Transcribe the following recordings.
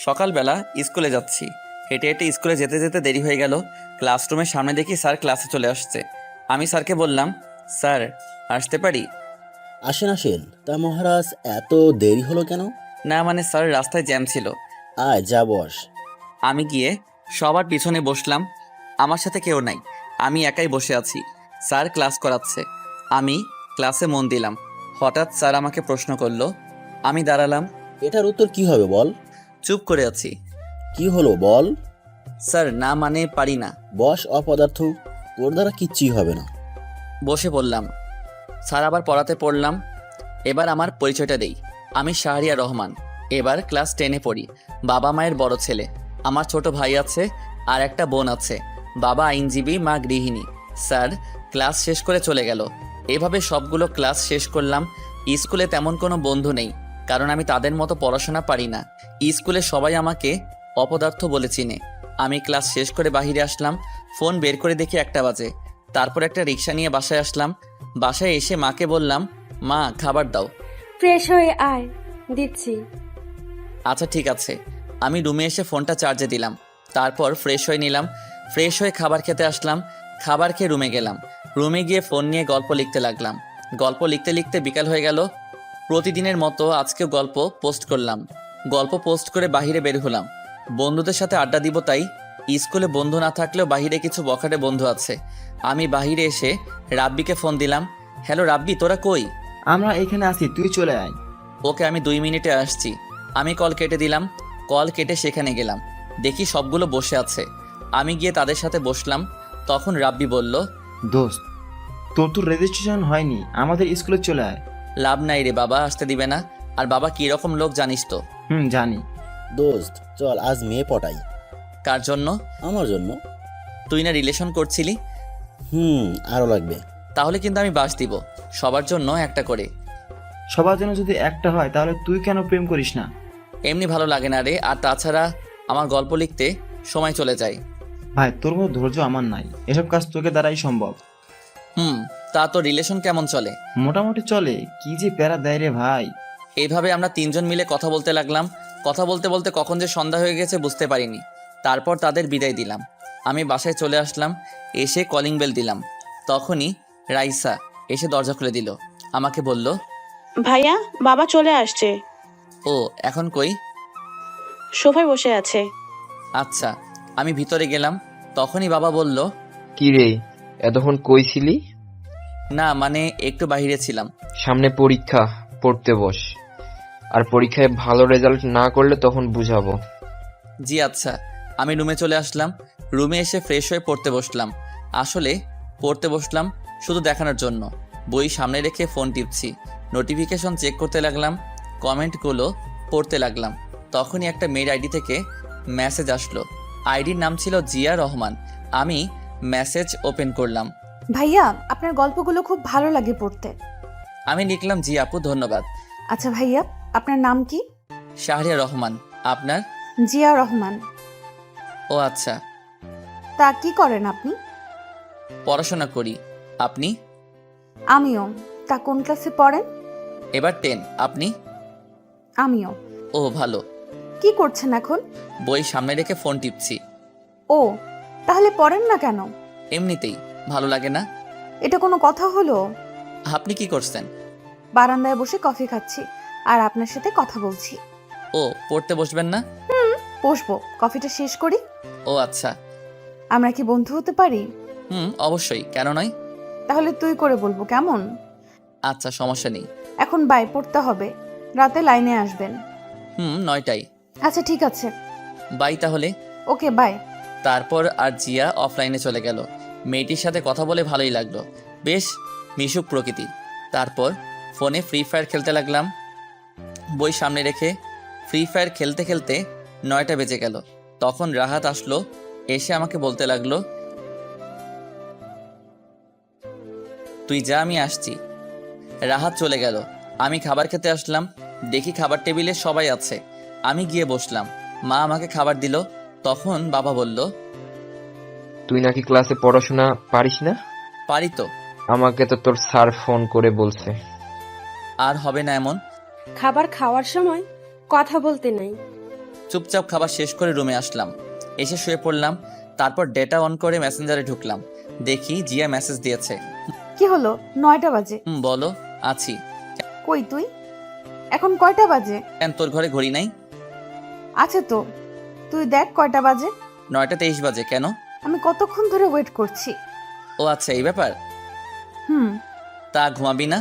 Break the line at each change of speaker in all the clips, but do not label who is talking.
সকালবেলা স্কুলে যাচ্ছি। হেঁটে হেঁটে স্কুলে যেতে যেতে দেরি হয়ে গেল। ক্লাসরুমের সামনে দেখি স্যার ক্লাসে চলে আসছে। আমি স্যারকে বললাম, স্যার আসতে পারি?
আসেন আসেন। তা মহারাজ, এত দেরি হলো কেন?
না মানে স্যার, রাস্তায় জ্যাম ছিল।
আয় যা বস।
আমি গিয়ে সবার পিছনে বসলাম। আমার সাথে কেউ নাই, আমি একাই বসে আছি। স্যার ক্লাস করাচ্ছে, আমি ক্লাসে মন দিলাম। হঠাৎ স্যার আমাকে প্রশ্ন করলো। আমি দাঁড়ালাম,
এটার উত্তর কি হবে বল?
চুপ করে আছি।
কি হলো বল?
স্যার না মানে পারি না।
বস অপদার্থ, তোর দ্বারা কিচ্ছুই হবে না।
বসে পড়লাম। স্যার আবার পড়াতে পড়লাম। এবার আমার পরিচয়টা দেই। আমি শাহরিয়া রহমান, এবার ক্লাস 10-এ পড়ি। বাবা মায়ের বড় ছেলে। আমার ছোট ভাই আছে আর একটা বোন আছে। বাবা আইনজীবী, মা গৃহিণী। স্যার ক্লাস শেষ করে চলে গেল। এভাবে সবগুলো ক্লাস শেষ করলাম। স্কুলে তেমন কোনো বন্ধু নেই, কারণ আমি তাদের মতো পড়াশোনা পারি না। স্কুলে সবাই আমাকে অপদার্থ বলে চিনে। আমি ক্লাস শেষ করে বাইরে আসলাম। ফোন বের করে দেখি 1টা বাজে। তারপর একটা রিক্সা নিয়ে বাসায় আসলাম। বাসায় এসে মাকে বললাম, মা খাবার দাও।
ফ্রেশ হয়ে আয়, দিচ্ছি।
আচ্ছা ঠিক আছে। আমি রুমে এসে ফোনটা চার্জে দিলাম। তারপর ফ্রেশ হয়ে নিলাম। ফ্রেশ হয়ে খাবার খেতে আসলাম। খাবার খেয়ে রুমে গেলাম। রুমে গিয়ে ফোন নিয়ে গল্প লিখতে লাগলাম। গল্প লিখতে লিখতে বিকাল হয়ে গেল। প্রতিদিনের মতো আজকেও গল্প পোস্ট করলাম। গল্প পোস্ট করে বাইরে বের হলাম। বন্ধুদের সাথে আড্ডা দিব তাই। স্কুলে বন্ধু না থাকলেও বাইরে কিছু বখাটে বন্ধু আছে। আমি বাইরে এসে রাব্বিকে ফোন দিলাম। হ্যালো রাব্বি, তোরা কই?
আমরা এখানে আছি, তুই চলে আয়।
ওকে, আমি 2 মিনিটে আসছি। আমি কল কেটে দিলাম। কল কেটে সেখানে গেলাম। দেখি সবগুলো বসে আছে। আমি গিয়ে তাদের সাথে বসলাম। তখন রাব্বি বলল,
দোস্ত, তোর তো রেজিস্ট্রেশন হয়নি, আমাদের স্কুলে চলে আয়।
লাভ নাই রে, বাবা আসতে দিবে না। আর বাবা কীরকম লোক জানিস তো।
জানি।
দোস্ত চল আজ মেয়ে পটাই।
কার জন্য?
আমার জন্য।
তুই না রিলেশন করছিলি?
আরো লাগবে।
তাহলে কিন্তু আমি বাস দিব, সবার জন্য একটা করে।
সবার জন্য যদি একটা হয় তাহলে তুই কেন প্রেম করিস না?
এমনি ভালো লাগে না রে, আর তাছাড়া আমার গল্প লিখতে সময় চলে যায়।
ভাই, তোর মতো ধৈর্য আমার নাই, এসব কাজ তোকে দ্বারাই সম্ভব।
তা তো রিলেশন কেমন চলে?
মোটামুটি চলে, কি যে প্যারা দেয় রে ভাই।
এইভাবে আমরা 3জন মিলে কথা বলতে লাগলাম। কথা বলতে বলতে কখন যে সন্ধ্যা হয়ে গেছে বুঝতে পারিনি। তারপর তাদের বিদায় দিলাম। আমি বাসায় চলে আসলাম। এসে কলিং বেল দিলাম। তখনই রাইসা এসে দরজা খুলে দিল। আমাকে বলল,
ভাইয়া, বাবা চলে আসছে।
ও এখন কই?
সোফায় বসে আছে।
আচ্ছা। আমি ভিতরে গেলাম। তখনই বাবা বলল,
কি রে, এতক্ষণ কই ছিলি?
না মানে একটু বাইরে ছিলাম।
সামনে পরীক্ষা, পড়তে বস। আর পরীক্ষায় ভালো রেজাল্ট না করলে তখন বুঝাবো।
জি আচ্ছা। আমি রুমে চলে আসলাম। রুমে এসে ফ্রেশ হয়ে পড়তে বসলাম। আসলে পড়তে বসলাম শুধু দেখানোর জন্য। বই সামনে রেখে ফোন টিপছি। নোটিফিকেশন চেক করতে লাগলাম। কমেন্টগুলো পড়তে লাগলাম। তখনই একটা মেয়ের আইডি থেকে মেসেজ আসলো। আইডির নাম ছিল জিয়া রহমান। আমি মেসেজ ওপেন করলাম।
ভাইয়া, আপনার গল্পগুলো খুব ভালো লাগে পড়তে।
আমি লিখলাম, জি আপু ধন্যবাদ।
আচ্ছা ভাইয়া, আপনার নাম কি?
শাহরিয়া রহমান। আপনার?
জিয়া রহমান।
ও আচ্ছা।
তা কি করেন আপনি?
পড়াশোনা করি। আপনি?
আমিও। তা কোন ক্লাসে পড়েন?
এবার 10। আপনি?
আমিও।
ও ভালো।
কি করছেন এখন?
বই সামনে রেখে ফোন টিপছি।
ও, তাহলে পড়েন না কেন?
এমনিতেই ভালো লাগে না।
এটা কোনো কথা হলো?
আপনি কি করছেন?
বারান্দায় বসে কফি খাচ্ছি আর আপনার সাথে কথা বলছি।
ও, পড়তে বসবেন না?
বসবো, কফিটা শেষ করি।
ও আচ্ছা।
আমরা কি বন্ধু হতে পারি?
অবশ্যই, কেন নয়।
তাহলে তুই করে বলবো, কেমন?
আচ্ছা, সমস্যা নেই।
এখন বাই, পড়তে হবে। রাতে লাইনে আসবেন।
9টায়।
আচ্ছা ঠিক আছে।
বাই তাহলে।
Okay bye.
তারপর আর জিয়া অফলাইনে চলে গেল। মেয়েটির সাথে কথা বলে ভালোই লাগলো। বেশ মিশুক প্রকৃতি। তারপর ফোনে ফ্রি ফায়ার খেলতে লাগলাম। বই সামনে রেখে ফ্রি ফায়ার খেলতে খেলতে 9টা বেজে গেল। তখন রাহাত আসলো। এসে আমাকে বলতে লাগলো, তুই যা, আমি আসছি। রাহাত চলে গেল। আমি খাবার খেতে আসলাম। দেখি খাবার টেবিলে সবাই আছে। আমি গিয়ে বসলাম। মা আমাকে খাবার দিল। তখন বাবা বলল,
তুই নাকি ক্লাসে পড়াশোনা পারিস না?
পারি তো।
আমাকে তো তোর স্যার ফোন করে বলছে।
আর হবে না এমন।
খাবার খাওয়ার সময় কথা বলতে নাই।
চুপচাপ খাবার শেষ করে রুমে আসলাম, এসে শুয়ে পড়লাম। তারপর ডেটা অন করে মেসেঞ্জারে ঢুকলাম, দেখি জিয়া মেসেজ দিয়েছে।
কি হলো? 9টা বাজে।
বলো। আছি।
কই তুই? এখন কয়টা বাজে?
কেন, তোর ঘরে ঘড়ি নাই?
আছে তো, তুই দেখ কয়টা বাজে।
9:23 বাজে। কেন?
আমি কতক্ষণ ধরে ওয়েট করছি।
ও আচ্ছা, এই ব্যাপার।
হুম
তা ঘুমাবি না?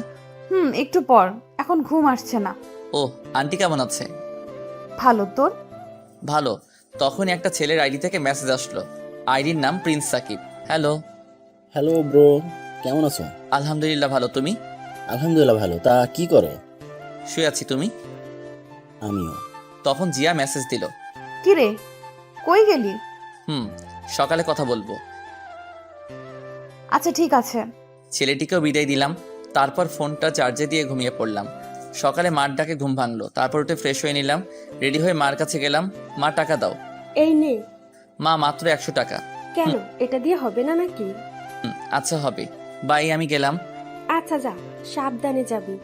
একটু পর, এখন ঘুম আসছে না।
ও, আন্টি কেমন আছে?
ভালো, তোর?
ভালো। তখনই একটা ছেলের আইডি থেকে মেসেজ আসলো। আইডির নাম Prince Sakib. Hello.
Hello bro, কেমন আছো?
আলহামদুলিল্লাহ ভালো, তুমি?
আলহামদুলিল্লাহ ভালো। তা কি করো?
শুয়ে আছি, তুমি?
আমিও।
তখন জিয়া মেসেজ দিল।
কি রে, কই গেলি?
সকালে কথা বলবো।
আচ্ছা ঠিক আছে।
ছেলেটিকেও বিদায় দিলাম। তারপর ফোনটা চার্জে দিয়ে ঘুমিয়ে পড়লাম। সকালে মার ডাকে ঘুম ভাঙলো। তারপর উঠে ফ্রেশ হয়ে নিলাম, রেডি হয়ে মার কাছে গেলাম। মা, টাকা দাও।
এই নে।
মা, মাত্র 100 টাকা।
কেন, এটা দিয়ে হবে না নাকি?
আচ্ছা হবে, বাই, আমি গেলাম।
আচ্ছা যা, সাবধানে যাবি।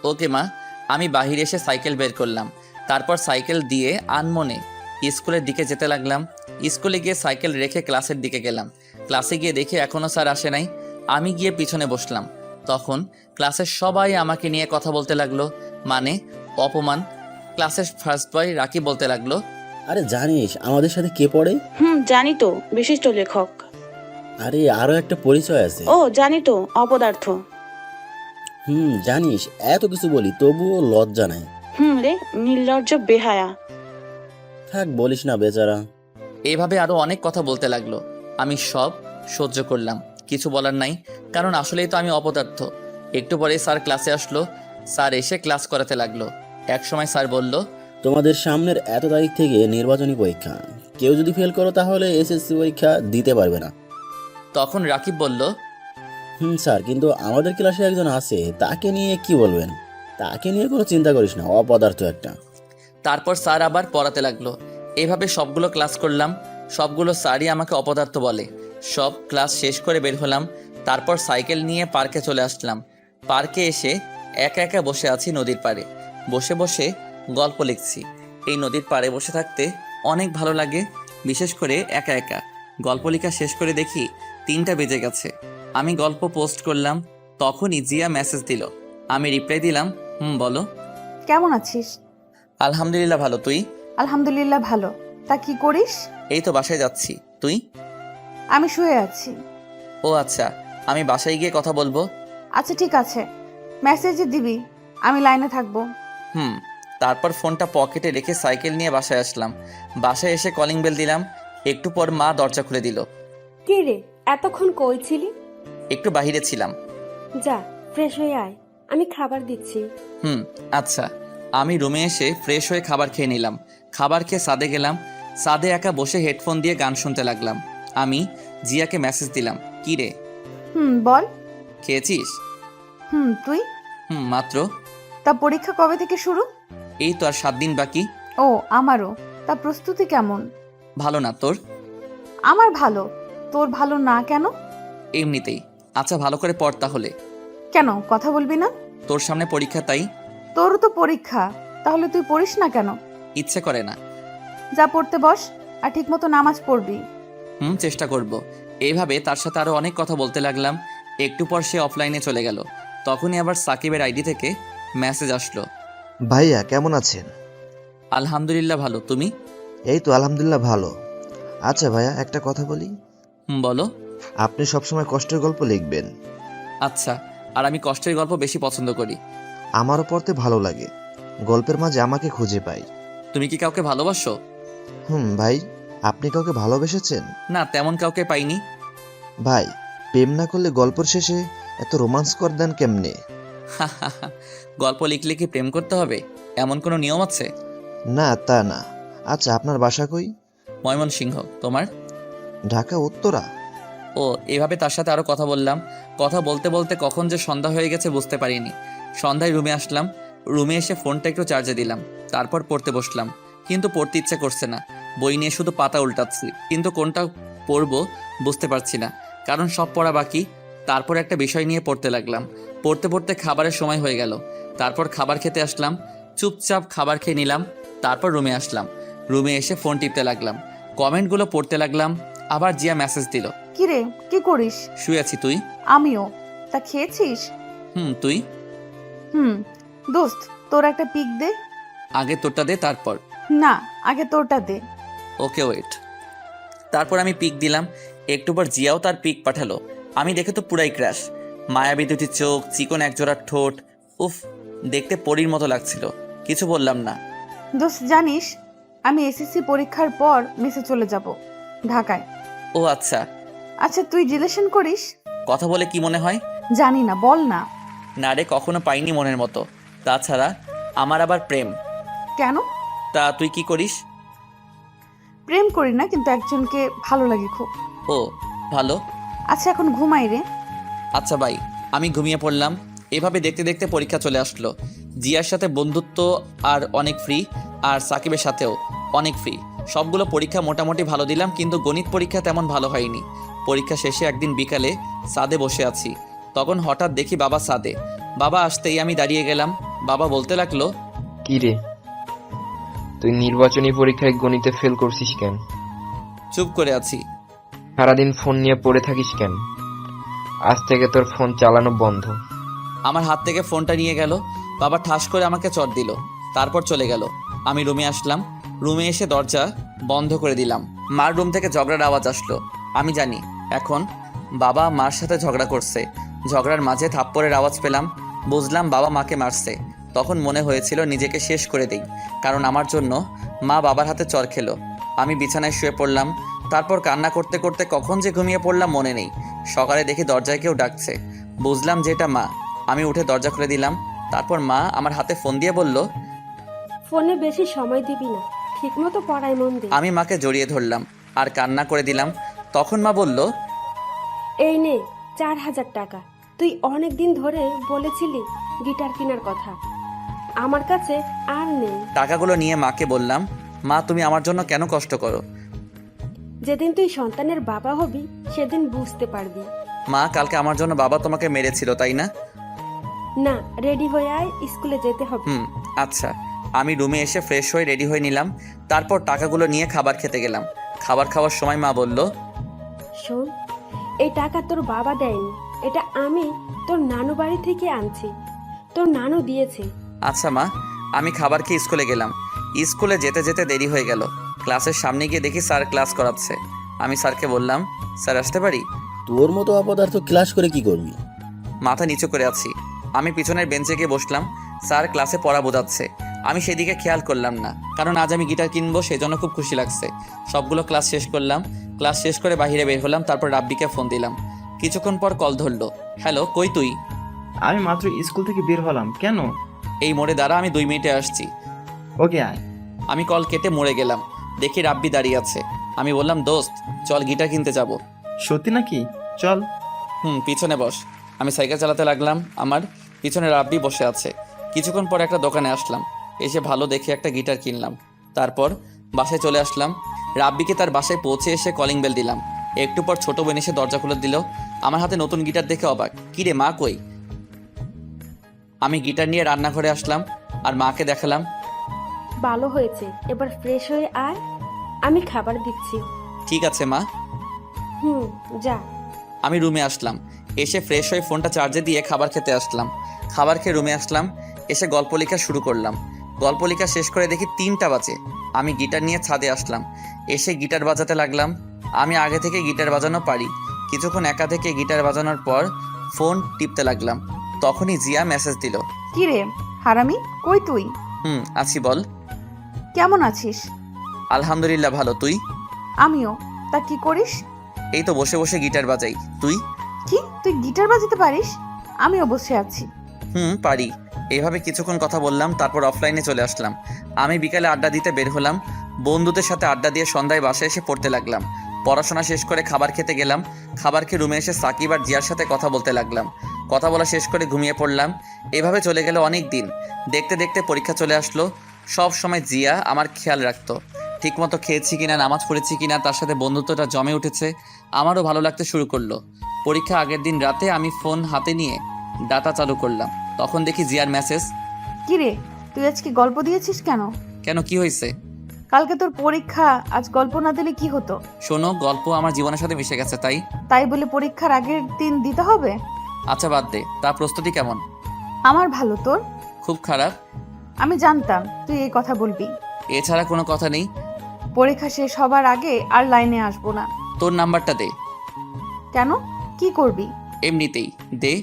ওকে মা। আমি বাহিরে এসে সাইকেল বের করলাম। তারপর সাইকেল দিয়ে আনমনে স্কুলের দিকে যেতে লাগলাম। স্কুলে গিয়ে সাইকেল রেখে ক্লাসের দিকে গেলাম। ক্লাসে গিয়ে দেখি এখনও স্যার আসে নাই। আমি গিয়ে পিছনে বসলাম। তখন ক্লাসের সবাই আমাকে নিয়ে কথা বলতে লাগলো, মানে অপমান। ক্লাসের ফার্স্ট বয় রাকি বলতে লাগলো,
আরে জানিস আমাদের সাথে কে পড়ে?
জানি তো, বিশিষ্ট লেখক।
আরে আরো একটা পরিচয় আছে।
ও জানি তো, অপদার্থ।
জানিস এত কিছু বলি তবুও লজ্জা নাই।
রে, নির্লজ্জ বেহায়া।
থাক বলিস না বেচারা।
এইভাবে আরো অনেক কথা বলতে লাগলো। আমি সব সহ্য করলাম, কিছু বলার নাই, কারণ আসলেই তো আমি অপদার্থ। একটু পরে স্যার ক্লাসে আসলো। স্যার এসে ক্লাস করাতে লাগলো। একসময় স্যার বলল,
তোমাদের সামনের এত তারিখ থেকে নির্বাচনী পরীক্ষা, কেউ যদি ফেল করো তাহলে এসএসসি পরীক্ষা দিতে পারবে না।
তখন রাকিব বলল,
স্যার, কিন্তু আমাদের ক্লাসে একজন আছে, তাকে নিয়ে কি বলবেন? তাকে নিয়ে কোনো চিন্তা করিস না, অপদার্থ একটা।
তারপর স্যার আবার পড়াতে লাগলো। এভাবে সবগুলো ক্লাস করলাম। সবগুলো স্যারই আমাকে অপদার্থ বলে। সব ক্লাস শেষ করে বের হলাম। তারপর সাইকেল নিয়ে পার্কে চলে আসলাম। পার্কে এসে একা একা বসে আছি নদীর পাড়ে। বসে বসে গল্প লিখছি। এই নদীর পাড়ে বসে থাকতে অনেক ভালো লাগে, বিশেষ করে একা একা। গল্প লেখা শেষ করে দেখি 3টা বেজে গেছে। আমি গল্প পোস্ট করলাম, তখনই জিয়া মেসেজ দিল। আমি রিপ্লাই দিলাম, বলো।
কেমন আছিস?
আলহামদুলিল্লাহ ভালো, তুই?
আলহামদুলিল্লাহ ভালো। তা কি করিস?
এই তো বাসায় যাচ্ছি, তুই?
আমি শুয়ে আছি।
ও আচ্ছা, আমি বাসায় গিয়ে কথা বলবো।
আচ্ছা ঠিক আছে, মেসেজে দিবি, আমি লাইনে থাকবো।
তারপর ফোনটা পকেটে রেখে সাইকেল নিয়ে বাসায় আসলাম। বাসায় এসে কলিং বেল দিলাম। একটু পর মা দরজা খুলে দিল।
কে রে, এতক্ষণ কই ছিলি?
একটু বাহিরে ছিলাম।
যা, ফ্রেশ হয়ে আয়, আমি খাবার দিচ্ছি।
আচ্ছা। আমি রুমে এসে ফ্রেশ হয়ে খাবার খেয়ে নিলাম। খাবার খেয়ে ছাদে গেলাম। ছাদে একা বসে হেডফোন দিয়ে গান শুনতে লাগলাম। আমি জিয়াকে মেসেজ দিলাম, কি রে?
বল।
খেয়েছিস?
তুই?
মাত্র।
তা পরীক্ষা কবে থেকে শুরু?
এই তো আর 7 দিন বাকি।
ও আমারও। তা প্রস্তুতি কেমন?
ভালো না, তোর?
আমার ভালো। তোর ভালো না কেন?
এমনিতেই। আচ্ছা, ভালো করে পড় তাহলে।
কেন, কথা বলবি না?
তোর সামনে পরীক্ষা, তাই।
তোরও তো পরীক্ষা, তাহলে তুই পড়িস না কেন?
ইচ্ছে করে না।
যা পড়তে বস, আর ঠিক মতো নামাজ পড়বি।
চেষ্টা করব। এইভাবে তার সাথে আরো অনেক কথা বলতে লাগলাম। একটু পর সে অফলাইনে চলে গেল। তখনই আবার সাকিবের আইডি থেকে মেসেজ আসলো।
ভাইয়া কেমন আছেন?
আলহামদুলিল্লাহ ভালো, তুমি?
এই তো আলহামদুলিল্লাহ ভালো। আচ্ছা ভাইয়া, একটা কথা বলি।
বলো।
আপনি সবসময় কষ্টের গল্প লিখবেন।
আচ্ছা, আর আমি কষ্টের গল্প বেশি পছন্দ করি।
আমারও পড়তে ভালো লাগে। গল্পের মাঝে আমাকে খুঁজে পাই।
তুমি কি কাউকে ভালোবাসো?
ভাই, আপনি কাউকে ভালোবেসেছেন?
না, তেমন কাউকে পাইনি।
ভাই, প্রেম না করলে গল্পের শেষে এত রোমান্স কর দেন কেমনে?
গল্প লিখলে কি প্রেম করতে হবে, এমন কোনো নিয়ম আছে?
না তা না। আচ্ছা, আপনার বাসা কই?
ময়মনসিংহ। তোমার?
ঢাকা উত্তরা।
ও, এভাবে তার সাথে আরো কথা বললাম। কথা বলতে বলতে কখন যে সন্ধ্যা হয়ে গেছে বুঝতে পারিনি। সন্ধ্যায় রুমে আসলাম। রুমে এসে ফোনটা একটু চার্জে দিলাম। তারপর পড়তে বসলাম, কিন্তু পড়তে ইচ্ছে করছে না। বই নিয়ে শুধু পাতা উল্টাচ্ছি, কিন্তু কোনটা পড়বো বুঝতে পারছি না, কারণ সব পড়া বাকি। তারপর একটা বিষয় নিয়ে পড়তে লাগলাম। পড়তে পড়তে খাবারের সময় হয়ে গেল। তারপর খাবার খেতে আসলাম। চুপচাপ খাবার খেয়ে নিলাম। তারপর রুমে আসলাম। রুমে এসে ফোন টিপতে লাগলাম, কমেন্টগুলো পড়তে লাগলাম। আবার জিয়া মেসেজ দিল,
কিরে কি করিস?
শুয়ে আছি, তুই?
আমিও। তা খেয়েছিস?
তুই?
দোস্ত তোর একটা পিক দে।
আগে তোরটা দে, তারপর।
না, আগে তোরটা দে।
Okay wait. তারপর আমি পিক দিলাম, একটু পর জিয়াও তার পিক পাঠালো। আমি দেখে তো পুরাই ক্র্যাশ। মায়াবী দুটি চোখ, চিকন একজোড়া ঠোঁট, উফ, দেখতে পরীর মতো লাগছিল। কিছু বললাম না।
দোস্ত জানিস, আমি এসএসসি পরীক্ষার পর মেসে চলে যাব ঢাকায়।
ও আচ্ছা।
আচ্ছা তুই রিলেশন করিস?
কথা বলে কি মনে হয়?
জানি না, বল না।
না রে, কখনো পাইনি মনের মতো। তাছাড়া আমার আবার প্রেম।
কেন?
তা তুই কি করিস?
প্রেম করি না, কিন্তু একজনকে ভালো লাগে খুব।
ও ভালো।
আচ্ছা এখন ঘুমাই রে।
আচ্ছা বাই। আমি ঘুমিয়ে পড়লাম। এভাবে দেখতে দেখতে পরীক্ষা চলে আসলো। জিয়ার সাথে বন্ধুত্ব আর অনেক ফ্রি, আর সাকিবের সাথেও অনেক ফ্রি। সবগুলো পরীক্ষা মোটামুটি ভালো দিলাম, কিন্তু গণিত পরীক্ষা তেমন ভালো হয়নি। পরীক্ষা শেষে একদিন বিকালে ছাদে বসে আছি, তখন হঠাৎ দেখি বাবা ছাদে। বাবা আসতেই আমি দাঁড়িয়ে গেলাম। বাবা বলতে লাগলো,
কি রে, তুই নির্বাচনী পরীক্ষায় গণিতে ফেল করছিস কেন?
চুপ করে আছি।
সারাদিন ফোন নিয়ে পড়ে থাকিস কেন? আজ থেকে তোর ফোন চালানো বন্ধ।
আমার হাত থেকে ফোনটা নিয়ে গেল। বাবা ঠাস করে আমাকে চট দিল, তারপর চলে গেল। আমি রুমে আসলাম। রুমে এসে দরজা বন্ধ করে দিলাম। মার রুম থেকে ঝগড়ার আওয়াজ আসলো। আমি জানি এখন বাবা মার সাথে ঝগড়া করছে। ঝগড়ার মাঝে থাপ্পড়ের আওয়াজ পেলাম। বুঝলাম বাবা মাকে মারছে। তখন মনে হয়েছিল নিজেকে শেষ করে দেই, কারণ আমার জন্য মা বাবার হাতে চর খেলো। আমি বিছানায় শুয়ে পড়লাম। তারপর কান্না করতে করতে কখন যে ঘুমিয়ে পড়লাম মনে নেই। সকালে দেখি দরজায় কেউ ডাকছে। বুঝলাম যে এটা মা। আমি উঠে দরজা খুলে দিলাম। তারপর মা আমার হাতে ফোন দিয়ে বলল,
ফোনে বেশি সময় দিবি না, ঠিকমতো পড়ায় মন দে।
আমি মাকে জড়িয়ে ধরলাম আর কান্না করে দিলাম। তখন মা বলল,
এই নে 4,000 টাকা। তুই অনেক দিন ধরে বলেছিলি গিটার কেনার কথা, আমার কাছে আর নেই।
টাকাগুলো নিয়ে মাকে বললাম, মা তুমি আমার জন্য কেন কষ্ট করো?
যেদিন তুই সন্তানের বাবা হবি সেদিন বুঝতে পারবি।
মা কালকে আমার জন্য বাবা তোমাকে মেরেছিল, তাই না?
না, রেডি হয়ে আয়, স্কুলে যেতে হবে।
আচ্ছা। আমি রুমে এসে ফ্রেশ হয়ে রেডি হয়ে নিলাম। তারপর টাকাগুলো নিয়ে খাবার খেতে গেলাম। খাবার খাওয়ার সময় মা বলল,
শোন, এই টাকা তোর বাবা দেয়নি, এটা আমি তোর নানু বাড়ি থেকে আনছি, তোর নানু দিয়েছে।
আচ্ছা মা। আমি খাবার খেয়ে স্কুলে গেলাম। স্কুলে যেতে যেতে দেরি হয়ে গেল। ক্লাসের সামনে গিয়ে দেখি স্যার ক্লাস করাচ্ছে। আমি স্যারকে বললাম, স্যার আসতে পারি?
তোর মতো অপদার্থ ক্লাস করে কি করবি?
মাথা নিচু করে আছি। আমি পিছনের বেঞ্চে গিয়ে বসলাম। স্যার ক্লাসে পড়া বোঝাচ্ছে। আমি সেদিকে খেয়াল করলাম না, কারণ আজ আমি গিটার কিনবো, সেই জন্য খুব খুশি লাগছে। সবগুলো ক্লাস শেষ করলাম। ক্লাস শেষ করে বাইরে বের হলাম। তারপর রাব্বিকে ফোন দিলাম। কিছুক্ষণ পর কল ধরলো। হ্যালো, কই তুই?
আমি মাত্র স্কুল থেকে বের হলাম। কেন?
এই মোড়ে দাঁড়া, আমি 2 মিনিটে আসছি।
ওকে আয়।
আমি কল কেটে মোড়ে গেলাম। দেখি রাব্বি দাঁড়িয়ে আছে। আমি বললাম, দোস্ত চল গিটার কিনতে যাব।
সত্যি নাকি? চল।
পিছনে বস। আমি সাইকেল চালাতে লাগলাম। আমার পিছনে রাব্বি বসে আছে। কিছুক্ষণ পর একটা দোকানে আসলাম। এসে ভালো দেখে একটা গিটার কিনলাম। তারপর বাসায় চলে আসলাম। রাব্বিকে তার বাসায় পৌঁছে এসে কলিং বেল দিলাম। একটু পর ছোট বোন এসে দরজা খুলে দিল। আমার হাতে নতুন গিটার দেখে অবাক। কিরে মা কই? আমি গিটার নিয়ে রান্নাঘরে আসলাম আর মাকে দেখালাম।
ভালো হয়েছে, এবার ফ্রেশ হয়ে আয়, আমি খাবার দিচ্ছি।
ঠিক আছে মা।
যা।
আমি রুমে আসলাম। এসে ফ্রেশ হয়ে ফোনটা চার্জে দিয়ে খাবার খেতে আসলাম। খাবার খেয়ে রুমে আসলাম। এসে গল্প লেখা শুরু করলাম। গল্প লেখা শেষ করে দেখি 3টা বাজে। আমি গিটার নিয়ে ছাদে আসলাম। এসে গিটার বাজাতে লাগলাম। আমি আগে থেকে গিটার বাজানো পারি। কিছুক্ষণ একা থেকে গিটার বাজানোর পর ফোন টিপতে লাগলাম। তখনই জিয়া মেসেজ দিল।
কি রে হারামি, কই তুই?
আছি, বল।
কেমন আছিস?
আলহামদুলিল্লাহ ভালো, তুই?
আমিও। তা কি করিস?
এই তো বসে বসে গিটার বাজাই। তুই?
কি তুই গিটার বাজাতে পারিস? আমিও বসে আছি।
পারি। এইভাবে কিছুক্ষণ কথা বললাম, তারপর অফলাইনে চলে আসলাম। আমি বিকালে আড্ডা দিতে বের হলাম। বন্ধুদের সাথে আড্ডা দিয়ে সন্ধ্যায় বাসায় এসে পড়তে লাগলাম। পড়াশোনা শেষ করে খাবার খেতে গেলাম। খাবার খেয়ে রুমে এসে সাকিব আর জিয়ার সাথে কথা বলতে লাগলাম। কথা বলা শেষ করে ঘুমিয়ে পড়লাম। এভাবে চলে গেল অনেক দিন। দেখতে দেখতে পরীক্ষা চলে আসলো। সব সময় জিয়া আমার খেয়াল রাখতো। ঠিকমতো খেয়েছি কিনা, নামাজ পড়েছি কিনা, তার সাথে বন্ধুত্বটা জমে উঠেছে। আমারও ভালো লাগতে শুরু করলো। পরীক্ষা আগের দিন রাতে আমি ফোন হাতে নিয়ে ডাটা চালু করলাম। তখন দেখি জিয়ার মেসেজ।
কি রে তুই আজকে গল্প দিয়েছিস কেন?
কেন, কি হয়েছে?
কালকে তোর পরীক্ষা, আজ গল্প না দিলে কি হতো?
শোনো, গল্প আমার জীবনের সাথে মিশে গেছে তাই।
তাই বলে পরীক্ষার আগের দিন দিতে হবে?
আচ্ছা বাদ দে, তা প্রস্তুতি কেমন?
আমার ভালো, তোর?
খুব খারাপ।
আমি জানতাম তুই এই কথা বলবি।
এছাড়া কোনো কথা নেই।
পরীক্ষা শেষ হবার আগে আর লাইনে আসবো না।
তোর নাম্বারটা দে।
কেন, কি করবি?
এমনিতেই দে।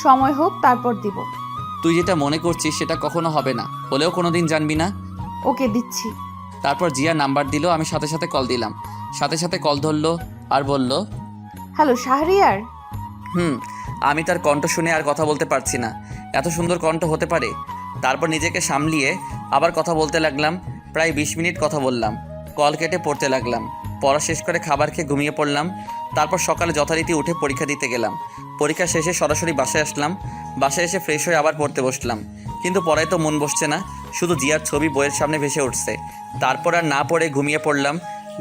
সময় হোক তারপর দিব।
তুই যেটা মনে করছিস সেটা কখনো হবে না, হলেও কোনোদিন জানবি না।
ওকে, দিচ্ছি।
তারপর জিয়া নাম্বার দিল, আমি সাথে সাথে কল দিলাম। সাথে সাথে কল ধরলো আর বলল,
হ্যালো শাহরিয়ার।
আমি তার কণ্ঠ শুনে আর কথা বলতে পারছি না। এত সুন্দর কণ্ঠ হতে পারে? তারপর নিজেকে সামলিয়ে আবার কথা বলতে লাগলাম। প্রায় 20 মিনিট কথা বললাম। কল কেটে পড়তে লাগলাম। পড়া শেষ করে খাবার খেয়ে ঘুমিয়ে পড়লাম। তারপর সকালে যথারীতি উঠে পরীক্ষা দিতে গেলাম। পরীক্ষা শেষে সরাসরি বাসায় আসলাম। বাসায় এসে ফ্রেশ হয়ে আবার পড়তে বসলাম, কিন্তু পড়ায় তো মন বসছে না, শুধু জিয়ার ছবি বইয়ের সামনে ভেসে উঠছে। তারপর আর না পড়ে ঘুমিয়ে পড়লাম।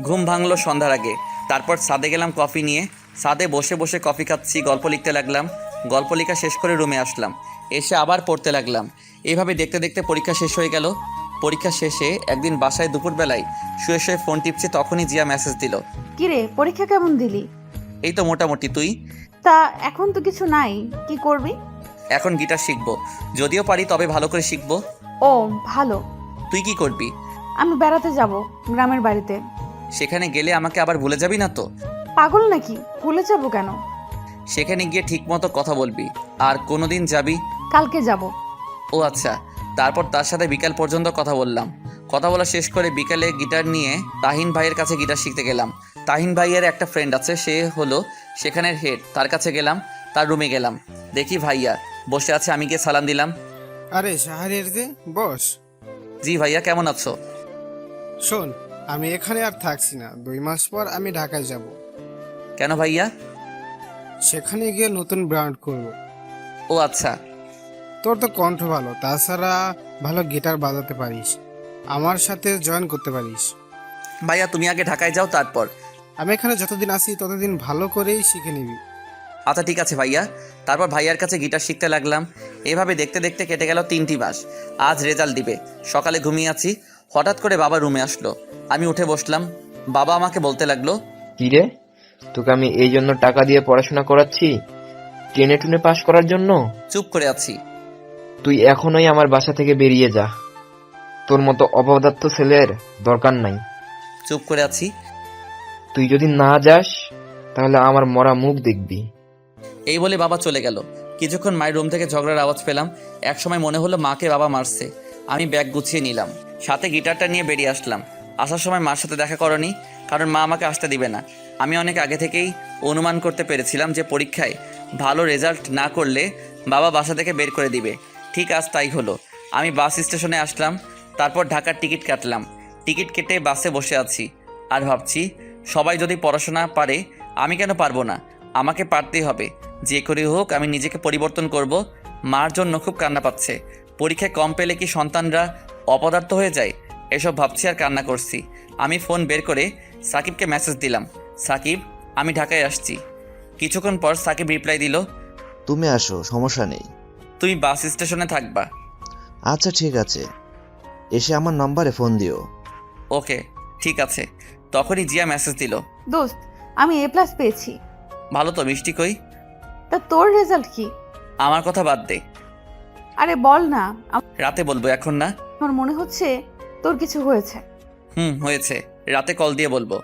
ঘুম ভাঙলো সন্ধ্যার আগে। তারপর ছাদে গেলাম কফি নিয়ে। ছাদে বসে বসে কফি খাচ্ছি, গল্প লিখতে লাগলাম। গল্প লেখা শেষ করে রুমে আসলাম। এসে আবার পড়তে লাগলাম। এইভাবে দেখতে দেখতে পরীক্ষা শেষ হয়ে গেল। পরীক্ষা শেষে একদিন বাসায় দুপুরবেলায় শুয়ে শুয়ে ফোন টিপছি, তখনই জিয়া মেসেজ দিল।
কিরে, পরীক্ষা কেমন দিলি?
এই তো মোটামুটি। তুই?
তা এখন তো কিছু নাই, কি করবি?
এখন গিটার শিখবো, যদিও পারি তবে ভালো করে শিখবো।
ও ভালো।
তুই কি করবি?
আমি বেড়াতে যাব গ্রামের বাড়িতে।
সেখানে গেলে আমাকে আবার ভুলে যাবি না তো?
পাগল নাকি, ভুলে যাব কেন?
সেখানে গিয়ে ঠিকমতো কথা বলবি। আর কোনোদিন যাবি?
কালকে যাব।
ও আচ্ছা। তারপর তার সাথে বিকাল পর্যন্ত কথা বললাম। কথা বলা শেষ করে বিকালে গিটার নিয়ে তাহিন ভাইয়ের কাছে গিটার শিখতে গেলাম। তাহিন ভাইয়ের একটা ফ্রেন্ড আছে, সে হলো সেখানের হেড। তার কাছে গেলাম, তার রুমে গেলাম। দেখি ভাইয়া বসে আছে, আমি গিয়ে সালাম দিলাম।
আরে শাহরিয়ার যে, বস।
জি ভাইয়া, কেমন আছো?
শোন, আমি এখানে আর থাকছি না, 2 মাস পর আমি ঢাকায় যাব।
কেন ভাইয়া?
সেখানে গিয়ে নতুন ব্র্যান্ড করব।
ও আচ্ছা।
তোর তো কণ্ঠ ভালো, তাছাড়া ভালো গিটার বাজাতে পারিস, আমার সাথে জয়েন করতে পারিস।
ভাইয়া তুমি আগে ঢাকায় যাও, তারপর।
আমি এখানে যতদিন আছি ততদিন ভালো করেই শিখে নিবি।
আচ্ছা ঠিক আছে ভাইয়া। তারপর ভাইয়ার কাছে গিটার শিখতে লাগলাম। এভাবে দেখতে দেখতে কেটে গেল 3টি মাস। আজ রেজাল্ট দিবে। সকালে ঘুমিয়ে আছি, হঠাৎ করে বাবা রুমে আসলো। আমি উঠে বসলাম। বাবা আমাকে বলতে লাগলো,
কি রে, তোকে আমি এই জন্য টাকা দিয়ে পড়াশোনা করাচ্ছি, টেনে টুনে পাশ করার জন্য?
চুপ করে আছি।
তুই এখনই আমার বাসা থেকে বেরিয়ে যা। তোর মতো অপদার্থ ছেলের দরকার নাই।
চুপ করে আছি।
তুই যদি না যাস তাহলে আমার মরা মুখ দেখবি।
এই বলে বাবা চলে গেল। কিছুক্ষণ মায়ের রুম থেকে ঝগড়ার আওয়াজ পেলাম। এক সময় মনে হলো মাকে বাবা মারছে। আমি ব্যাগ গুছিয়ে নিলাম, সাথে গিটারটা নিয়ে বেরিয়ে আসলাম। আসার সময় মার সাথে দেখা করনি, কারণ মা আমাকে আসতে দিবে না। আমি অনেক আগে থেকেই অনুমান করতে পেরেছিলাম যে পরীক্ষায় ভালো রেজাল্ট না করলে বাবা বাসা থেকে বের করে দিবে। ঠিক আজ তাই হলো। আমি বাস স্টেশনে আসলাম, তারপর ঢাকার টিকিট কাটলাম। টিকিট কেটে বাসে বসে আছি আর ভাবছি, সবাই যদি পড়াশোনা পারে আমি কেন পারবো না? আমাকে পারতেই হবে। যে করে হোক আমি নিজেকে পরিবর্তন করব। মার জন্য খুব কান্না পাচ্ছে। পরীক্ষায় কম পেলে কি সন্তানরা অপদার্থ হয়ে যায়? এসব ভাবছি আর কান্না করছি। আমি ফোন বের করে সাকিবকে মেসেজ দিলাম, সাকিব আমি ঢাকায় আসছি। কিছুক্ষণ পর সাকিব রিপ্লাই দিল,
তুমি আসো, সমস্যা নেই।
তুমি বাস স্টেশনে থাকবা?
আচ্ছা ঠিক আছে, এসে আমার নাম্বারে ফোন দিও।
ওকে ঠিক আছে। তখনই জিয়া মেসেজ দিল,
দোস্ত, আমি A+ পেয়েছি।
ভালো তো, মিষ্টি কই?
তা তোর রেজাল্ট কি?
আমার কথা বাদ দে,
আরে বল না,
রাতে বলবো, এখন না।
আমার মনে হচ্ছে তোর কিছু হয়েছে।
হয়েছে, রাতে কল দিয়ে বলবো।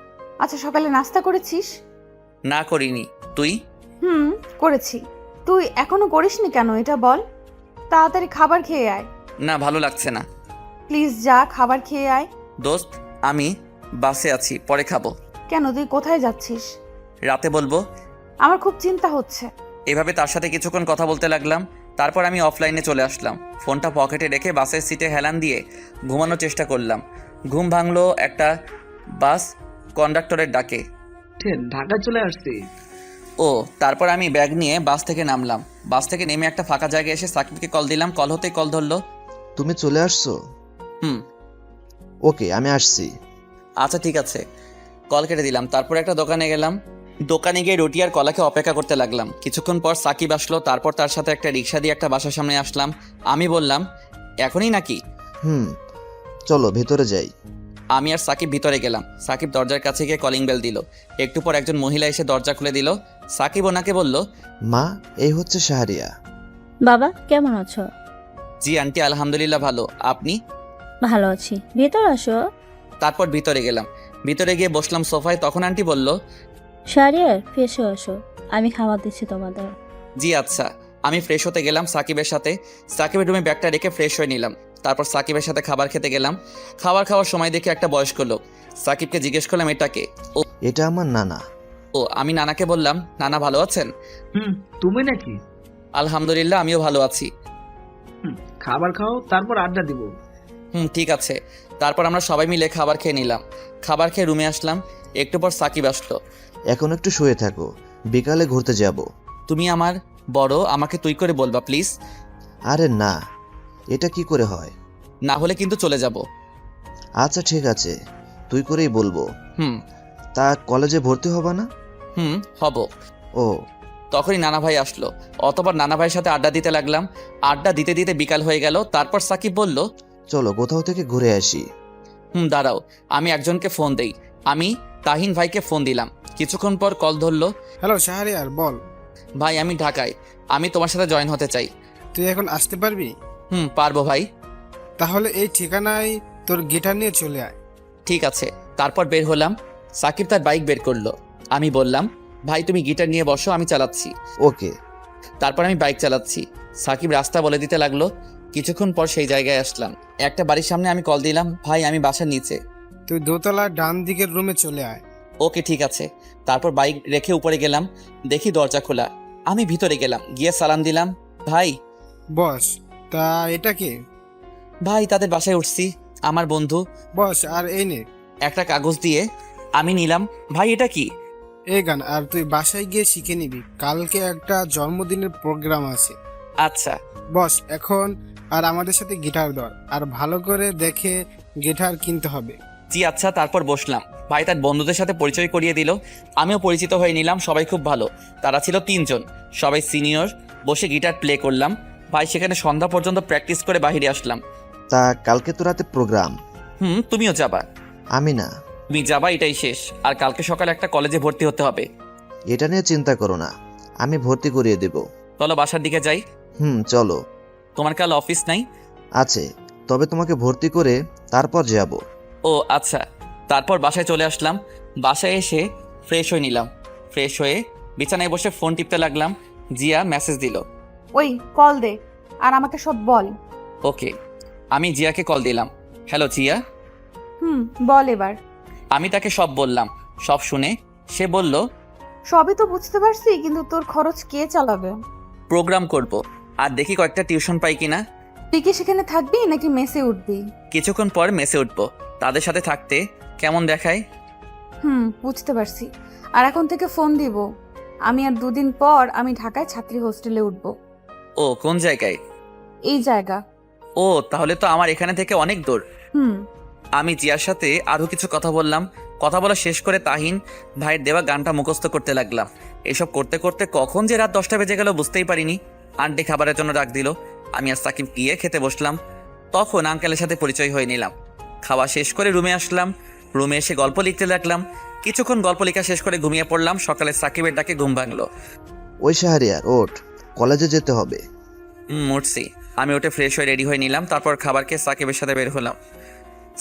আচ্ছা, সকালে নাস্তা করেছিস?
না করিনি। তুই?
করেছি। তুই এখনো করিসনি কেন এটা বল? তাড়াতাড়ি খাবার খেয়ে আয়।
না, ভালো লাগছে না।
প্লিজ যা, খাবার খেয়ে আয়।
দোস্ত আমি বাসে আছি, পরে খাবো।
কেন, তুই কোথায় যাচ্ছিস?
রাতে বলবো।
আমার খুব চিন্তা হচ্ছে।
এভাবে তার সাথে কিছুক্ষণ কথা বলতে লাগলাম। তারপর আমি অফলাইনে চলে আসলাম। ফোনটা পকেটে রেখে বাসের সিটে হেলান দিয়ে ঘুমানোর চেষ্টা করলাম। ঘুম ভাঙলো একটা বাস কন্ডাক্টরের ডাকে।
ঢাকা চলে আসছি।
ও, তারপর আমি ব্যাগ নিয়ে বাস থেকে নামলাম। বাস থেকে নেমে একটা ফাঁকা জায়গায় এসে সাকিবকে কল দিলাম। কল হতেই কল ধরলো।
তুমি চলে আসছো? ওকে, আমি আসছি।
আচ্ছা ঠিক আছে। কল কেটে দিলাম। তারপর একটা দোকানে গেলাম। দোকানে গিয়ে রুটি আর কলাকে অপেক্ষা করতে লাগলাম। কিছুক্ষণ পর সাকিব আসলো। তারপর তার সাথে একটা রিক্সা দিয়ে একটা বাসার সামনে আসলাম। আমি বললাম, এখনই নাকি?
চলো ভেতরে যাই।
আমি আর সাকিব ভিতরে গেলাম। সাকিব দরজার কাছে গিয়ে কলিং বেল দিল। একটু পর একজন মহিলা এসে দরজা খুলে দিল। সাকিব ওনাকে বলল,
মা, এই হচ্ছে শাহরিয়া।
বাবা কেমন আছো?
জি আন্টি, আলহামদুলিল্লাহ ভালো। আপনি?
ভালো আছি, ভেতর আসো।
তারপর ভিতরে গেলাম। ভিতরে গিয়ে বসলাম সোফায়। তখন আন্টি বলল,
শাহরিয়ার ফ্রেশ হয়ে আসো, আমি খাবার দিচ্ছি তোমাদের।
জি আচ্ছা। আমি ফ্রেশ হতে গেলাম সাকিবের সাথে। সাকিবের রুমে ব্যাগটা রেখে ফ্রেশ হয়ে নিলাম। তারপর সাকিবের সাথে খাবার খেতে গেলাম। খাওয়ার সময় দেখে একটা বয়স্ক লোক। সাকিবকে জিজ্ঞেস করলাম, এটাকে?
এটা আমার নানা।
আমি নানাকে বললাম, নানা ভালো আছেন?
তুমি নাকি?
আলহামদুলিল্লাহ, আমিও ভালো আছি।
খাবার খাও, তারপর আড্ডা দিব।
ঠিক আছে। তারপর আমরা সবাই মিলে খাবার খেয়ে নিলাম। খাবার খেয়ে রুমে আসলাম। একটু পর সাকিব আসলো।
এখন একটু শুয়ে থাকো, বিকালে ঘুরতে যাব।
তুমি আমার বড়, আমাকে তুই করে বলবা প্লিজ।
আরে না, এটা কি করে হয়?
না হলে কিন্তু চলে যাব।
আচ্ছা ঠিক আছে, তুই করেই বলবো।
হুম
তা কলেজে ভর্তি হবা না?
হব।
ও,
তখনই নানা ভাই আসলো। অতবার নানা ভাইয়ের সাথে আড্ডা দিতে লাগলাম। আড্ডা দিতে দিতে বিকাল হয়ে গেল। তারপর সাকিব বলল,
চলো কোথাও থেকে ঘুরে আসি।
দাঁড়াও, আমি একজনকে ফোন দেই। আমি তাহিন ভাইকে ফোন দিলাম। কিছুক্ষণ পর কল ধরলো।
হ্যালো শাহরিয়ার, বল।
ভাই আমি ঢাকায়, আমি তোমার সাথে জয়েন হতে চাই।
তুই এখন আসতে পারবি?
পারবো ভাই।
তাহলে এই ঠিকানায় তোর গিটার নিয়ে চলে আয়।
ঠিক আছে। তারপর বের হলাম। সাকিব তার বাইক বের করলো। আমি বললাম, ভাই তুমি গিটার নিয়ে বসো, আমি চালাচ্ছি।
ওকে।
তারপর আমি বাইক চালাচ্ছি। সাকিব রাস্তা বলে দিতে লাগলো। কিছুক্ষণ পর সেই জায়গায় আসলাম। একটা বাড়ির সামনে আমি কল দিলাম, ভাই আমি বাসার নিচে।
তুই দোতলার ডান দিকের রুমে চলে আয়।
ওকে ঠিক আছে। তারপর বাইক রেখে উপরে গেলাম। দেখি দরজা খোলা। আমি ভিতরে গেলাম, গিয়ে সালাম দিলাম। ভাই।
বস। তা এটা কে?
ভাই তাদের বাসায় উঠছি, আমার বন্ধু।
বস, আর এই নে
একটা কাগজ দিয়ে আমি নিলাম। ভাই এটা কি?
এই গান, আর তুই বাসায় গিয়ে শিখে নিবি, কালকে একটা জন্মদিনের প্রোগ্রাম আছে।
আচ্ছা।
বস, এখন আর আমাদের সাথে গিটার ধর, আর ভালো করে দেখে গিটার কিনতে হবে।
জি আচ্ছা। তারপর বসলাম। ভাই তার বন্ধুদের সাথে পরিচয় করিয়ে দিল। আমিও পরিচিত হয়ে নিলাম। সবাই খুব ভালো। তারা ছিল 3 জন, সবাই সিনিয়র। বসে গিটার প্লে করলাম। ভাই সেখানে সন্ধ্যা পর্যন্ত প্র্যাকটিস করে বাইরে আসলাম।
তা কালকে তো রাতে প্রোগ্রাম।
তুমিও যাবা?
আমি না।
তুমি যাবা, এটাই শেষ। আর কালকে সকালে একটা কলেজে ভর্তি হতে হবে।
এটা নিয়ে চিন্তা করো না, আমি ভর্তি করিয়ে দেব।
চলো বাসার দিকে যাই।
চলো।
তোমার কাল অফিস নাই?
আছে, তবে তোমাকে ভর্তি করে তারপর যাব।
ও আচ্ছা। তারপর বাসায় চলে আসলাম। বাসায় এসে ফ্রেশ হয়ে নিলাম। ফ্রেশ হয়ে বিছানায় বসে ফোন টিপতে লাগলাম। জিয়া মেসেজ দিল।
ওই কল দে আর আমাকে সব বল।
ওকে। আমি জিয়াকে কল দিলাম। হ্যালো জিয়া।
বল এবার।
আমি তাকে সব বললাম। সব শুনে সে বলল,
সবই তো বুঝতে পারছি, কিন্তু তোর খরচ কে চালাবে?
প্রোগ্রাম করব, আর দেখি কয়েকটা টিউশন পাই কিনা।
তুই কি সেখানে থাকবি নাকি মেসে উঠবি?
কিছুক্ষণ পর মেসে উঠবো। তাদের সাথে থাকতে কেমন দেখায়?
বুঝতে পারছি। আর এখন থেকে ফোন দিব। আমি আর 2 দিন পর আমি ঢাকায় ছাত্রী হোস্টেলে উঠবো।
ও কোন জায়গায়?
এই জায়গা।
ও তাহলে তো আমার এখানে থেকে অনেক দূর।
হুম
আমি জিয়ার সাথে আরো কিছু কথা বললাম। কথা বলা শেষ করে তাহিন ভাইয়ের দেওয়া গানটা মুখস্থ করতে লাগলাম। এসব করতে করতে কখন যে রাত 10টা বেজে গেল বুঝতেই পারিনি। আন্টি খাবারের জন্য ডাক দিল। আমি আর সাকিব গিয়ে খেতে বসলাম। তখন আঙ্কেলের সাথে পরিচয় হয়ে নিলাম। খাওয়া শেষ করে রুমে আসলাম। রুমে এসে গল্প লিখতে লাগলাম। কিছুক্ষণ গল্প লেখা শেষ করে ঘুমিয়ে পড়লাম। সকালে সাকিবের ডাকে ঘুম ভাঙলো।
ওই শাহরিয়ার, ওঠ, কলেজে যেতে হবে।
উঠছি। আমি উঠে ফ্রেশ হয়ে রেডি হয়ে নিলাম। তারপর খাবার খেয়ে সাকিবের সাথে বের হলাম।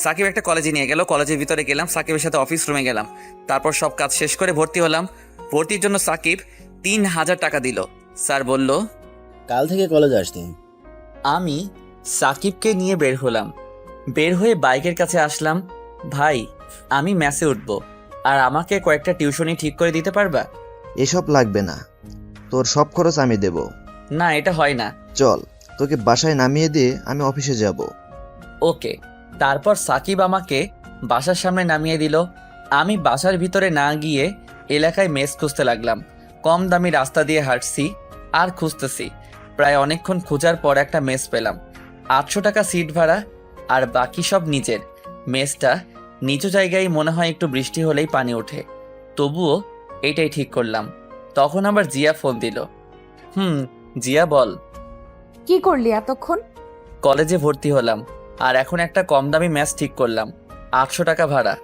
সাকিব একটা কলেজে নিয়ে গেল। কলেজের ভিতরে গেলাম। সাকিবের সাথে অফিস রুমে গেলাম। তারপর সব কাজ শেষ করে ভর্তি হলাম। ভর্তির জন্য সাকিব 3000 টাকা দিল। স্যার বলল,
কাল থেকে কলেজ আসতি।
আমি সাকিবকে নিয়ে বের হলাম। বের হয়ে বাইকের কাছে আসলাম। ভাই আমি ম্যাসে উঠব, আর আমাকে কয়েকটা টিউশনি ঠিক করে দিতে পারবা?
এসব লাগবে না, তোর সব খরচ আমি দেব।
না এটা হয় না।
চল, তোকে বাসায় নামিয়ে দিয়ে আমি অফিসে যাব।
ওকে। তারপর সাকিব আমাকে বাসার সামনে নামিয়ে দিল। আমি বাসার ভিতরে না গিয়ে এলাকায় মেস খুঁজতে লাগলাম। কম দামি রাস্তা দিয়ে হাঁটছি আর খুঁজতেছি। প্রায় অনেকক্ষণ খোঁজার পর একটা মেস পেলাম। 800 টাকা সিট ভাড়া, আর বাকি সব নিচের। মেসটা নিচু জায়গায়, মনে হয় একটু বৃষ্টি হলেই পানি ওঠে। তবুও এইটাই ঠিক করলাম। তখন আবার জিয়া ফোন দিল। জিয়া বল।
কি করলি এতক্ষণ?
কলেজে ভর্তি হলাম, আর এখন একটা কম দামি ম্যাচ ঠিক করলাম। 800 টাকা ভাড়া।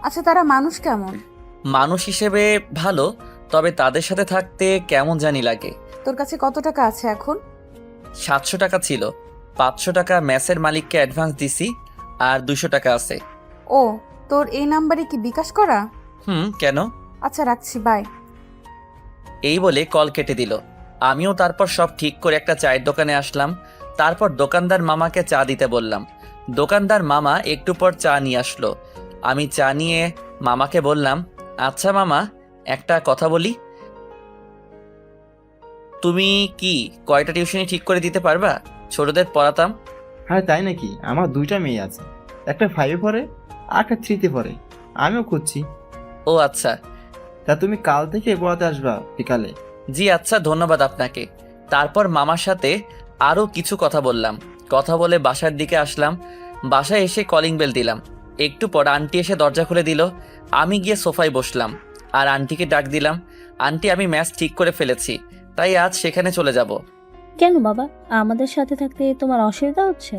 আচ্ছা, তারা মানুষ কেমন?
মানুষ হিসেবে ভালো, তবে তাদের সাথে থাকতে কেমন জানি লাগে।
তোর কাছে কত টাকা আছে এখন?
700 টাকা ছিল, 500 টাকা মেসের মালিককে অ্যাডভান্স দিছি, আর 200 টাকা আছে।
ও, তোর এই নাম্বারে কি বিকাশ করা?
কেন?
আচ্ছা, রাখছি, বাই।
এই বলে কল কেটে দিল। আমিও তারপর সব ঠিক করে একটা চায়ের দোকানে আসলাম। তারপর দোকানদার মামাকে চা দিতে বললাম। দোকানদার মামা একটু পর চা নিয়ে আসলো। আমি চা নিয়ে মামাকে বললাম, আচ্ছা মামা, একটা কথা বলি, তুমি কি কয়টা টিউশনি ঠিক করে দিতে পারবা? ছোটদের পড়াতাম।
হ্যাঁ তাই নাকি? আমার 2টা মেয়ে আছে, একটা 5-এ পড়ে আর একটা 3-তে পড়ে। আমিও খুঁজছি।
ও আচ্ছা।
তা তুমি কাল থেকে পড়াতে আসবা বিকালে?
জি আচ্ছা, ধন্যবাদ আপনাকে। তারপর মামার সাথে আরও কিছু কথা বললাম। কথা বলে বাসার দিকে আসলাম। বাসায় এসে কলিং বেল দিলাম। একটু পর আন্টি এসে দরজা খুলে দিল। আমি গিয়ে সোফায় বসলাম আর আন্টিকে ডাক দিলাম, আন্টি আমি ম্যাচ ঠিক করে ফেলেছি, তাই আজ সেখানে চলে যাব।
কেন বাবা, আমাদের সাথে থাকতে তোমার অসুবিধা হচ্ছে?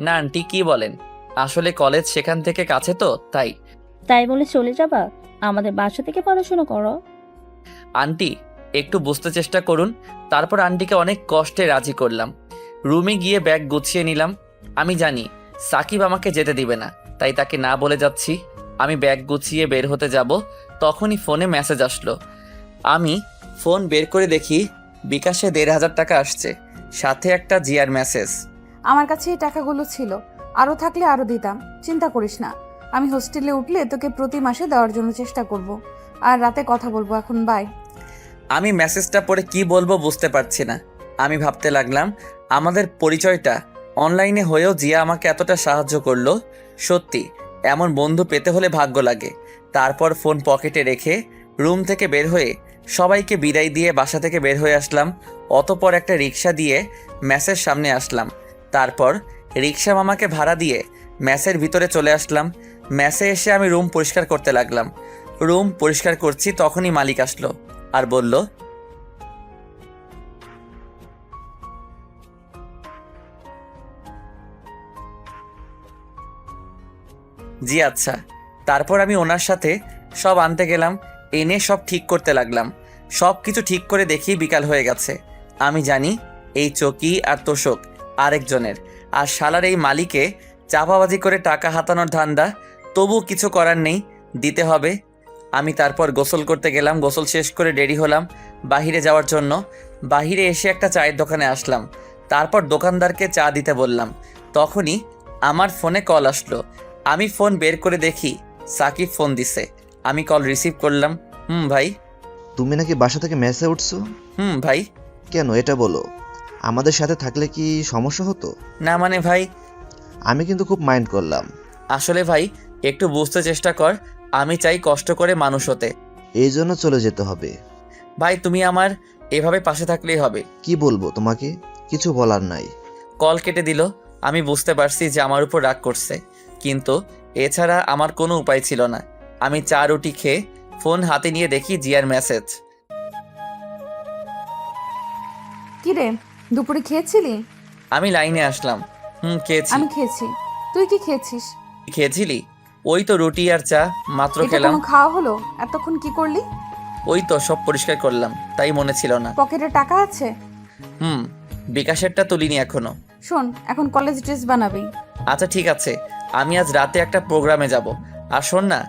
না আন্টি, কি বলেন, আসলে কলেজ সেখান থেকে কাছে তো তাই।
তাই বলে চলে যাবা? আমাদের বাসা থেকে পড়াশোনা করো।
আন্টি একটু বুঝতে চেষ্টা করুন। তারপর আন্টিকে অনেক কষ্টে রাজি করলাম। রুমে গিয়ে ব্যাগ গুছিয়ে নিলাম। আমি জানি সাকিব আমাকে যেতে দিবে না, তাই তাকে না বলে যাচ্ছি। আমি ব্যাগ গুছিয়ে বের হতে যাব, তখনই ফোনে মেসেজ আসলো। আমি ফোন বের করে দেখি বিকাশে 1500 টাকা আসছে, সাথে একটা জিয়ার মেসেজ।
আমার কাছে এই টাকাগুলো ছিল, আরও থাকলে আরও দিতাম, চিন্তা করিস না। আমি হোস্টেলে উঠলে তোকে প্রতি মাসে দেওয়ার জন্য চেষ্টা করব, আর রাতে কথা বলবো। এখন বাই।
আমি মেসেজটা পড়ে কি বলবো বুঝতে পারছি না। আমি ভাবতে লাগলাম, আমাদের পরিচয়টা অনলাইনে হয়েও জিয়া আমাকে এতটা সাহায্য করলো। সত্যি এমন বন্ধু পেতে হলে ভাগ্য লাগে। তারপর ফোন পকেটে রেখে রুম থেকে বের হয়ে সবাইকে বিদায় দিয়ে বাসা থেকে বের হয়ে আসলাম। অতপর একটা রিক্সা দিয়ে ম্যাসের সামনে আসলাম। তারপর রিক্সা মামাকে ভাড়া দিয়ে ম্যাসের ভিতরে চলে আসলাম। ম্যাসে এসে আমি রুম পরিষ্কার করতে লাগলাম। রুম পরিষ্কার করছি, তখনই মালিক আসলো আর বলল, জি আচ্ছা। তারপর আমি ওনার সাথে সব আনতে গেলাম, এনে সব ঠিক করতে লাগলাম। সব কিছু ঠিক করে দেখি বিকাল হয়ে গেছে। আমি জানি এই চকি আর তোষক আরেকজনের, আর শালার এই মালিকে চাপাবাজি করে টাকা হাতানোর ধান্দা। তবু কিছু করার নেই, দিতে হবে। আমি তারপর গোসল করতে গেলাম। গোসল শেষ করে রেডি হলাম বাহিরে যাওয়ার জন্য। বাহিরে এসে একটা চায়ের দোকানে আসলাম। তারপর দোকানদারকে চা দিতে বললাম। তখনই আমার ফোনে কল আসলো। আমি ফোন বের করে দেখি সাকিব ফোন দিছে। আমি কল রিসিভ করলাম। ভাই।
তুমি নাকি বাসা থেকে মেসে উঠছো?
ভাই।
কেন এটা বলো, আমাদের সাথে থাকলে কি সমস্যা হতো?
না মানে ভাই,
আমি কিন্তু খুব মাইন্ড করলাম।
আসলে ভাই একটু বুঝতে চেষ্টা কর, আমি চাই কষ্ট করে মানুষ হতে।
এই জন্য চলে যেতে হবে?
ভাই তুমি আমার এভাবে পাশে থাকলেই হবে।
কি বলবো তোমাকে, কিছু বলার নাই।
কল কেটে দিল। আমি বুঝতে পারছি যে আমার উপর রাগ করছে, কিন্তু এছাড়া আমার কোনো উপায় ছিল না। আমি চা রুটি খেয়ে ফোন হাতে নিয়ে দেখি জিয়ার মেসেজ।
কি রে, দুপুরে খেয়েছিলি?
আমি লাইনে আসলাম। খেয়েছি।
আমি খেয়েছি। তুই কি খেয়েছিস?
খেয়েছিলি? ওই তো রুটি আর চা মাত্র
এটা
খেলাম।
কোনো খাওয়া হলো? এতক্ষণ কি করলি?
ওই তো সব পরিষ্কার করলাম, তাই মনে ছিল না।
পকেটে টাকা আছে?
বিকাশেরটা তুলিনি এখনো।
শোন, এখন কলেজ ড্রেস বানাবি।
আচ্ছা ঠিক আছে, আমি আজ রাতে একটা প্রোগ্রামে যাব। আর শোন না,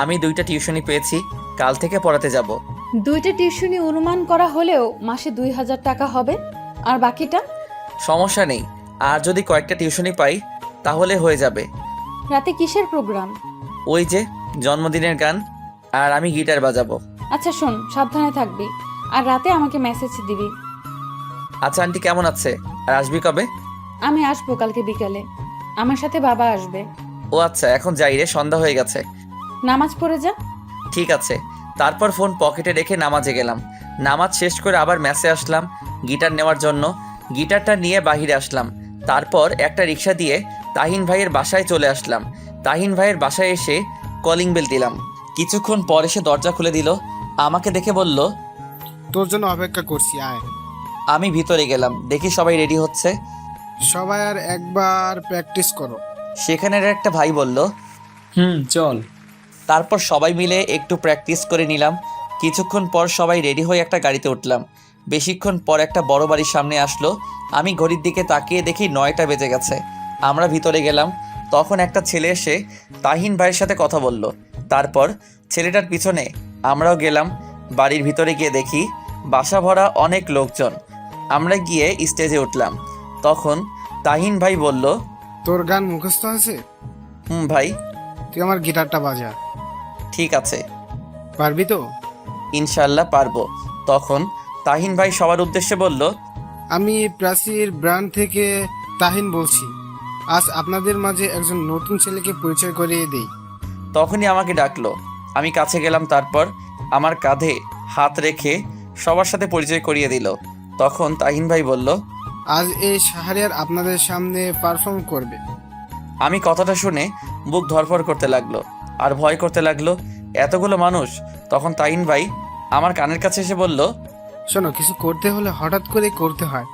আমি 2টা টিউশনি পেয়েছি, কাল থেকে পড়াতে যাব।
2টা টিউশনি অনুমান করা হলেও মাসে 2000 টাকা হবে, আর বাকিটা?
সমস্যা নেই, আর যদি কয়েকটা টিউশনি পাই তাহলে হয়ে যাবে।
রাতে কিসের প্রোগ্রাম?
ওই যে জন্মদিনের গান, আর আমি গিটার বাজাবো।
আচ্ছা শোন, সাবধানে থাকবি, আর রাতে আমাকে মেসেজ দিবি।
আচ্ছা আন্টি কেমন আছে, আর আসবি কবে?
আমি আসবো কালকে বিকালে, আমার সাথে বাবা আসবে।
ও আচ্ছা, এখন যাই রে, সন্ধ্যা হয়ে গেছে।
নামাজ পড়ে যা।
ঠিক আছে। তারপর ফোন পকেটে রেখে নামাজে গেলাম। নামাজ শেষ করে আবার ম্যাসে আসলাম গিটার নেওয়ার জন্য। গিটারটা নিয়ে বাহিরে আসলাম। তারপর একটা রিক্সা দিয়ে তাহিন ভাইয়ের বাসায় চলে আসলাম। তাহিন ভাইয়ের বাসায় এসে কলিং বেল দিলাম। কিছুক্ষণ পর এসে দরজা খুলে দিল। আমাকে দেখে বলল,
তোর জন্য অপেক্ষা করছি, আয়।
আমি ভিতরে গেলাম, দেখি সবাই রেডি হচ্ছে।
সবাই আর একবার প্র্যাকটিস করো।
সেখানের একটা ভাই বলল,
চল।
তারপর সবাই মিলে একটু প্র্যাকটিস করে নিলাম। কিছুক্ষণ পর সবাই রেডি হয়ে একটা গাড়িতে উঠলাম। বেশিক্ষণ পর একটা বড় বাড়ির সামনে আসলো। আমি ঘড়ির দিকে তাকিয়ে দেখি 9টা বেজে গেছে। আমরা ভিতরে গেলাম। তখন একটা ছেলে এসে তাহিন ভাইয়ের সাথে কথা বলল। তারপর ছেলেটার পিছনে আমরাও গেলাম। বাড়ির ভিতরে গিয়ে দেখি বাসা ভরা অনেক লোকজন। আমরা গিয়ে স্টেজে উঠলাম। তখন তাহিন ভাই বলল,
তোর গান মুখস্থ আছে?
ভাই।
তুই আমার গিটারটা বাজা।
ঠিক আছে।
পারবি তো?
ইনশাল্লাহ পারবো। তখন তাহিন ভাই সবার উদ্দেশ্যে বলল,
আমি প্রাচীর ব্র্যান্ড থেকে তাহিন বলছি। আজ আপনাদের মাঝে একজন নতুন ছেলেকে পরিচয় করিয়ে দেই।
তখনই আমাকে ডাকলো। আমি কাছে গেলাম। তারপর আমার কাঁধে হাত রেখে সবার সাথে পরিচয় করিয়ে দিল। তখন তাহিন ভাই বলল,
আজ এই শাহরিয়ার আপনাদের সামনে পারফর্ম করবে।
আমি কথাটা শুনে বুক ধরফর করতে লাগলো আর ভয় করতে লাগলো। এতগুলো মানুষ। তখন তাহিন ভাই আমার কানের কাছে এসে বলল,
শোনো, কিছু করতে হলে হঠাৎ করে করতে হয়,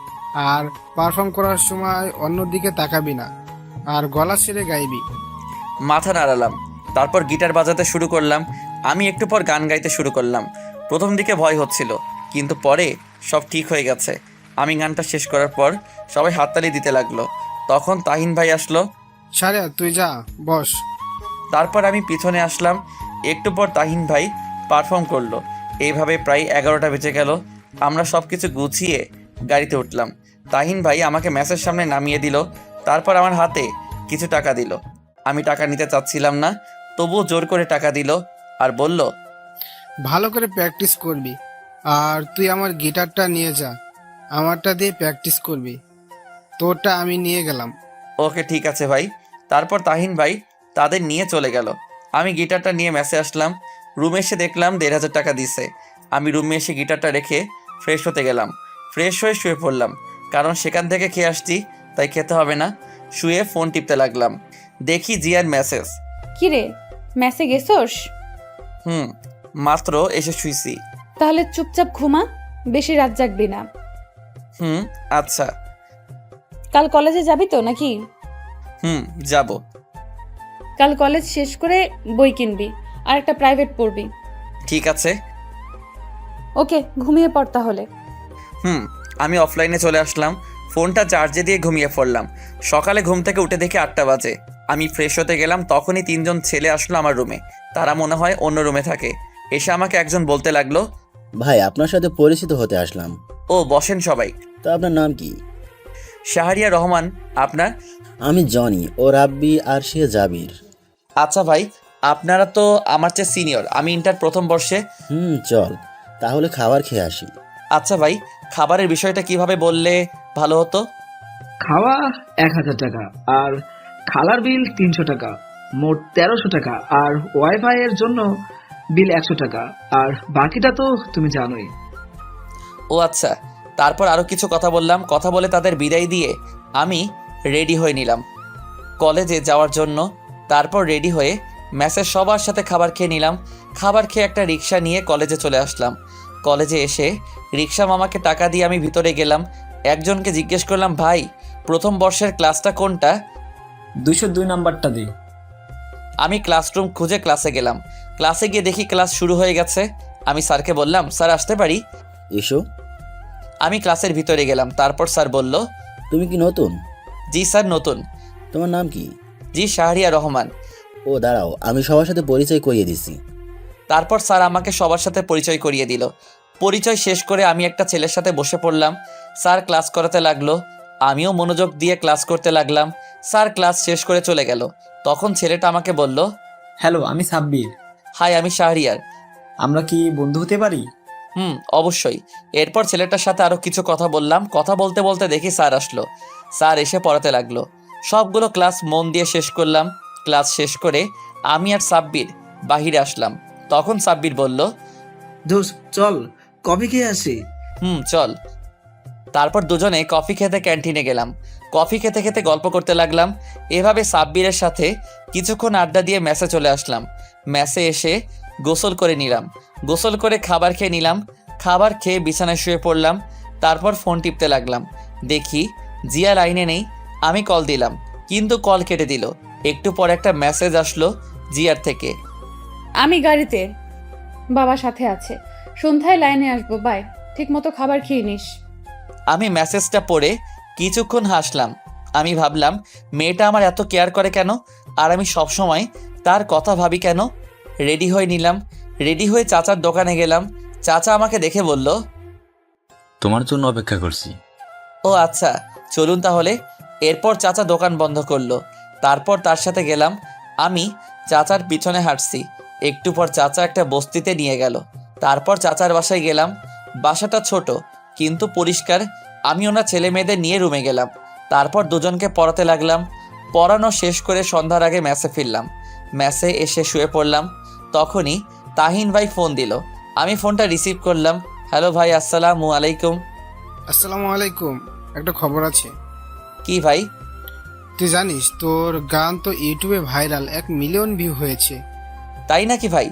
আর পারফর্ম করার সময় অন্যদিকে তাকাবি না, আর গলা ছেড়ে গাইবি।
মাথা নাড়ালাম। তারপর গিটার বাজাতে শুরু করলাম। আমি একটু পর গান গাইতে শুরু করলাম। প্রথম দিকে ভয় হচ্ছিল, কিন্তু পরে সব ঠিক হয়ে গেছে। আমি গানটা শেষ করার পর সবাই হাততালি দিতে লাগলো। তখন তাহিন ভাই আসলো।
শাহরিয়ার, তুই যা, বস।
তারপর আমি পিছনে আসলাম। একটু পর তাহিন ভাই পারফর্ম করলো। এইভাবে প্রায় 11টা বেজে গেল। আমরা সব কিছু গুছিয়ে গাড়িতে উঠলাম। তাহিন ভাই আমাকে ম্যাচের সামনে নামিয়ে দিল। তারপর আমার হাতে কিছু টাকা দিল। আমি টাকা নিতে চাচ্ছিলাম না, তবুও জোর করে টাকা দিল আর বলল,
ভালো করে প্র্যাকটিস করবি, আর তুই আমার গিটারটা নিয়ে যা, আমারটা দিয়ে প্র্যাকটিস করবি। তোরটা আমি নিয়ে গেলাম।
ওকে ঠিক আছে ভাই। তারপর তাহিন ভাই তাদের নিয়ে চলে গেল। আমি গিটারটা নিয়ে ম্যাচে আসলাম। রুমে এসে দেখলাম 1500 টাকা দিছে। আমি রুমে এসে গিটারটা রেখে ফ্রেশ হতে গেলাম। ফ্রেশ হয়ে শুয়ে পড়লাম, কারণ সেখান থেকে খেয়ে আসছি, তাই খেতে হবে না। শুয়ে ফোন টিপতে লাগলাম। দেখি জিয়ার মেসেজ।
কিরে, ম্যাসে গেছোস?
মাত্র এসে শুইছি।
তাহলে চুপচাপ ঘুমা, বেশি রাত জাগবি না।
আচ্ছা।
কাল কলেজে যাবি তো নাকি?
যাব।
কাল কলেজ শেষ করে বই কিনবি আর একটা প্রাইভেট পড়বি।
ঠিক আছে।
ওকে, ঘুমিয়ে পড় তাহলে।
আমি অফলাইনে চলে আসলাম। ফোনটা চার্জে দিয়ে ঘুমিয়ে পড়লাম। সকালে ঘুম থেকে উঠে দেখি 8টা বাজে। আমি ফ্রেশ হতে গেলাম, তখনই 3জন ছেলে আসলো আমার রুমে। তারা মনে হয় অন্য রুমে থাকে। এসে আমাকে একজন বলতে লাগলো,
ভাই, আপনার সাথে পরিচিত হতে আসলাম।
ও বসেন সবাই।
তো আপনার নাম কি?
শাহরিয়া রহমান। আপনার?
আমি জনি, ও রাব্বি, আর সে জাবির।
আচ্ছা ভাই, আপনারা তো আমার চেয়ে সিনিয়র। আমি ইন্টার প্রথম বর্ষে।
চল তাহলে খাবার খেয়ে আসি।
আচ্ছা ভাই, খাবারের বিষয়টা কিভাবে বললে ভালো হতো?
খাওয়া 1000 টাকা, আর খালার বিল 300 টাকা, মোট 1300 টাকা, আর ওয়াইফাই এর জন্য বিল 100 টাকা, আর বাকিটা তো তুমি জানোই।
ও আচ্ছা। তারপর আরও কিছু কথা বললাম। কথা বলে তাদের বিদায় দিয়ে আমি রেডি হয়ে নিলাম কলেজে যাওয়ার জন্য। তারপর রেডি হয়ে ম্যাসের সবার সাথে খাবার খেয়ে নিলাম। খাবার খেয়ে একটা রিক্সা নিয়ে কলেজে চলে আসলাম। কলেজে এসে রিক্সা মামাকে টাকা দিয়ে আমি ভিতরে গেলাম। একজনকে জিজ্ঞেস করলাম, ভাই প্রথম বর্ষের ক্লাসটা কোনটা?
202 নাম্বারটা দি।
আমি ক্লাসরুম খুঁজে ক্লাসে গেলাম। ক্লাসে গিয়ে দেখি ক্লাস শুরু হয়ে গেছে। আমি স্যারকে বললাম, স্যার আসতে পারি?
এসো।
আমি ক্লাসের ভিতরে গেলাম। তারপর স্যার বলল,
তুমি কি নতুন?
জি স্যার, নতুন।
তোমার নাম কি?
জি, শাহরিয়া রহমান।
ও দাঁড়াও, আমি সবার সাথে পরিচয় করিয়ে দিছি।
তারপর স্যার আমাকে সবার সাথে পরিচয় করিয়ে দিল। পরিচয় শেষ করে আমি একটা ছেলের সাথে বসে পড়লাম। স্যার ক্লাস করাতে লাগলো, আমিও মনোযোগ দিয়ে ক্লাস করতে লাগলাম। স্যার ক্লাস শেষ করে চলে গেল। তখন ছেলেটা আমাকে বলল,
হ্যালো, আমি সাব্বির।
হাই, আমি শাহরিয়ার।
আমরা কি বন্ধু হতে পারি?
অবশ্যই। এরপর ছেলেটার সাথে আরও কিছু কথা বললাম। কথা বলতে বলতে দেখি স্যার আসলো। স্যার এসে পড়াতে লাগলো। সবগুলো ক্লাস মন দিয়ে শেষ করলাম। ক্লাস শেষ করে আমি আর সাব্বির বাহিরে আসলাম। তখন সাব্বির বলল,
দোস্ত চল কফি খেয়ে আসি।
চল। তারপর দুজনে কফি খেতে ক্যান্টিনে গেলাম। কফি খেতে খেতে গল্প করতে লাগলাম। এভাবে সাব্বিরের সাথে কিছুক্ষণ আড্ডা দিয়ে ম্যাসে চলে আসলাম। ম্যাসে এসে গোসল করে নিলাম। গোসল করে খাবার খেয়ে নিলাম। খাবার খেয়ে বিছানায় শুয়ে পড়লাম। তারপর ফোন টিপতে লাগলাম। দেখি জিয়া লাইনে নেই। আমি কল দিলাম, কিন্তু কল কেটে দিল। একটু পর একটা মেসেজ আসলো, জিয়ার থেকে।
আমি গাড়িতে, বাবা সাথে আছে। সন্ধ্যায় লাইনে আসবো, বাই। ঠিক মতো খাবার খেয়ে নিস।
আমি মেসেজটা পড়ে কিছুক্ষণ হাসলাম। আমি ভাবলাম মেয়েটা আমার এত কেয়ার করে কেন, আর আমি সবসময় তার কথা ভাবি কেন। রেডি হয়ে নিলাম। রেডি হয়ে চাচার দোকানে গেলাম। চাচা আমাকে দেখে বলল,
তোমার জন্য অপেক্ষা করছি।
ও আচ্ছা, চলুন তাহলে। এরপর চাচা দোকান বন্ধ করলো। তারপর তার সাথে গেলাম। আমি চাচার পিছনে হাঁটছি। একটু পর চাচা একটা বস্তিতে নিয়ে গেল। তারপর চাচার বাসায় গেলাম। বাসাটা ছোট কিন্তু পরিষ্কার। আমি ওনার ছেলে মেয়েদের নিয়ে রুমে গেলাম। তারপর দুজনকে পড়াতে লাগলাম। পড়ানো শেষ করে সন্ধ্যার আগে ম্যাসে ফিরলাম। ম্যাসে এসে শুয়ে পড়লাম। তখনই তাহিন ভাই ফোন দিল। আমি ফোনটা রিসিভ করলাম। হ্যালো ভাই, আসসালামু আলাইকুম।
আসসালামু আলাইকুম। একটা খবর আছে।
কি ভাই?
তুই জানিস তোর গান তো ইউটিউবে ভাইরাল, 1 মিলিয়ন ভিউ হয়েছে।
তাই নাকি ভাই?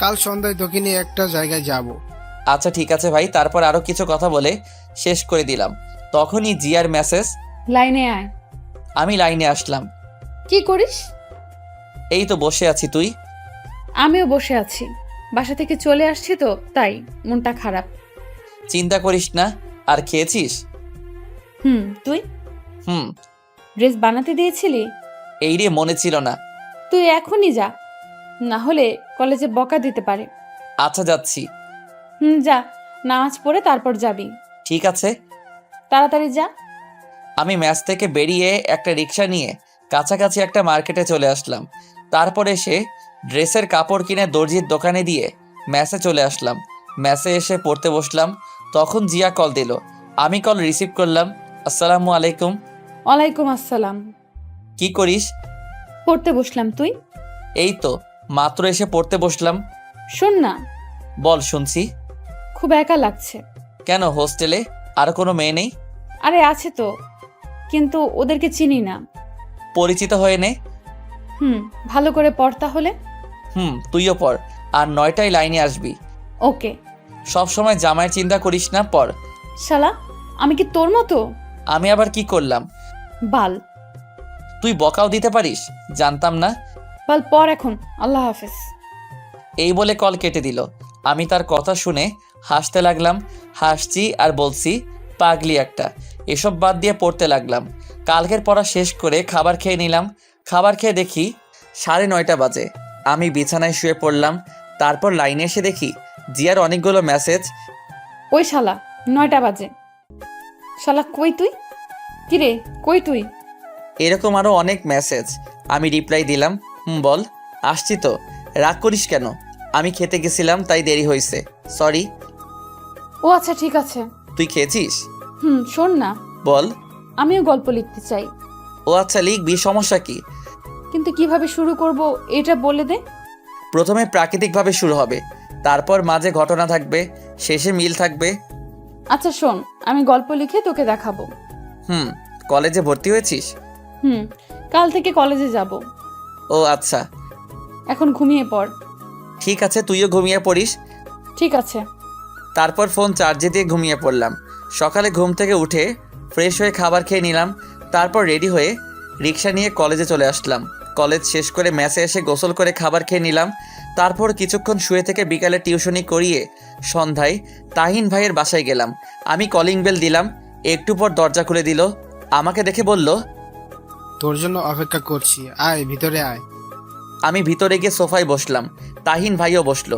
কাল সন্ধ্যায় তোকে নিয়ে একটা জায়গায় যাব।
আচ্ছা ঠিক আছে ভাই। তারপর আরও কিছু কথা বলে শেষ করে দিলাম। তখনই জিয়ার মেসেজ।
লাইনে আয়।
আমি লাইনে আসলাম।
কি করিস?
এই তো বসে আছি। তুই?
আমিও বসে আছি। বাসা থেকে চলে আসছি তো, তাই মনটা খারাপ।
চিন্তা করিস না। আর খেয়েছিস?
তুই
হুম।
ড্রেস বানাতে দিয়েছিলি?
এই রে, মনে ছিল না।
তুই এখনই যা, না হলে কলেজে বকা দিতে পারে।
আচ্ছা যাচ্ছি।
যা, নামাজ পড়ে তারপর যাবি।
ঠিক আছে।
তাড়াতাড়ি যা।
আমি ম্যাচ থেকে বেরিয়ে একটা রিক্সা নিয়ে কাছাকাছি একটা মার্কেটে চলে আসলাম। তারপর এসে ড্রেসের কাপড় কিনে দর্জির দোকানে দিয়ে ম্যাচে চলে আসলাম। ম্যাচে এসে পড়তে বসলাম। তখন জিয়া কল দিল। আমি কল রিসিভ করলাম। আসসালামু আলাইকুম।
ওয়ালাইকুম আসসালাম।
কি করিস?
পড়তে বসলাম। তুই?
এই তো মাত্র এসে পড়তে বসলাম।
শোন না।
বল, শুনছি।
খুব একা লাগছে।
কেন, হোস্টেলে আর কোনো মেয়ে নেই?
আরে আছে তো, কিন্তু ওদেরকে চিনি না।
পরিচিত হয়ে নে।
ভালো করে পড় তাহলে।
তুইও পড়। আর 9টায় লাইনে আসবি।
ওকে।
সব সময় জামাইয়ের চিন্তা করিস না, পড়।
শালা, আমি কি তোর মতো?
আমি আবার কি করলাম?
বাল।
তুই বকাও দিতে পারিস? জানতাম না।
বাল, পড় এখন। আল্লাহ হাফেজ।
এই বলে কল কেটে দিল। আমি তার কথা শুনে হাসতে লাগলাম। হাসছি আর বলছি, পাগলি একটা। এসব বাদ দিয়ে পড়তে লাগলাম। কালকের পড়া শেষ করে খাবার খেয়ে নিলাম। খাবার খেয়ে দেখি 9:30 বাজে। আমি বিছানায় শুয়ে পড়লাম। তারপর লাইনে এসে দেখি জিয়ার অনেকগুলো মেসেজ।
ওই শালা, 9টা বাজে। শালা কই তুই? কিরে, কই তুই?
এরকম আরও অনেক মেসেজ। আমি রিপ্লাই দিলাম, বল। আসছি তো। রাগ করিস কেন? আমি খেতে গেছিলাম তাই দেরি হয়েছে, সরি।
ও আচ্ছা, ঠিক আছে।
তুই খেয়েছিস?
শোন না,
বল।
আমিও গল্প লিখতে চাই।
ও আচ্ছা, লিখবি, সমস্যা কি?
কিন্তু কিভাবে শুরু করব এটা বলে দে।
প্রথমে প্রাকৃতিকভাবে শুরু হবে, তারপর মাঝে ঘটনা থাকবে, শেষে মিল থাকবে।
আচ্ছা শোন, আমি গল্প লিখে তোকে দেখাবো।
কলেজে ভর্তি হয়েছিস?
কাল থেকে কলেজে যাব।
ও আচ্ছা।
এখন ঘুমিয়ে পড়।
ঠিক আছে, তুইও ঘুমিয়ে পড়িস।
ঠিক আছে।
তারপর ফোন চার্জে দিয়ে ঘুমিয়ে পড়লাম। সকালে ঘুম থেকে উঠে ফ্রেশ হয়ে খাবার খেয়ে নিলাম। তারপর রেডি হয়ে রিক্সা নিয়ে কলেজে চলে আসলাম। কলেজ শেষ করে ম্যাচে এসে গোসল করে খাবার খেয়ে নিলাম। তারপর কিছুক্ষণ শুয়ে থেকে বিকালে টিউশনি করিয়ে সন্ধ্যায় তাহিন ভাইয়ের বাসায় গেলাম। আমি কলিং বেল দিলাম। একটু পর দরজা খুলে দিল। আমাকে দেখে বলল,
তোর জন্য অপেক্ষা করছি, আয় ভিতরে আয়।
আমি ভিতরে গিয়ে সোফায় বসলাম। তাহিন ভাইও বসলো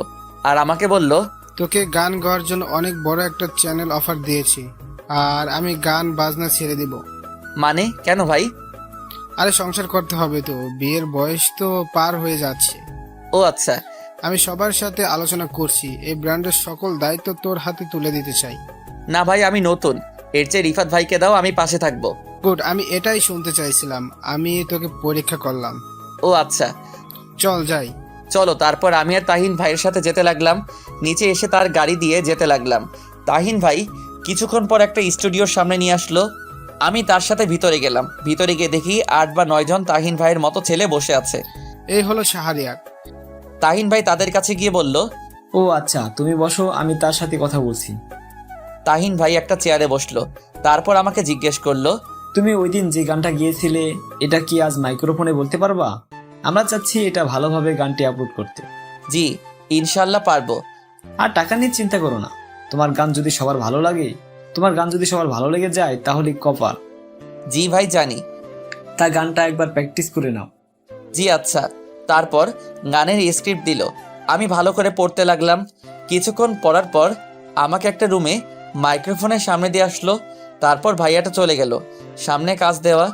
আর আমাকে বলল,
তোকে গান গাওয়ার জন্য অনেক বড় একটা চ্যানেল অফার দিয়েছি, আর আমি গান বাজনা ছেড়ে দিব।
মানে কেন ভাই?
আরে সংসার করতে হবে তো, বিয়ের বয়স তো পার হয়ে যাচ্ছে।
ও আচ্ছা।
আমি সবার সাথে আলোচনা করছি, এই ব্র্যান্ডের সকল দায়িত্ব তোর হাতে তুলে দিতে চাই।
না ভাই, আমি নতুন। এর চেয়ে রিফাত ভাইকে দাও, আমি পাশে থাকবো।
গুড, আমি এটাই শুনতে চাইছিলাম। আমি তোকে পরীক্ষা করলাম।
ও আচ্ছা,
চল যাই।
চলো। তারপর আমি আর তাহিন ভাইয়ের সাথে যেতে লাগলাম। নিচে এসে তার গাড়ি দিয়ে যেতে লাগলাম। তাহিন ভাই কিছুক্ষণ পর একটা স্টুডিওর সামনে নিয়ে আসলো। আমি তার সাথে ভিতরে গেলাম। ভিতরে গিয়ে দেখি 8 বা 9 জন তাহিন ভাইয়ের মতো ছেলে বসে আছে।
এই হলো শাহরিয়ার।
তাহিন ভাই তাদের কাছে গিয়ে বলল,
ও আচ্ছা, তুমি বসো, আমি তার সাথে কথা বলছি।
তাহিন ভাই একটা চেয়ারে বসলো। তারপর আমাকে জিজ্ঞেস করলো,
তুমি ওই দিন যে গানটা গিয়েছিলে, এটা কি আজ মাইক্রোফোনে বলতে পারবা? আমরা চাচ্ছি এটা ভালোভাবে গানটি আপলোড করতে।
জি, ইনশাল্লাহ পারবো।
আর টাকা নিয়ে চিন্তা করো না, তোমার গান যদি সবার ভালো লেগে যায় তাহলে কপাল।
জি ভাই জানি।
তা গানটা একবার প্র্যাকটিস করে নাও।
জি আচ্ছা। তারপর গানের স্ক্রিপ্ট দিল, আমি ভালো করে পড়তে লাগলাম। কিছুক্ষণ পড়ার পর আমাকে একটা রুমে মাইক্রোফোনের সামনে দিয়ে আসলো। তারপর ভাইয়াটা চলে গেল। সামনে কাজ দেওয়া।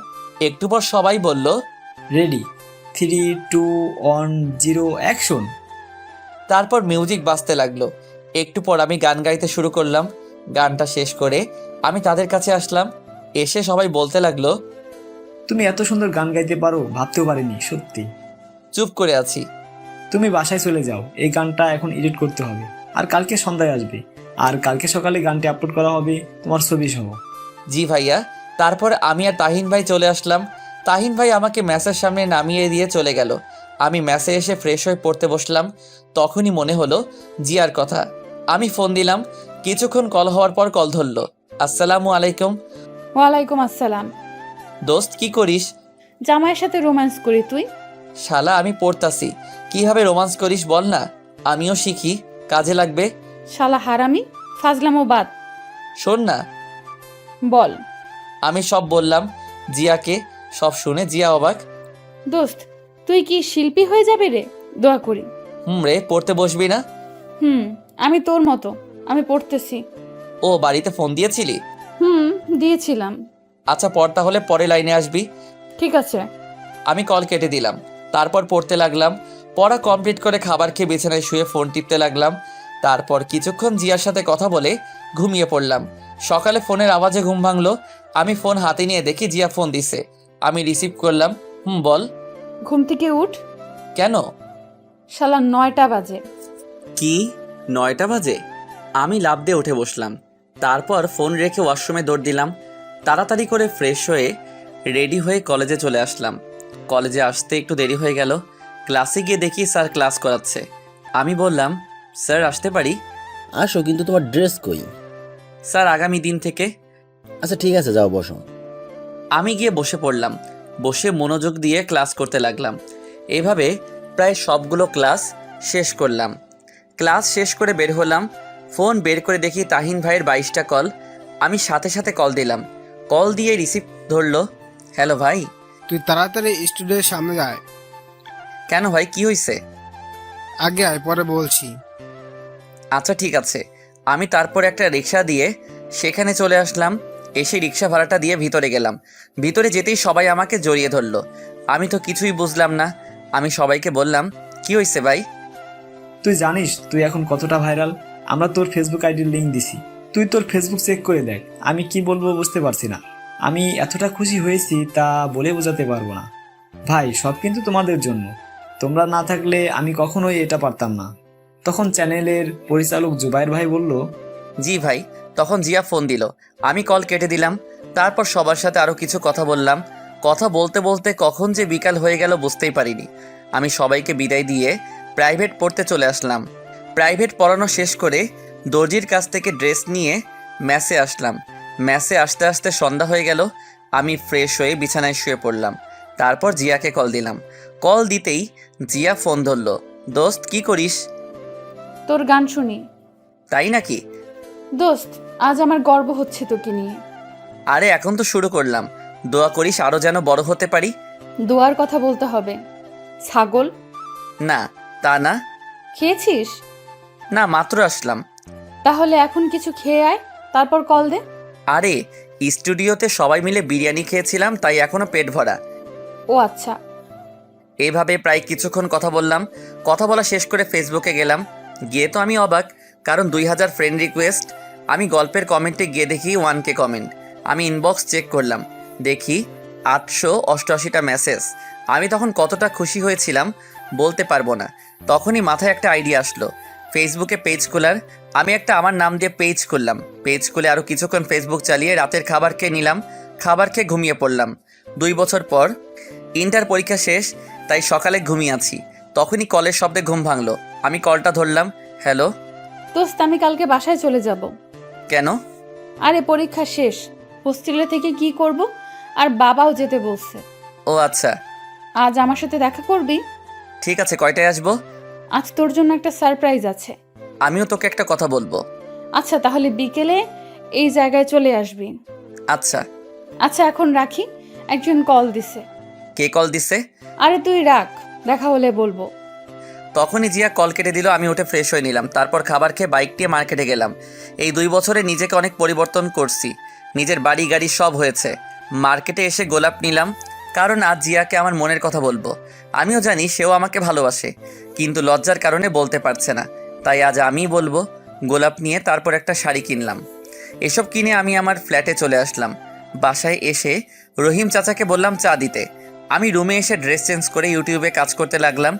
একটু পর সবাই বলল,
রেডি, 3, 2, 1, 0 অ্যাকশন।
তারপর মিউজিক বাজতে লাগলো। একটু পর আমি গান গাইতে শুরু করলাম। গানটা শেষ করে আমি তাদের কাছে আসলাম। এসে সবাই বলতে লাগলো,
তুমি এত সুন্দর গান গাইতে পারো ভাবতেও পারিনি, সত্যি।
চুপ করে আছি।
তুমি বাসায় চলে যাও, এই গানটা এখন এডিট করতে হবে, আর কালকে সন্ধ্যায় আসবে, আর কালকে সকালে গানটি আপলোড করা হবে তোমার ছবি সহ।
জি ভাইয়া। তারপর আমি আর তাহিন ভাই চলে আসলাম। তাহিন ভাই আমাকে ম্যাসের সামনে নামিয়ে দিয়ে চলে গেল। আমি ম্যাসে এসে ফ্রেশ হয়ে পড়তে বসলাম। তখনই মনে হলো জিয়ার কথা। আমি ফোন দিলাম। কিছুক্ষণ কল হওয়ার পর কল ধরলো। আসসালামু আলাইকুম।
ওয়ালাইকুম আসসালাম।
দোস্ত কি করিস?
জামাইয়ের সাথে রোম্যান্স করি। তুই?
শালা আমি পড়তাছি, কিভাবে রোমান্স করিস বল না, আমিও শিখি, কাজে লাগবে।
শালা হারামি, ফাজলামো বাদ।
শোন না।
বল।
আমি সব বললাম জিয়াকে। সব শুনে জিয়া অবাক।
দোস্ত, তুই কি শিল্পী হয়ে যাবে রে? দোয়া করি।
রে, পড়তে বসবি না?
আমি তোর মতো, আমি পড়তেছি।
ও, বাড়িতে ফোন দিয়েছিলি?
দিয়েছিলাম।
আচ্ছা পড়, তাহলে পরে লাইনে আসবি।
ঠিক আছে।
আমি কল কেটে দিলাম। তারপর পড়তে লাগলাম। পড়া কমপ্লিট করে খাবার খেয়ে বিছানায় শুয়ে ফোন টিপতে লাগলাম। তারপর কিছুক্ষণ জিয়ার সাথে কথা বলে ঘুমিয়ে পড়লাম। সকালে ফোনের আওয়াজে ঘুম ভাঙলো। আমি ফোন হাতে নিয়ে দেখি জিয়া ফোন দিছে। আমি রিসিভ করলাম। বল।
ঘুম থেকে উঠ।
কেন?
শালা 9টা বাজে।
কি 9টা বাজে? আমি লাফ দিয়ে উঠে বসলাম। তারপর ফোন রেখে ওয়াশরুমে দৌড় দিলাম। তাড়াতাড়ি করে ফ্রেশ হয়ে রেডি হয়ে কলেজে চলে আসলাম। কলেজে আসতে একটু দেরি হয়ে গেল। ক্লাসে গিয়ে দেখি স্যার ক্লাস করাচ্ছে। আমি বললাম, স্যার আসতে পারি?
আসো, কিন্তু তোমার ড্রেস কই?
স্যার আগামী দিন থেকে।
আচ্ছা ঠিক আছে, যাও বসো।
আমি গিয়ে বসে পড়লাম। বসে মনোযোগ দিয়ে ক্লাস করতে লাগলাম। এভাবে প্রায় সবগুলো ক্লাস শেষ করলাম। ক্লাস শেষ করে বের হলাম। ফোন বের করে দেখি তাহিন ভাইয়ের 22টা কল। আমি সাথে সাথে কল দিলাম। কল দিয়ে রিসিভ ধরলো। হ্যালো ভাই।
তুই তাড়াতাড়ি স্টুডিওর সামনে যায়।
কেন ভাই, কি হয়েছে?
আগে আয়, পরে বলছি।
আচ্ছা ঠিক আছে। আমি তারপর একটা রিক্সা দিয়ে সেখানে চলে আসলাম। এসে রিক্সা ভাড়াটা দিয়ে ভিতরে গেলাম। ভিতরে যেতেই সবাই আমাকে জড়িয়ে ধরলো। আমি তো কিছুই বুঝলাম না। আমি সবাইকে বললাম, কি হয়েছে ভাই?
তুই জানিস তুই এখন কতটা ভাইরাল? আমরা তোর ফেসবুক আইডির লিঙ্ক দিছি, তুই তোর ফেসবুক চেক করে দেখ। আমি কি বলবো বুঝতে পারছি না। আমি এতটা খুশি হয়েছি তা বলে বোঝাতে পারবো না। ভাই, সব কিন্তু তোমাদের জন্য। তোমরা না থাকলে আমি কখনোই এটা পারতাম না। তখন চ্যানেলের পরিচালক জুবাইর ভাই বলল,
জি ভাই। তখন জিয়া ফোন দিল। আমি কল কেটে দিলাম। তারপর সবার সাথে আরও কিছু কথা বললাম। কথা বলতে বলতে কখন যে বিকাল হয়ে গেল বুঝতেই পারিনি। আমি সবাইকে বিদায় দিয়ে প্রাইভেট পড়তে চলে আসলাম। প্রাইভেট পড়ানো শেষ করে দর্জির কাছ থেকে ড্রেস নিয়ে ম্যাসে আসলাম। ম্যাসে আসতে আসতে সন্ধ্যা হয়ে গেল। আমি ফ্রেশ হয়ে বিছানায় শুয়ে পড়লাম। তারপর জিয়াকে কল দিলাম। কল দিতেই জিয়া ফোন ধরলো। দোস্ত কি করিস?
তোর গান শুনি।
তাই নাকি?
দোস্ত, আজ আমার গর্ব হচ্ছে তোকে নিয়ে।
আরে এখন তো শুরু করলাম। দোয়া করিস আরও যেন বড় হতে পারি।
দোয়ার কথা বলতে হবে। ছাগল।
না, তা না।
খেয়েছিস?
না, মাত্র আসলাম।
তাহলে এখন কিছু খেয়ে আয়, তারপর কল দে।
আরে স্টুডিওতে সবাই মিলে বিরিয়ানি খেয়েছিলাম, তাই এখনো পেট ভরা।
ও আচ্ছা।
এইভাবে প্রায় কিছুক্ষণ কথা বললাম। কথা বলা শেষ করে ফেসবুকে গেলাম। গিয়ে তো আমি অবাক, কারণ 2000 ফ্রেন্ড রিকোয়েস্ট। আমি গল্পের কমেন্টে গিয়ে দেখি 1K কমেন্ট। আমি ইনবক্স চেক করলাম, দেখি 888টা মেসেজ। আমি তখন কতটা খুশি হয়েছিলাম বলতে পারবো না। তখনই মাথায় একটা আইডিয়া আসলো, ফেসবুকে পেজ খোলার। আমি একটা আমার নাম দিয়ে পেজ খুললাম। পেজ খুলে আরও কিছুক্ষণ ফেসবুক চালিয়ে রাতের খাবার খেয়ে নিলাম। খাবার খেয়ে ঘুমিয়ে পড়লাম। 2 বছর পর ইন্টার পরীক্ষা শেষ, তাই সকালে ঘুমিয়ে আছি। তখনই কলের শব্দে ঘুম ভাঙলো। আমি কলটা ধরলাম। হ্যালো
দোস্ত, আমি কালকে বাসায় চলে যাব।
কেন?
আরে পরীক্ষা শেষ, হোস্টেলে থেকে কি করব, আর বাবাও যেতে বলছে।
ও আচ্ছা।
আজ আমার সাথে দেখা করবি?
ঠিক আছে, কয়টায় আসবো?
আজ তোর জন্য একটা সারপ্রাইজ আছে।
আমিও তোকে একটা কথা বলবো।
আচ্ছা, তাহলে বিকেলে এই জায়গায় চলে আসবি।
আচ্ছা।
আচ্ছা, এখন রাখি, একজন কল দিছে।
কে কল দিছে?
আরে তুই রাখ, দেখা হলে বলবো।
তখনই জিয়া কল কেটে দিল। আমি উঠে ফ্রেশ হয়ে নিলাম, তারপর খাবার খেয়ে বাইক নিয়ে মার্কেটে গেলাম। এই 2 বছরে নিজেকে অনেক পরিবর্তন করছি, নিজের বাড়ি গাড়ি সব হয়েছে। মার্কেটে এসে গোলাপ নিলাম, কারণ আজ জিয়াকে আমার মনের কথা বলবো। আমিও জানি সেও আমাকে ভালোবাসে, কিন্তু লজ্জার কারণে বলতে পারছে না, তাই আজ আমিই বলবো। গোলাপ নিয়ে তারপর একটা শাড়ি কিনলাম। এসব কিনে আমি আমার ফ্ল্যাটে চলে আসলাম। বাসায় এসে রহিম চাচাকে বললাম চা দিতে। আমি রুমে এসে ড্রেস চেঞ্জ করে ইউটিউবে কাজ করতে লাগলাম।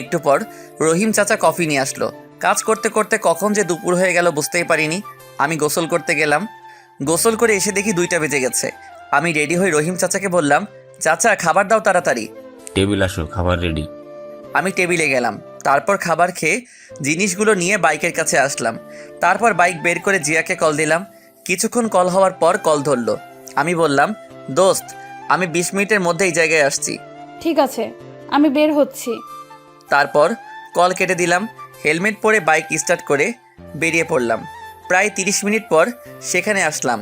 একটু পর রহিম চাচা কফি নিয়ে আসলো। কাজ করতে করতে কখন যে দুপুর হয়ে গেল বুঝতেই পারিনি। আমি গোসল করতে গেলাম, গোসল করে এসে দেখি 2টা বেজে গেছে। আমি রেডি হয়ে রহিম চাচাকে বললাম, চাচা খাবার দাও তাড়াতাড়ি।
টেবিল আসো, খাবার রেডি।
আমি টেবিলে গেলাম, তারপর খাবার খেয়ে জিনিসগুলো নিয়ে বাইকের কাছে আসলাম। তারপর বাইক বের করে জিয়াকে কল দিলাম। কিছুক্ষণ কল হওয়ার পর কল ধরলো। আমি বললাম, দোস্ত আমি 20 মিনিটের মধ্যে এই জায়গায় আসছি।
ঠিক আছে, আমি বের হচ্ছি।
তারপর কল কেটে দিলাম। হেলমেট পরে বাইক স্টার্ট করে বেরিয়ে পড়লাম। প্রায় 30 মিনিট পর সেখানে আসলাম।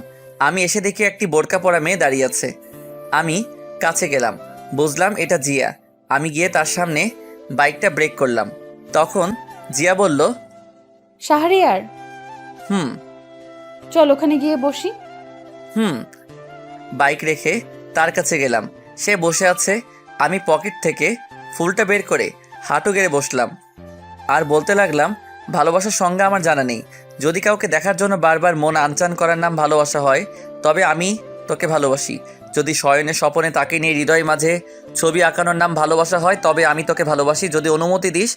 আমি এসে দেখি একটি বোরকা পরা মেয়ে দাঁড়িয়ে আছে। আমি কাছে গেলাম, বুঝলাম এটা জিয়া। আমি গিয়ে তার সামনে বাইকটা ব্রেক করলাম। তখন জিয়া বলল,
শাহরিয়ার,
হুম।
চল ওখানে গিয়ে বসি।
হুম। বাইক রেখে তার কাছে গেলাম। সে বসে আছে। আমি পকেট থেকে ফুলটা বের করে হাঁটু গেড়ে বসলাম আর বলতে লাগলাম, ভালোবাসার সংজ্ঞা আমার জানা নেই। যদি কাউকে দেখার জন্য বারবার মন আনচান করার নাম ভালোবাসা হয়, তবে আমি তোকে ভালোবাসি। যদি শয়নে স্বপনে তাকে নিয়ে হৃদয় মাঝে ছবি আঁকানোর নাম ভালোবাসা হয়, তবে আমি তোকে ভালোবাসি। যদি অনুমতি দিস,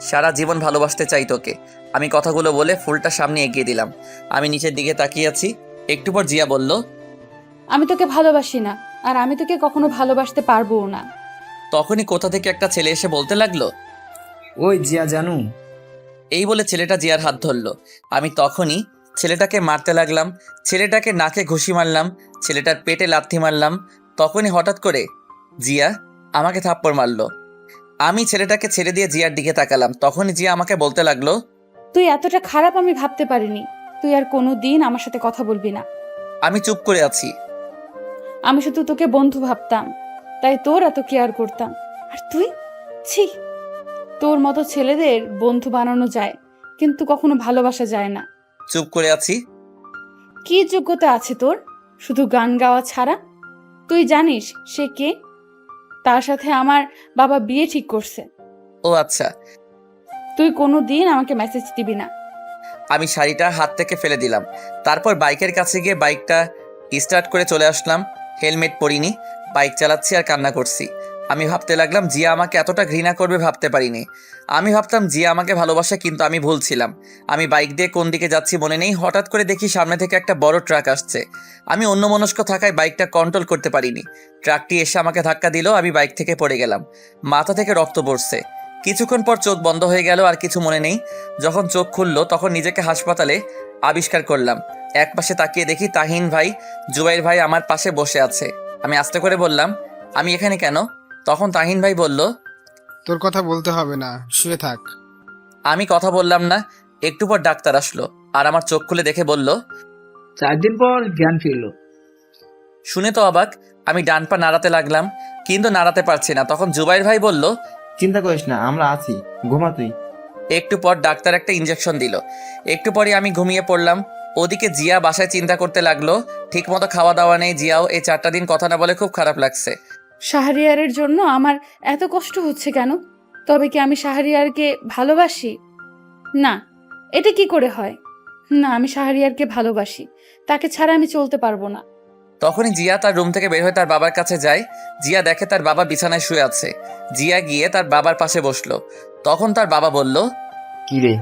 সারা জীবন ভালোবাসতে চাই তোকে। আমি কথাগুলো বলে ফুলটা সামনে এগিয়ে দিলাম। আমি নিচের দিকে তাকিয়ে আছি। একটু পর জিয়া বলল,
আমি তোকে ভালোবাসি না, আর আমি তোকে কখনো ভালোবাসতে পারবোও না।
তখনই কোথা থেকে একটা ছেলে এসে বলতে লাগলো,
ওই জিয়া জানু।
এই বলে ছেলেটা জিয়ার হাত ধরলো। আমি তখনই ছেলেটাকে মারতে লাগলাম। ছেলেটাকে নাকে ঘুষি মারলাম, ছেলেটার পেটে লাথি মারলাম। তখনই হঠাৎ করে জিয়া আমাকে থাপ্পড় মারলো। আমি ছেলেটাকে ছেড়ে দিয়ে জিয়ার দিকে তাকালাম। তখনই জিয়া আমাকে বলতে লাগলো,
তুই এতটা খারাপ আমি ভাবতে পারিনি। তুই আর কোনো দিন আমার সাথে কথা বলবি না।
আমি চুপ করে আছি।
আমি শুধু তোকে বন্ধু ভাবতাম, তাই তোর এত কেয়ার করতাম। আর তুই, ছি, তোর মতো ছেলেদের বন্ধু বানানো যায়, কিন্তু কখনো ভালোবাসা যায় না।
চুপ করে আছি।
কি যোগ্যতা আছে তোর শুধু গান গাওয়া ছাড়া? তুই জানিস সে কে? তার সাথে আমার বাবা বিয়ে ঠিক করছে।
ও আচ্ছা।
তুই কোনো দিন আমাকে মেসেজ দিবি না।
আমি শাড়িটা হাত থেকে ফেলে দিলাম। তারপর বাইকের কাছে গিয়ে বাইকটা স্টার্ট করে চলে আসলাম। হেলমেট পরিনি, বাইক চালাচ্ছি আর কান্না করছি। আমি ভাবতে লাগলাম, জিয়া আমাকে এতটা ঘৃণা করবে ভাবতে পারিনি। আমি ভাবতাম জিয়া আমাকে ভালোবাসে, কিন্তু আমি ভুল ছিলাম। আমি বাইক দিয়ে কোন দিকে যাচ্ছি মনে নেই। হঠাৎ করে দেখি সামনে থেকে একটা বড় ট্রাক আসছে। আমি অন্যমনস্ক থাকায় বাইকটা কন্ট্রোল করতে পারিনি। ট্রাকটি এসে আমাকে ধাক্কা দিল। আমি বাইক থেকে পড়ে গেলাম। মাথা থেকে রক্ত পড়ছে। কিছুক্ষণ পর চোখ বন্ধ হয়ে গেল, আর কিছু মনে নেই। যখন চোখ খুললো তখন নিজেকে হাসপাতালে আবিষ্কার করলাম। একপাশে তাকিয়ে দেখি তাহিন ভাই, জুবাইর ভাই আমার পাশে বসে আছে। আমি আস্তে করে বললাম, আমি এখানে কেন? তখন তাহিন ভাই বলল,
তোর কথা বলতে হবে না, শুয়ে থাক।
আমি কথা বললাম না। একটু পর ডাক্তার আসলো আর আমার চোখ খুলে দেখে বলল,
4 দিন পর জ্ঞান ফিরল।
শুনে তো অবাক। আমি ডান পা নাড়াতে লাগলাম, কিন্তু নাড়াতে পারছি না। তখন জুবাইর ভাই বলল,
চিন্তা করিস না, আমরা আছি, ঘুমা তুই।
একটু পর ডাক্তার একটা ইঞ্জেকশন দিল। একটু পরে আমি ঘুমিয়ে পড়লাম। ওদিকে জিয়া বাসায় চিন্তা করতে লাগলো। ঠিকমতো খাওয়া দাওয়া নেই জিয়াও। এই 4টা দিন কথা না বলে খুব খারাপ লাগছে।
শাহরিয়ারের জন্য আমার এত কষ্ট হচ্ছে কেন? তবে কি আমি শাহরিয়ারকে ভালোবাসি? না, এটা কি করে হয়? না, আমি শাহরিয়ারকে ভালোবাসি। তাকে ছাড়া আমি চলতে পারবো না।
তখনই জিয়া তার রুম থেকে বের হয়ে তার বাবার কাছে যায়। জিয়া দেখে তার বাবা বিছানায় শুয়ে আছে। জিয়া গিয়ে তার বাবার পাশে বসলো। তখন তার বাবা বলল,
কি রে,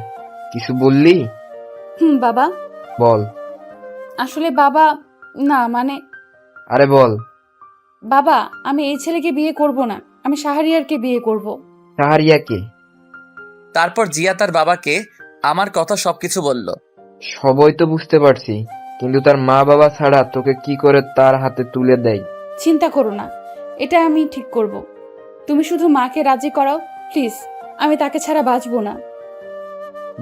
কিছু বললি?
বাবা।
বল।
আসলে বাবা, না মানে,
আরে বল।
বাবা, আমি এই ছেলেকে বিয়ে করব না, আমি শাহরিয়ারকে বিয়ে করব।
শাহরিয়াকে?
তারপর জিয়া তার বাবাকে আমার কথা সবকিছু বলল।
সবই তো বুঝতে পারছি, কিন্তু তার মা বাবা ছাড়া তোকে কি করে তার হাতে তুলে দেয়?
চিন্তা করো না, এটা আমি ঠিক করব। তুমি শুধু মাকে রাজি করাও প্লিজ, আমি তাকে ছাড়া বাঁচবো না।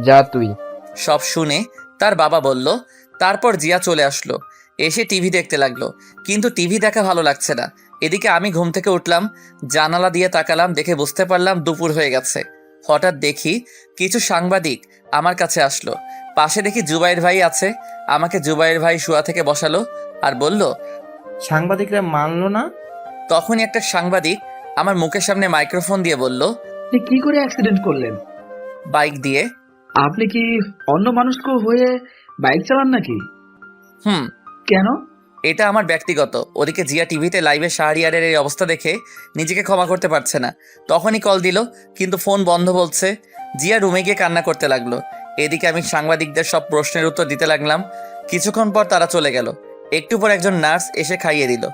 যা তুই।
সব শুনে তার বাবা বলল। তারপর জিয়া চলে আসলো, এসে টিভি দেখতে লাগলো, কিন্তু টিভি দেখা ভালো লাগছে না। এদিকে আমি ঘুম থেকে উঠলাম, জানালা দিয়ে তাকালাম, দেখে বুঝতে পারলাম দুপুর হয়ে গেছে। হঠাৎ দেখি কিছু সাংবাদিক আমার কাছে আসলো। পাশে দেখি জুবাইর ভাই আছে। আমাকে জুবাইর ভাই শুয়া থেকে বসালো আর বলল,
সাংবাদিকরা মানলো না?
তখনই একটা সাংবাদিক আমার মুখের সামনে মাইক্রোফোন দিয়ে বলল,
আপনি কি করে অ্যাক্সিডেন্ট করলেন?
বাইক দিয়ে।
আপনি কি অন্য মানুষকে হয়ে বাইক চালান নাকি?
হুম,
কেন?
এটা আমার ব্যক্তিগত। ওদিকে জিয়া টিভিতে লাইভে শাহরিয়ারের এই অবস্থা দেখে নিজেকে ক্ষমা করতে পারছে না। তখনই কল দিল, কিন্তু ফোন বন্ধ বলছে। জিয়া রুমে গিয়ে কান্না করতে লাগলো। এদিকে আমি সাংবাদিকদের সব প্রশ্নের উত্তর দিতে লাগলাম। কিছুক্ষণ পর তারা চলে গেল। একটু পর একজন নার্স এসে খাইয়ে দিল।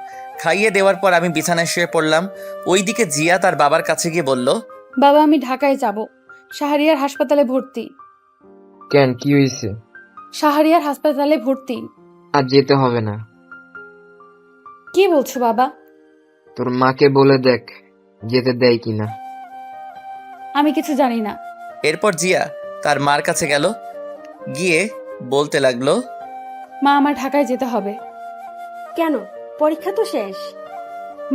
খাইয়ে দেওয়ার পর আমি বিছানায় শুয়ে পড়লাম। ওইদিকে জিয়া তার বাবার কাছে গিয়ে বলল,
বাবা, আমি ঢাকায় যাব। শাহরিয়ার হাসপাতালে ভর্তি।
কেন, কি হয়েছে?
শাহরিয়ার হাসপাতালে ভর্তি।
আর যেতে হবে না।
কি বলছো বাবা?
তোর মাকে বলে দেখ যেতে দেয় কিনা।
আমি কিছু জানি না।
এরপর জিয়া তার মার কাছে গেল, গিয়ে বলতে লাগলো,
মা, আমার ঢাকায় যেতে হবে।
কেন? পরীক্ষা তো শেষ।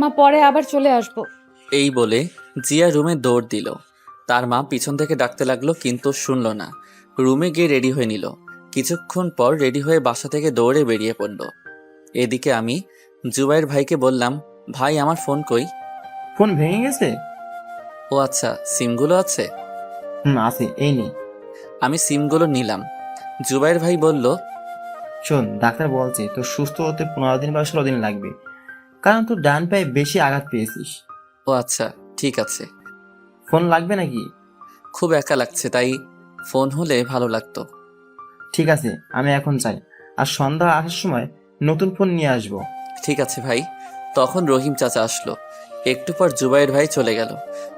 মা, পরে আবার চলে আসবো।
এই বলে জিয়া রুমে দৌড় দিল। তার মা পিছন থেকে ডাকতে লাগলো, কিন্তু শুনল না। রুমে গিয়ে রেডি হয়ে নিল। কিছুক্ষণ পর রেডি হয়ে বাসা থেকে দৌড়ে বেরিয়ে পড়ল। এদিকে আমি জুবাইর ভাইকে বললাম, ভাই আমার ফোন কই?
ফোন ভেঙে গেছে?
ও আচ্ছা, সিমগুলো আছে?
আছে, এই নে।
আমি সিমগুলো নিলাম। জুবাইর ভাই বলল,
শোন, ডাক্তার বলছে তোর সুস্থ হতে 15 দিন বা 16 দিন লাগবে, কারণ তোর ডান পায়ে বেশি আঘাত পেয়েছিস।
ও আচ্ছা, ঠিক আছে।
ফোন লাগবে নাকি?
খুব একা লাগছে, তাই ফোন হলে ভালো লাগতো।
ঠিক আছে, আমি এখন চাই, আর সন্ধ্যা আসার সময় নতুন ফোন নিয়ে আসবো।
ঠিক আছে ভাই। তখন রহিম চাচা আসলো। একটু পর জুবাইর ভাই চলে গেল।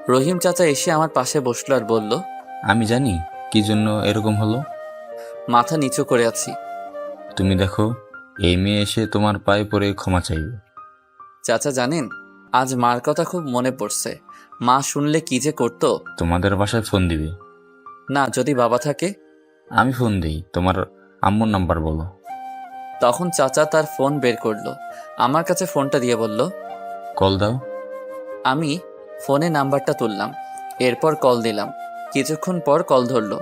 রহিম চাচা এসে আমার পাশে বসলো আর বলল,
আমি জানি কি জন্য এরকম হলো।
মাথা নিচু করে আছি।
তুমি দেখো, এই মেয়ে এসে তোমার পায়ে পড়ে ক্ষমা চাইবে।
চাচা জানেন, আজ মার কথা খুব মনে পড়ছে। মা শুনলে কি যে করতো।
তোমাদের বাসায় ফোন দিবে?
না, যদি বাবা থাকে।
আমি ফোন দিই, তোমার আম্মুর নাম্বার বলো।
তখন চাচা তার ফোন বের করলো, আমার কাছে ফোনটা দিয়ে বলল,
কল দাও।
আমি ফোনে নাম্বারটা তুললাম, এরপর কল দিলাম। কিছুক্ষণ পর কল ধরলো।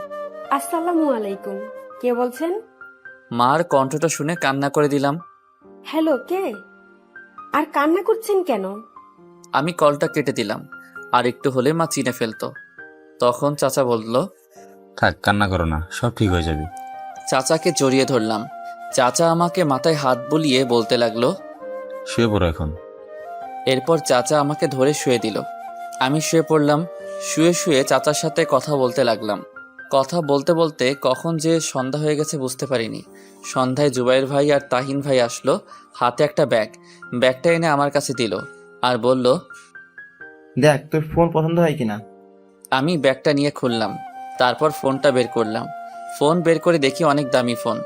আসসালামু আলাইকুম, কে বলছেন?
মার কণ্ঠটা শুনে কান্না করে দিলাম।
হ্যালো, কে? আর কান্না করছেন কেন?
আমি কলটা কেটে দিলাম, আর একটু হলে মা চিনে ফেলতো। তখন চাচা বলল,
থাক, কান্না করো না, সব ঠিক হয়ে যাবে।
চাচাকে জড়িয়ে ধরলাম। চাচা আমাকে মাথায় হাত বুলিয়ে বলতে লাগলো,
শুয়ে পড়ো এখন।
এরপর চাচা আমাকে ধরে শুয়ে দিল। আমি শুয়ে পড়লাম। শুয়ে শুয়ে চাচার সাথে কথা বলতে লাগলাম। কথা বলতে বলতে কখন যে সন্ধ্যা হয়ে গেছে বুঝতে পারিনি। সন্ধ্যায় জুবাইর ভাই আর তাহিন ভাই আসলো, হাতে একটা ব্যাগটা এনে আমার কাছে দিল আর বলল,
দেখ তোর ফোন পছন্দ হয় কিনা।
আমি ব্যাগটা নিয়ে খুললাম। তারপর ফোনটা বের করলাম। ফোন বের করে দেখি অনেক দামি ফোন।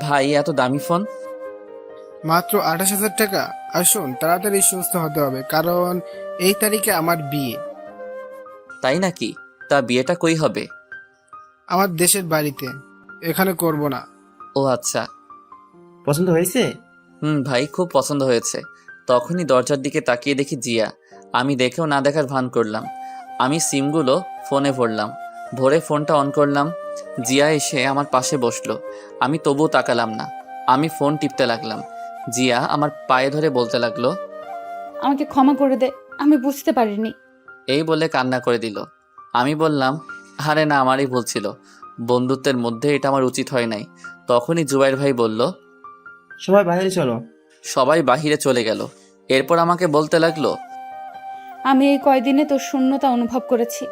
ভাই, এত দামি ফোন?
মাত্র 28,000 টাকা। আর শোন, তাড়াতাড়ি সুস্থ হতে হবে, কারণ এই তারিখে আমার বিয়ে।
তাই নাকি? তা বিয়েটা কই হবে?
আমার দেশের বাড়িতে, এখানে করব না।
ও আচ্ছা।
পছন্দ হয়েছে?
ভাই, খুব পছন্দ হয়েছে। তখনই দরজার দিকে তাকিয়ে দেখি জিয়া। আমি দেখেও না দেখার ভান করলাম। আমি সিমগুলো ফোনে ভরলাম। ভরে ফোনটা অন করলাম। জিয়া এসে আমার পাশে বসলো। আমি তবুও তাকালাম না। আমি ফোন টিপতে লাগলাম। জিয়া আমার পায়ে ধরে বলতে লাগলো,
আমাকে ক্ষমা করে দে, আমি বুঝতে পারিনি।
এই বলে কান্না করে দিল। আমি বললাম, আরে না, আমারই ভুল ছিল। বন্ধুত্বের মধ্যে এটা আমার উচিত হয় নাই। তখনই জুবাইর ভাই বলল,
সবাই বাইরে চলো।
সবাই বাহিরে চলে গেল। এরপর আমাকে বলতে লাগলো,
আমি এই কয়দিনে তোর শূন্যতা অনুভব করেছি।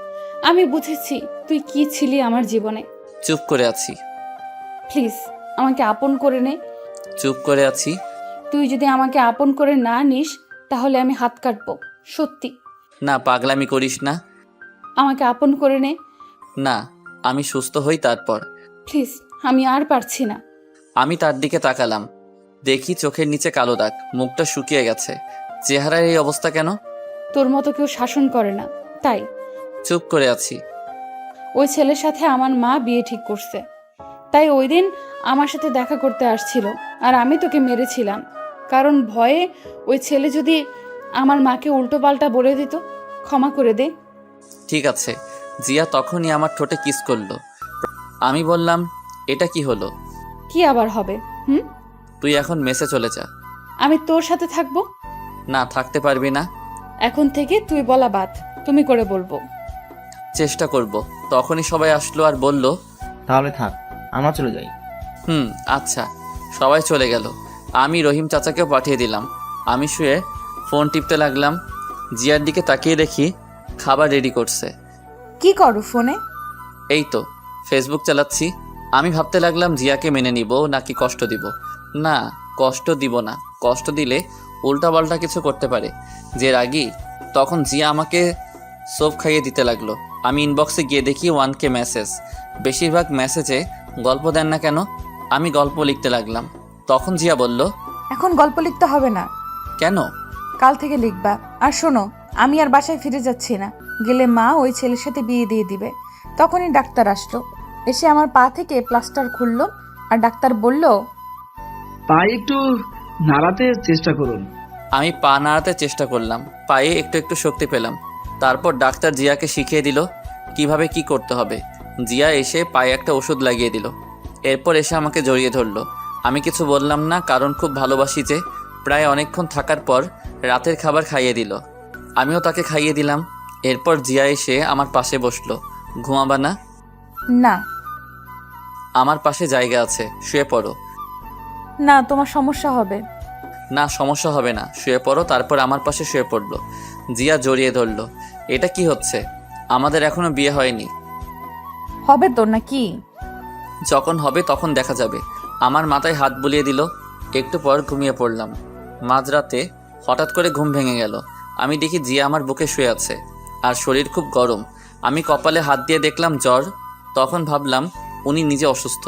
আমি বুঝেছি তুই কি ছিলি আমার জীবনে।
চুপ করে আছি।
প্লিজ, আমাকে আপন করে নে।
চুপ করে আছি।
তুই যদি আমাকে আপন করে না নিস, তাহলে আমি হাত কাটবো। সত্যি।
না, পাগলামি করিস না।
আমাকে আপন করে নে।
না, আমি সুস্থ হই তারপর।
প্লিজ, আমি আর পারছি না।
আমি তার দিকে তাকালাম। দেখি চোখের নিচে কালো দাগ, মুখটা শুকিয়ে গেছে। চেহারার এই অবস্থা কেন?
তোর মতো কেউ শাসন করে না, তাই
চুপ করে আছি।
ওই ছেলের সাথে আমার মা বিয়ে ঠিক করছে, তাই ওই দিন আমার সাথে দেখা করতে আসছিল, আর আমি তোকে মেরেছিলাম কারণ ভয়ে ওই ছেলে যদি আমার মাকে উল্টো পাল্টা বলে দিত। ক্ষমা করে দে।
ঠিক আছে। জিয়া তখনই আমার ঠোঁটে কিস করলো। আমি বললাম, এটা কি হলো?
কি আবার হবে?
তুই এখন মেসে চলে যা।
আমি তোর সাথে থাকবো?
না, থাকতে পারবি না।
এখন থেকে তুই বলা বাদ, তুমি করে বলবো।
চেষ্টা করব। তখনই সবাই আসলো আর বলল,
তাহলে থাক, আমরা চলে যাই।
আচ্ছা। সবাই চলে গেল। আমি রহিম চাচাকেও পাঠিয়ে দিলাম। আমি শুয়ে ফোন টিপতে লাগলাম। জিয়ার দিকে তাকিয়ে দেখি খাবার রেডি করছে।
কি করো ফোনে?
এই তো ফেসবুক চালাচ্ছি। আমি ভাবতে লাগলাম জিয়াকে মেনে নিব নাকি কষ্ট দিব। না, কষ্ট দিব না। কষ্ট দিলে উল্টাপাল্টা কিছু করতে পারে। যে রাগী, তখন জিয়া আমাকে সোপ খাইয়ে দিতে লাগলো। আমি ইনবক্সে গিয়ে দেখি 1K মেসেজ। বেশিরভাগ মেসেজে গল্প দেন না কেন? আমি গল্প লিখতে লাগলাম। তখন জিয়া বলল,
এখন গল্প লিখতে হবে না,
কেন?
কাল থেকে লিখবা। আর শোনো, আমি আর বাসায় ফিরে যাচ্ছি না। গেলে মা ওই ছেলের সাথে বিয়ে দিয়ে দিবে। তখনই ডাক্তার আসলো, এসে আমার পা থেকে প্লাস্টার খুললো, আর ডাক্তার বলল,
পা একটু নাড়াতে চেষ্টা করুন।
আমি পা নাড়াতে চেষ্টা করলাম। পায়ে একটু একটু শক্তি পেলাম। তারপর ডাক্তার জিয়াকে শিখিয়ে দিল কিভাবে কি করতে হবে। জিয়া এসে পায়ে একটা ওষুধ লাগিয়ে দিল। এরপর এসে আমাকে জড়িয়ে ধরলো। আমি কিছু বললাম না, কারণ খুব ভালোবাসি যে। প্রায় অনেকক্ষণ থাকার পর রাতের খাবার খাইয়ে দিল। আমিও তাকে খাইয়ে দিলাম। এরপর জিয়া এসে আমার পাশে বসলো। ঘুমাবা না?
না।
আমার পাশে জায়গা আছে, শুয়ে পড়ো।
না, তোমার সমস্যা হবে।
না, সমস্যা হবে না, শুয়ে পড়ো। তারপর আমার পাশে শুয়ে পড়লো। জিয়া জড়িয়ে ধরলো। এটা কি হচ্ছে? আমাদের এখনো বিয়ে হয়নি।
হবে তো নাকি?
যখন হবে তখন দেখা যাবে। আমার মাথায় হাত বুলিয়ে দিল। একটু পর ঘুমিয়ে পড়লাম। মাঝরাতে হঠাৎ করে ঘুম ভেঙে গেল। আমি দেখি জিয়া আমার বুকে শুয়ে আছে, আর শরীর খুব গরম। আমি কপালে হাত দিয়ে দেখলাম জ্বর। তখন ভাবলাম উনি নিজে অসুস্থ,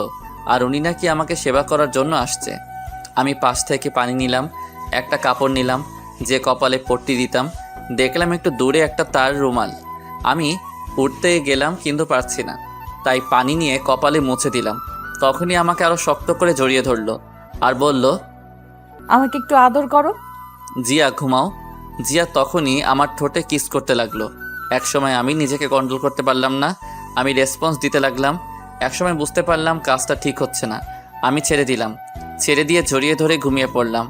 আর উনি নাকি আমাকে সেবা করার জন্য আসছে। আমি পাশ থেকে পানি নিলাম, একটা কাপড় নিলাম যে কপালে পট্টি দিতাম। দেখলাম একটু দূরে একটা তার রুমাল। আমি উঠতে গেলাম কিন্তু পারছি না, তাই পানি নিয়ে কপালে মুছে দিলাম। তখনই আমাকে আরো শক্ত করে জড়িয়ে ধরলো আর বলল,
আমাকে একটু আদর করো।
জিয়া ঘুমাও। জিয়া তখনই আমার ঠোঁটে কিস করতে লাগলো। একসময় আমি নিজেকে কন্ট্রোল করতে পারলাম না। আমি রেসপন্স দিতে লাগলাম। একসময় বুঝতে পারলাম কাজটা ঠিক হচ্ছে না। আমি ছেড়ে দিলাম। ছেড়ে দিয়ে জড়িয়ে ধরে ঘুমিয়ে পড়লাম।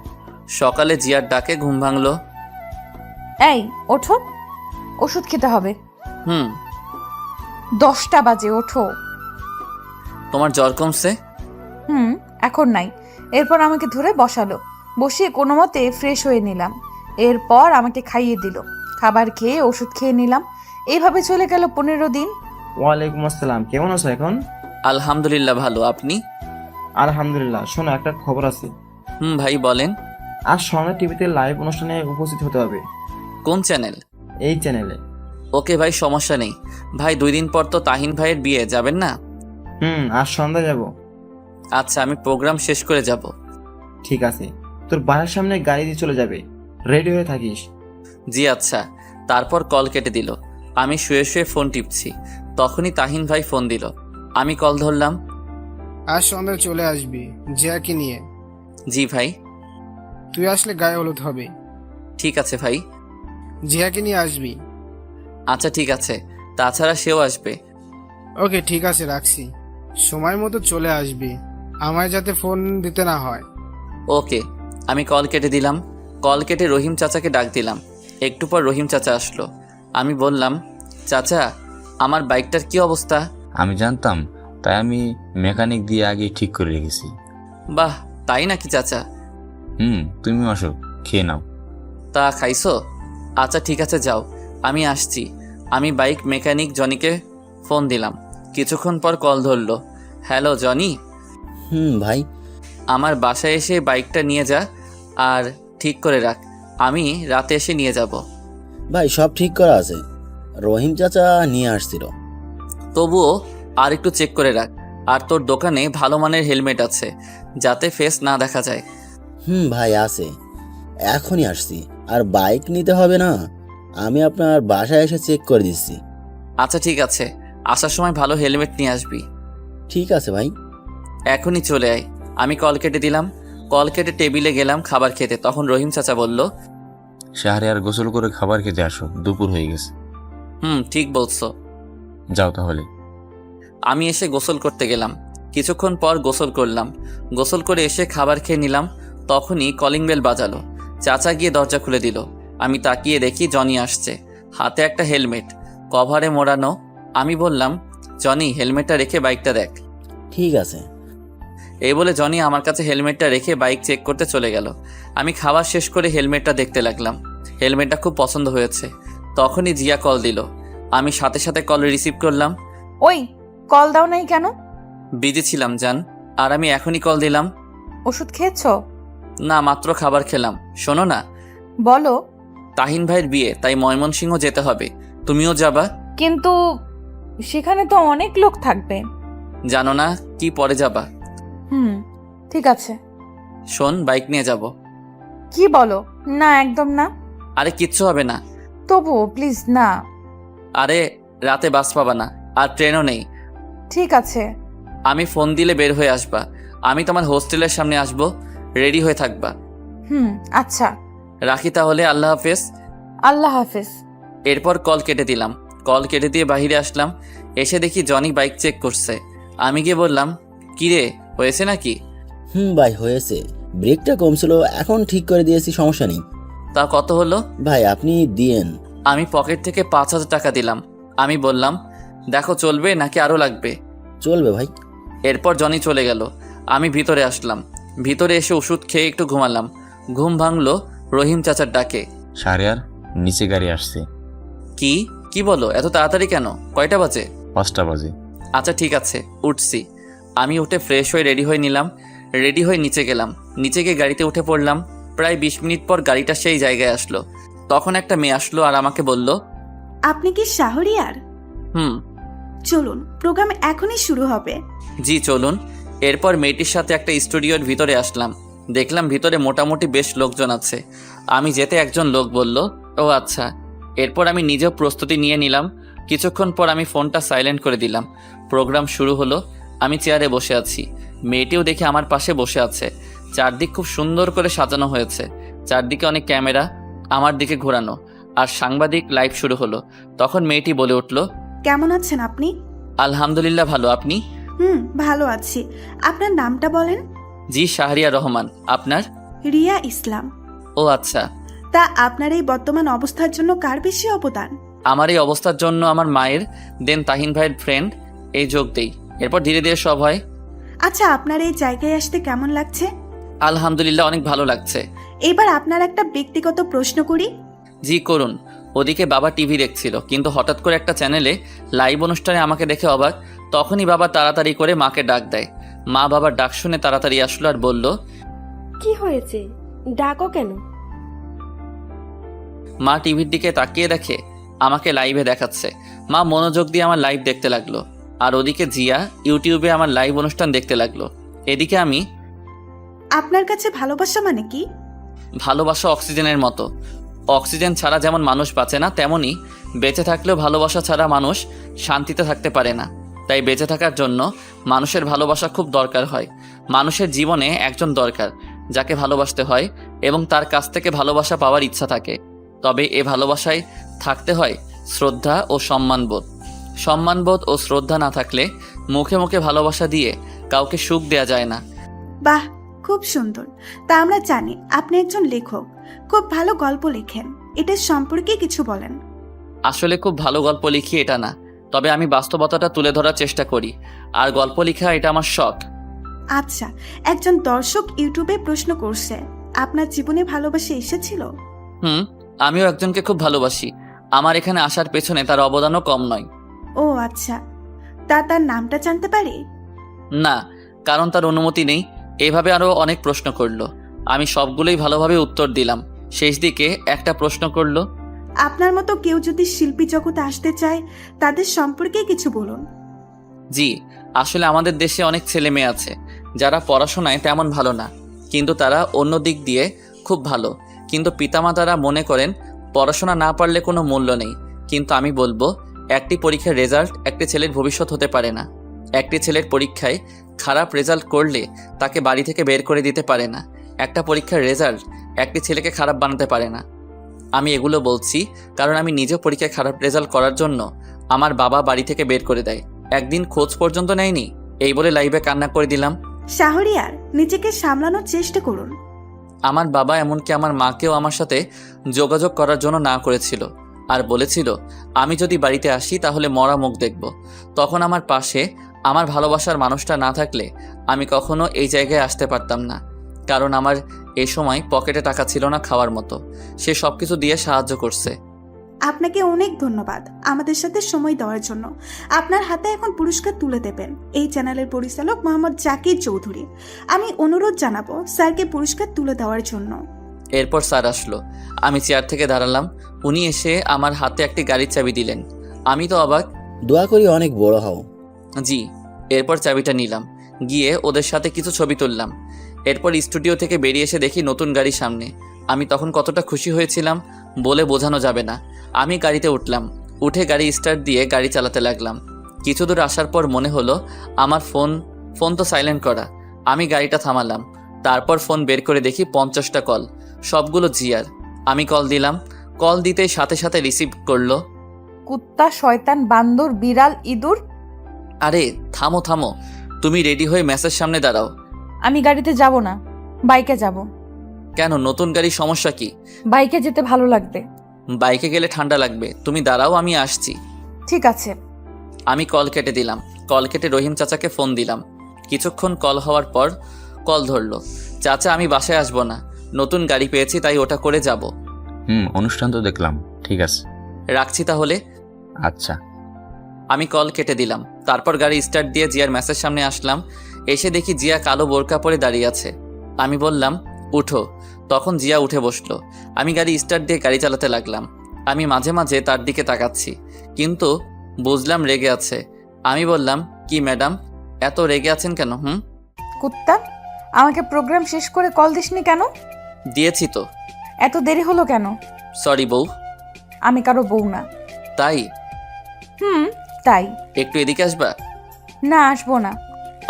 সকালে জিয়ার ডাকে ঘুম ভাঙলো।
এই ওঠো, ওষুধ খেতে হবে। 10টা বাজে, ওঠো।
তোমার জ্বর কমছে?
এখন নাই। এরপর আমাকে ধরে বসালো, বসিয়ে কোনো মতে ফ্রেশ হয়ে নিলাম। এরপর আমাকে খাইয়ে দিল। খাবার খেয়ে ওষুধ খেয়ে নিলাম। এইভাবে চলে গেল 15 দিন।
ওয়ালাইকুম আসসালাম, কেমন আছো এখন?
আলহামদুলিল্লাহ ভালো, আপনি?
আলহামদুলিল্লাহ। শোনো, একটা খবর আছে।
ভাই বলেন।
আজ সন্ধ্যা টিভিতে লাইভ অনুষ্ঠানে উপস্থিত হতে হবে।
কোন চ্যানেল?
এই চ্যানেলে।
ওকে ভাই, সমস্যা নেই। ভাই 2 দিন পর তো তাহিন ভাইয়ের বিয়ে, যাবেন না?
আজ সন্ধ্যা যাব।
আচ্ছা, আমি প্রোগ্রাম শেষ করে যাব।
ঠিক আছে, তোর বাসার সামনে গাড়ি দিয়ে চলে যাবে, রেডি হয়ে থাকিস।
জি আচ্ছা। তারপর কল কেটে দিল। আমি শুয়ে শুয়ে ফোন টিপছি। তখনই তাহিন ভাই ফোন দিল। আমি কল ধরলাম।
আজ সন্ধ্যায় চলে আসবি জিয়াকে নিয়ে।
জি ভাই।
তুই আসলে গায়ে হলুদ হবে।
ঠিক আছে ভাই।
জিয়াকে নিয়ে আসবি।
আচ্ছা ঠিক আছে, তাছাড়া সেও আসবে।
ওকে ঠিক আছে, রাখছি। সময় মতো চলে আসবি, আমায় যাতে ফোন দিতে না হয়।
ওকে। আমি কল কেটে দিলাম। কল কেটে রহিম চাচাকে ডাক দিলাম। একটু পর রহিম চাচা আসলো। আমি বললাম, চাচা আমার বাইকটার কি অবস্থা?
আমি জানতাম, তাই আমি মেকানিক দিয়ে আগে ঠিক করে রেখেছি।
বাহ, তাই নাকি চাচা?
তুমি আসো, খেয়ে নাও।
তা খাইছো? আচ্ছা ঠিক আছে, যাও, আমি আসছি। আমি বাইক মেকানিক জনিকে ফোন দিলাম। কিছুক্ষণ পর কল ধরলো। Hello Johnny.
ভাই।
আমার বাসায় এসে বাইকটা নিয়ে যা আর ঠিক করে রাখ। আমি রাতে এসে নিয়ে যাব।
ভাই সব ঠিক করা আছে, রহিম চাচা নিয়ে আসছিল।
তবুও আর একটু চেক করে রাখ। আর তোর দোকানে ভালো মানের হেলমেট আছে, যাতে ফেস না দেখা যায়।
ভাই আছে, এখনই আসছি। আর বাইক নিতে হবে না, আমি আপনার বাসায় এসে চেক করে দিচ্ছি।
আচ্ছা ঠিক আছে, আসার সময় ভালো হেলমেট নিয়ে আসবি।
ঠিক আছে ভাই।
এখনই চলে আয়। আমি কল কেটে দিলাম। কল কেটে টেবিলে গেলাম খাবার খেতে। তখন রহিম চাচা বলল,
শাহরিয়ার গোসল করে খাবার খেতে আসো, দুপুর হয়ে গেছে।
ঠিক বলছো।
যাও তাহলে।
আমি এসে গোসল করতে গেলাম। কিছুক্ষণ পর গোসল করলাম। গোসল করে এসে খাবার খেয়ে নিলাম। তখনই কলিং বেল বাজালো। চাচা গিয়ে দরজা খুলে দিল। আমি তাকিয়ে দেখি জনি আসছে, হাতে একটা হেলমেট, কভারে মোড়ানো। আমি বললাম, জনি হেলমেটটা রেখে বাইকটা দেখ।
ঠিক আছে।
এই বলে জনি আমার কাছে হেলমেটটা রেখে বাইক চেক করতে চলে গেল। আমি খাবার শেষ করে হেলমেটটা দেখতে লাগলাম। হেলমেটটা খুব পছন্দ হয়েছে। তখনই জিয়া কল দিল। আমি সাথে সাথে কল রিসিভ করলাম।
ওই কল দাও নাই কেন?
বিজি ছিলাম জান, আর আমি এখনই কল দিলাম।
ওষুধ খেয়েছো?
না, মাত্র খাবার খেলাম। শোনো না,
বলো।
তাহিন ভাইয়ের বিয়ে, তাই ময়মনসিংহ যেতে হবে। তুমিও যাবা?
কিন্তু সেখানে তো অনেক লোক থাকবে।
জানো না কি পরে যাবা?
ঠিক আছে।
শোন, বাইক নিয়ে যাব।
কি বলো? না, একদম না।
আরে কিচ্ছু হবে না।
তবু প্লিজ না।
আরে রাতে বাস পাবা না, আর ট্রেনও নেই।
ঠিক আছে।
আমি ফোন দিলে বের হয়ে আসবা। আমি তোমার হোস্টেলের সামনে আসবো, রেডি হয়ে থাকবা।
আচ্ছা।
রাখি তাহলে, আল্লাহ হাফেজ।
আল্লাহ হাফেজ।
এরপর কল কেটে দিলাম। কল কেটে দিয়ে বাইরে আসলাম। এসে দেখি জনি বাইক চেক করছে। আমি গিয়ে বললাম, কিরে, হয়েছে নাকি?
ভাই হয়েছে, ব্রেকটা কম ছিল, এখন ঠিক করে দিয়েছি, সমস্যা নেই।
তা কত হলো?
ভাই আপনি দিয়েন।
আমি পকেট থেকে 5,000 টাকা দিলাম। আমি বললাম, দেখো চলবে নাকি আরো লাগবে?
চলবে ভাই।
এরপর জনি চলে গেল। আমি ভিতরে আসলাম। ভিতরে এসে ওষুধ খেয়ে একটু ঘুমালাম। ঘুম ভাঙলো রহিম চাচার ডাকে।
শাহরিয়ার, নিচে গাড়ি আসছে।
কি বলো? এত তাড়াতাড়ি কেন? কয়টা বাজে?
5টা বাজে।
আচ্ছা ঠিক আছে, উঠছি। আমি উঠে ফ্রেশ হয়ে রেডি হয়ে নিলাম। রেডি হয়ে নিচে গেলাম। নিচে গিয়ে গাড়িতে উঠে পড়লাম। প্রায় 20 মিনিট পর গাড়িটা সেই জায়গায় আসলো। তখন একটা মেয়ে আসলো আর আমাকে বলল,
আপনি কি শাহরিয়ার?
হুম।
চলুন, প্রোগ্রাম এখনই শুরু হবে।
জি চলুন। এরপর মেয়েটির সাথে একটা স্টুডিওর ভিতরে আসলাম। দেখলাম ভিতরে মোটামুটি বেশ লোকজন আছে। আমি যেতে একজন লোক বলল, ও আচ্ছা। এরপর আমি নিজেও প্রস্তুতি নিয়ে নিলাম। কিছুক্ষণ পর আমি ফোনটা সাইলেন্ট করে দিলাম। প্রোগ্রাম শুরু হলো। আমি চেয়ারে বসে আছি। মেয়েটিও দেখে আমার পাশে বসে আছে। চারদিক খুব সুন্দর করে সাজানো হয়েছে। চারদিকে অনেক ক্যামেরা আমার দিকে ঘোরানো, আর সাংবাদিক লাইভ শুরু হলো। তখন মেয়েটি বলে উঠল,
কেমন আছেন আপনি?
আলহামদুলিল্লাহ ভালো, আপনি?
ভালো আছি। আপনার নামটা বলেন।
জি শাহরিয়া রহমান। আপনার?
রিয়া ইসলাম।
ও আচ্ছা।
তা আপনার এই বর্তমান অবস্থার জন্য কার বেশি অবদান?
আমার এই অবস্থার জন্য আমার মায়ের, দেন তাহিন ভাইয়ের ফ্রেন্ড, এই যোগ দেই। এরপর ধীরে ধীরে সব হয়।
আচ্ছা, আপনার এই জায়গায় আসতে কেমন লাগছে?
আলহামদুলিল্লাহ অনেক ভালো লাগছে।
এবার আপনার একটা ব্যক্তিগত প্রশ্ন করি।
জি করুন। ওদিকে বাবা টিভি দেখছিল, কিন্তু হঠাৎ করে একটা চ্যানেলে লাইভ অনুষ্ঠানে আমাকে দেখে অবাক। তখনই বাবা তাড়াতাড়ি করে মাকে ডাক দেয়। মা বাবার ডাক শুনে তাড়াতাড়ি আসলো আর বলল,
কি হয়েছে, ডাকো কেন?
মা টিভির দিকে তাকিয়ে দেখে আমাকে লাইভে দেখাচ্ছে। মা মনোযোগ দিয়ে আমার লাইভ দেখতে লাগলো, আর ওদিকে জিয়া ইউটিউবে আমার লাইভ অনুষ্ঠান দেখতে লাগলো। এদিকে আমি।
আপনার কাছে ভালোবাসা মানে কি?
ভালোবাসা অক্সিজেনের মতো। অক্সিজেন ছাড়া যেমন মানুষ বাঁচে না, তেমনি বেঁচে থাকলেও ভালোবাসা ছাড়া মানুষ শান্তিতে থাকতে পারে না। তাই বেঁচে থাকার জন্য মানুষের ভালোবাসা খুব দরকার হয়। মানুষের জীবনে একজন দরকার যাকে ভালোবাসতে হয় এবং তার কাছ থেকে ভালোবাসা পাওয়ার ইচ্ছা থাকে। তবে এ ভালোবাসায় থাকতে হয় শ্রদ্ধা ও সম্মানবোধ। সম্মানবোধ ও শ্রদ্ধা না থাকলে মুখে মুখে ভালোবাসা দিয়ে কাউকে সুখ দেয়া যায় না।
বাহ, খুব সুন্দর। তা আমরা জানি আপনি একজন লেখক, খুব ভালো গল্প লেখেন। এটার সম্পর্কে কিছু বলেন।
আসলে খুব ভালো গল্প লিখি এটা না, তবে আমি বাস্তবতাটা তুলে ধরার চেষ্টা করি, আর গল্প লেখা এটা আমার শখ।
আচ্ছা, একজন দর্শক ইউটিউবে প্রশ্ন করছে, আপনার জীবনে ভালোবাসা এসেছিল?
আমিও একজনকে খুব ভালোবাসি। আমার এখানে আসার পেছনে তার অবদানও কম নয়।
ও আচ্ছা, তা তার নামটা জানতে পারি?
না, কারণ তার অনুমতি নেই। এভাবে আরো অনেক প্রশ্ন করলো। আমি সবগুলোই ভালোভাবে উত্তর দিলাম। শেষ দিকে একটা প্রশ্ন করলো,
আপনার মতো কেউ যদি শিল্পী জগতে আসতে চায় তাদের সম্পর্কে কিছু বলুন।
জি, আসলে আমাদের দেশে অনেক ছেলে মেয়ে আছে যারা পড়াশোনায় তেমন ভালো না, কিন্তু তারা অন্য দিক দিয়ে খুব ভালো। কিন্তু পিতামাতারা মনে করেন পড়াশোনা না পারলে কোনো মূল্য নেই, কিন্তু আমি বলবো একটি পরীক্ষার রেজাল্ট একটি ছেলের ভবিষ্যৎ হতে পারে না। একটি ছেলের পরীক্ষায় খারাপ রেজাল্ট করলে তাকে বাড়ি থেকে বের করে দিতে পারে না। একটা পরীক্ষার রেজাল্ট একটি ছেলেকে খারাপ বানাতে পারে না। আমি এগুলো বলছি কারণ আমি নিজেও পরীক্ষায় খারাপ রেজাল্ট করার জন্য আমার বাবা বাড়ি থেকে বের করে দেয়, একদিন খোঁজ পর্যন্ত নেয়নি। এই বলে লাইভে কান্না করে দিলাম।
শাহরিয়ার, নিজেকে সামলানোর চেষ্টা করুন।
আমার বাবা এমনকি আমার মাকেও আমার সাথে যোগাযোগ করার জন্য না করেছিল, আর বলেছিল আমি যদি বাড়িতে আসি তাহলে মরা মুখ দেখব। তখন আমার পাশে আমার ভালোবাসার মানুষটা না থাকলে আমি কখনো এই জায়গায় আসতে পারতাম না, কারণ আমার এই সময় পকেটে টাকা ছিল না খাওয়ার মতো। সে সব কিছু দিয়ে সাহায্য করছে।
আপনাকে অনেক ধন্যবাদ আমাদের সাথে সময় দেওয়ার জন্য। আপনার হাতে এখন পুরস্কার তুলে দেবেন এই চ্যানেলের পরিচালক মোহাম্মদ জাকির চৌধুরী। আমি অনুরোধ জানাবো স্যারকে পুরস্কার তুলে দেওয়ার জন্য।
এরপর স্যার আসলো, আমি চেয়ার থেকে দাঁড়ালাম। উনি এসে আমার হাতে একটি গাড়ির চাবি দিলেন। আমি তো অবাক।
দোয়া করি অনেক বড় হও।
জি। এরপর চাবিটা নিলাম, গিয়ে ওদের সাথে কিছু ছবি তুললাম। এরপর স্টুডিও থেকে বেরিয়ে এসে দেখি নতুন গাড়ি সামনে। আমি তখন কতটা খুশি হয়েছিলাম বলে বোঝানো যাবে না। আমি গাড়িতে উঠলাম, উঠে গাড়ি স্টার্ট দিয়ে গাড়ি চালাতে লাগলাম। কিছু দূর আসার পর মনে হলো আমার ফোন তো সাইলেন্ট করা। আমি গাড়িটা থামালাম, তারপর ফোন বের করে দেখি 50টা কল, সবগুলো জিয়ার। আমি কল দিলাম, কল দিতেই সাথে সাথে রিসিভ করলো।
কুত্তা, শয়তান, বান্দর, বিড়াল, ইঁদুর।
আরে থামো থামো, তুমি রেডি হয়ে মেসের সামনে দাঁড়াও।
আমি গাড়িতে যাব না, বাইকে যাব।
কেন, নতুন গাড়ির সমস্যা কি?
বাইকে যেতে ভালো লাগবে।
বাইকে গেলে ঠান্ডা লাগবে, তুমি দাঁড়াও আমি আসছি।
ঠিক আছে।
আমি কল কেটে দিলাম। কল কেটে রহিম চাচাকে ফোন দিলাম। কিছুক্ষণ কল হওয়ার পর কল ধরলো। চাচা, আমি বাসায় আসবো না, নতুন গাড়ি পেয়েছি তাই ওটা করে যাব।
অনুষ্ঠান তো দেখলাম, ঠিক আছে,
রাখছি তাহলে।
আচ্ছা।
আমি কল কেটে দিলাম। তারপর গাড়ি স্টার্ট দিয়ে জিয়ার মেসের সামনে আসলাম। এসে দেখি জিয়া কালো বোরকা পরে দাঁড়িয়ে আছে। আমি বললাম উঠো, তখন জিয়া উঠে বসলো। আমি গাড়ি স্টার্ট দিয়ে গাড়ি চালাতে লাগলাম। আমি মাঝে মাঝে তার দিকে তাকাচ্ছি, কিন্তু বুঝলাম রেগে আছে। আমি বললাম, কি ম্যাডাম, এত রেগে আছেন কেন?
কুত্তা, আমাকে প্রোগ্রাম শেষ করে কল দিসনি কেন?
দিয়েছি তো।
এত দেরি হলো কেন?
সরি বউ।
আমি কারো বউ না।
তাই?
তাই।
একটু এদিকে আসবা?
না, আসবো না।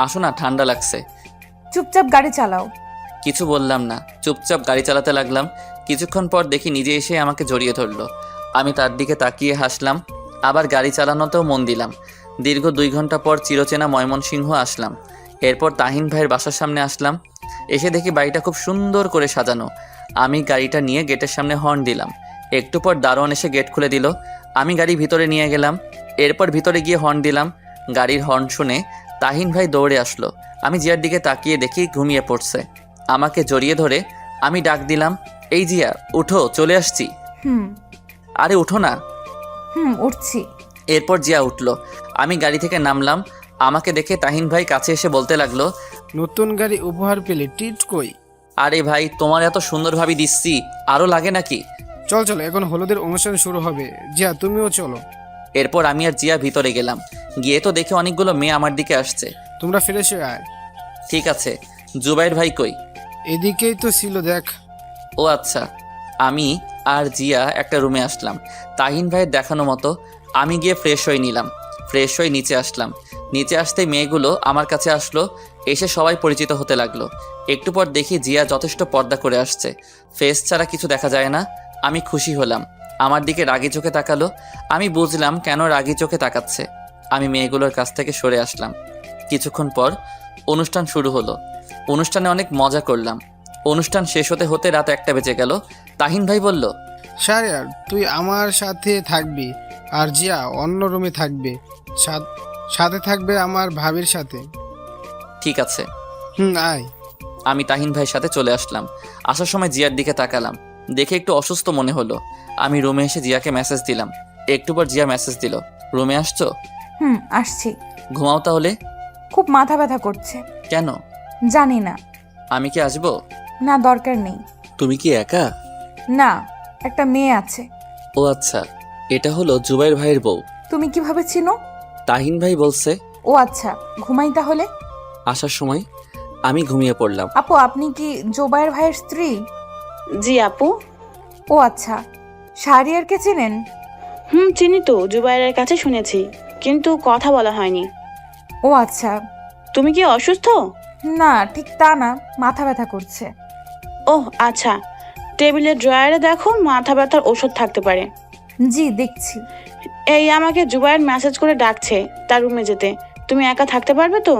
আসো না, ঠান্ডা লাগছে।
চুপচাপ গাড়ি চালাও।
কিছু বললাম না, চুপচাপ গাড়ি চালাতে লাগলাম। কিছুক্ষণ পর দেখি নিজে এসে আমাকে জড়িয়ে ধরলো। আমি তার দিকে তাকিয়ে হাসলাম, আবার গাড়ি চালানোতেও মন দিলাম। দীর্ঘ 2 ঘন্টা পর চিরচেনা ময়মনসিংহ আসলাম। এরপর তাহিন ভাইয়ের বাসার সামনে আসলাম। এসে দেখি বাড়িটা খুব সুন্দর করে সাজানো। আমি গাড়িটা নিয়ে গেটের সামনে হর্ন দিলাম। একটু পর দারোয়ান এসে গেট খুলে দিল। আমি গাড়ি ভিতরে নিয়ে গেলাম। এরপর ভিতরে গিয়ে হর্ন দিলাম। গাড়ির হর্ন শুনে তাহিন ভাই দৌড়ে আসলো। আমি জিয়ার দিকে তাকিয়ে দেখি ঘুমিয়ে পড়ছে। আমাকে জড়িয়ে ধরে আমি ডাক দিলাম, এই জিয়া উঠো, চলে আসছি। আরে উঠো না।
উঠছি।
এরপর জিয়া উঠলো। আমি গাড়ি থেকে নামলাম। আমাকে দেখে তাহিন ভাই কাছে এসে বলতে লাগলো,
নতুন গাড়ি উপহার পেলে টিট কই?
আরে ভাই, তোমার এত সুন্দর ভাবি দিচ্ছি, আরো লাগে নাকি?
চল চলো, এখন হলুদের অনুষ্ঠান শুরু হবে। জিয়া, তুমিও চলো।
এরপর আমি আর জিয়া ভিতরে গেলাম। গিয়ে তো দেখে অনেকগুলো মেয়ে আমার দিকে আসছে।
তোমরা ফ্রেশ হয়ে আয়।
ঠিক আছে। জুবাইর ভাই কই?
এদিকেই তো ছিল, দেখ।
ও আচ্ছা। আমি আর জিয়া একটা রুমে আসলাম তাহিন ভাইয়ের দেখানো মতো। আমি গিয়ে ফ্রেশ হয়ে নিলাম। ফ্রেশ হয়ে নিচে আসলাম। নিচে আসতেই মেয়েগুলো আমার কাছে আসলো। এসে সবাই পরিচিত হতে লাগলো। একটু পর দেখি জিয়া যথেষ্ট পর্দা করে আসছে, ফেস ছাড়া কিছু দেখা যায় না। আমি খুশি হলাম। আমার দিকে রাগি চোখে তাকালো। আমি বুঝলাম কেন রাগি চোখে তাকাচ্ছে। আমি মেয়েগুলোর কাছ থেকে সরে আসলাম। কিছুক্ষণ পর অনুষ্ঠান শুরু হলো। অনুষ্ঠানে অনেক মজা করলাম। অনুষ্ঠান শেষ হতে হতে রাত 1টা বেজে গেল। তাহিন ভাই বলল,
শাহরিয়ার, তুই আমার সাথে থাকবি আর জিয়া অন্য রুমে থাকবে। সাথে থাকবে আমার ভাবির সাথে।
ঠিক আছে।
আয়।
আমি তাহিন ভাইয়ের সাথে চলে আসলাম। আসার সময় জিয়ার দিকে তাকালাম, দেখে একটু অসুস্থ মনে হলো। আমি রুমে এসে জিয়াকে মেসেজ দিলাম। একটু পর জিয়া মেসেজ দিল, রুমে আসছো?
আসছি।
ঘুমাও তাহলে।
খুব মাথা ব্যথা করছে।
কেন?
জানি না।
আমি কি আসবো?
না, দরকার নেই।
তুমি কি একা?
না, একটা মেয়ে আছে।
ও আচ্ছা, এটা হলো জুবাইর ভাইয়ের বউ।
তুমি কিভাবে চিনো?
তাহিন ভাই বলছে।
ও আচ্ছা, ঘুমাই তাহলে।
আসার সময় আমি ঘুমিয়ে পড়লাম।
আপু, আপনি কি জুবাইর ভাইয়ের স্ত্রী?
জি আপু।
ও আচ্ছা, শাহরিয়ারকে চেনেন?
চিনি তো, জুবাইরের কাছে শুনেছি, কিন্তু কথা বলা হয়নি।
ও আচ্ছা।
তুমি কি অসুস্থ?
না, ঠিক তা না, মাথা ব্যথা করছে।
ওহ আচ্ছা, টেবিলের ড্রয়ারে দেখো, মাথা ব্যথার ওষুধ থাকতে পারে।
জি দেখছি।
এই আমাকে জুবাইর মেসেজ করে ডাকছে তার রুমে যেতে। তুমি একা থাকতে পারবে তো?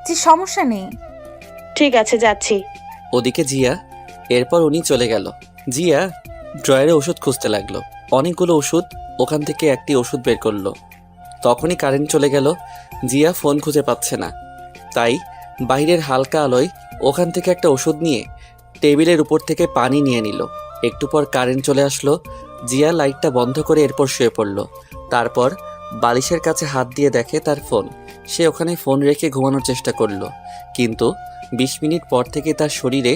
জি সমস্যা নেই।
ঠিক আছে, যাচ্ছি।
ওদিকে জিয়া, এরপর উনি চলে গেল। জিয়া ড্রয়ারে ওষুধ খুঁজতে লাগলো, অনেকগুলো ওষুধ, ওখান থেকে একটি ওষুধ বের করলো। তখনই কারেন্ট চলে গেল। জিয়া ফোন খুঁজে পাচ্ছে না, তাই বাইরের হালকা আলোয় ওখান থেকে একটা ওষুধ নিয়ে টেবিলের উপর থেকে পানি নিয়ে নিল। একটু পর কারেন্ট চলে আসলো। জিয়া লাইটটা বন্ধ করে এরপর শুয়ে পড়ল। তারপর বালিশের কাছে হাত দিয়ে দেখে তার ফোন। সে ওখানে ফোন রেখে ঘুমানোর চেষ্টা করলো, কিন্তু 20 মিনিট পর থেকে তার শরীরে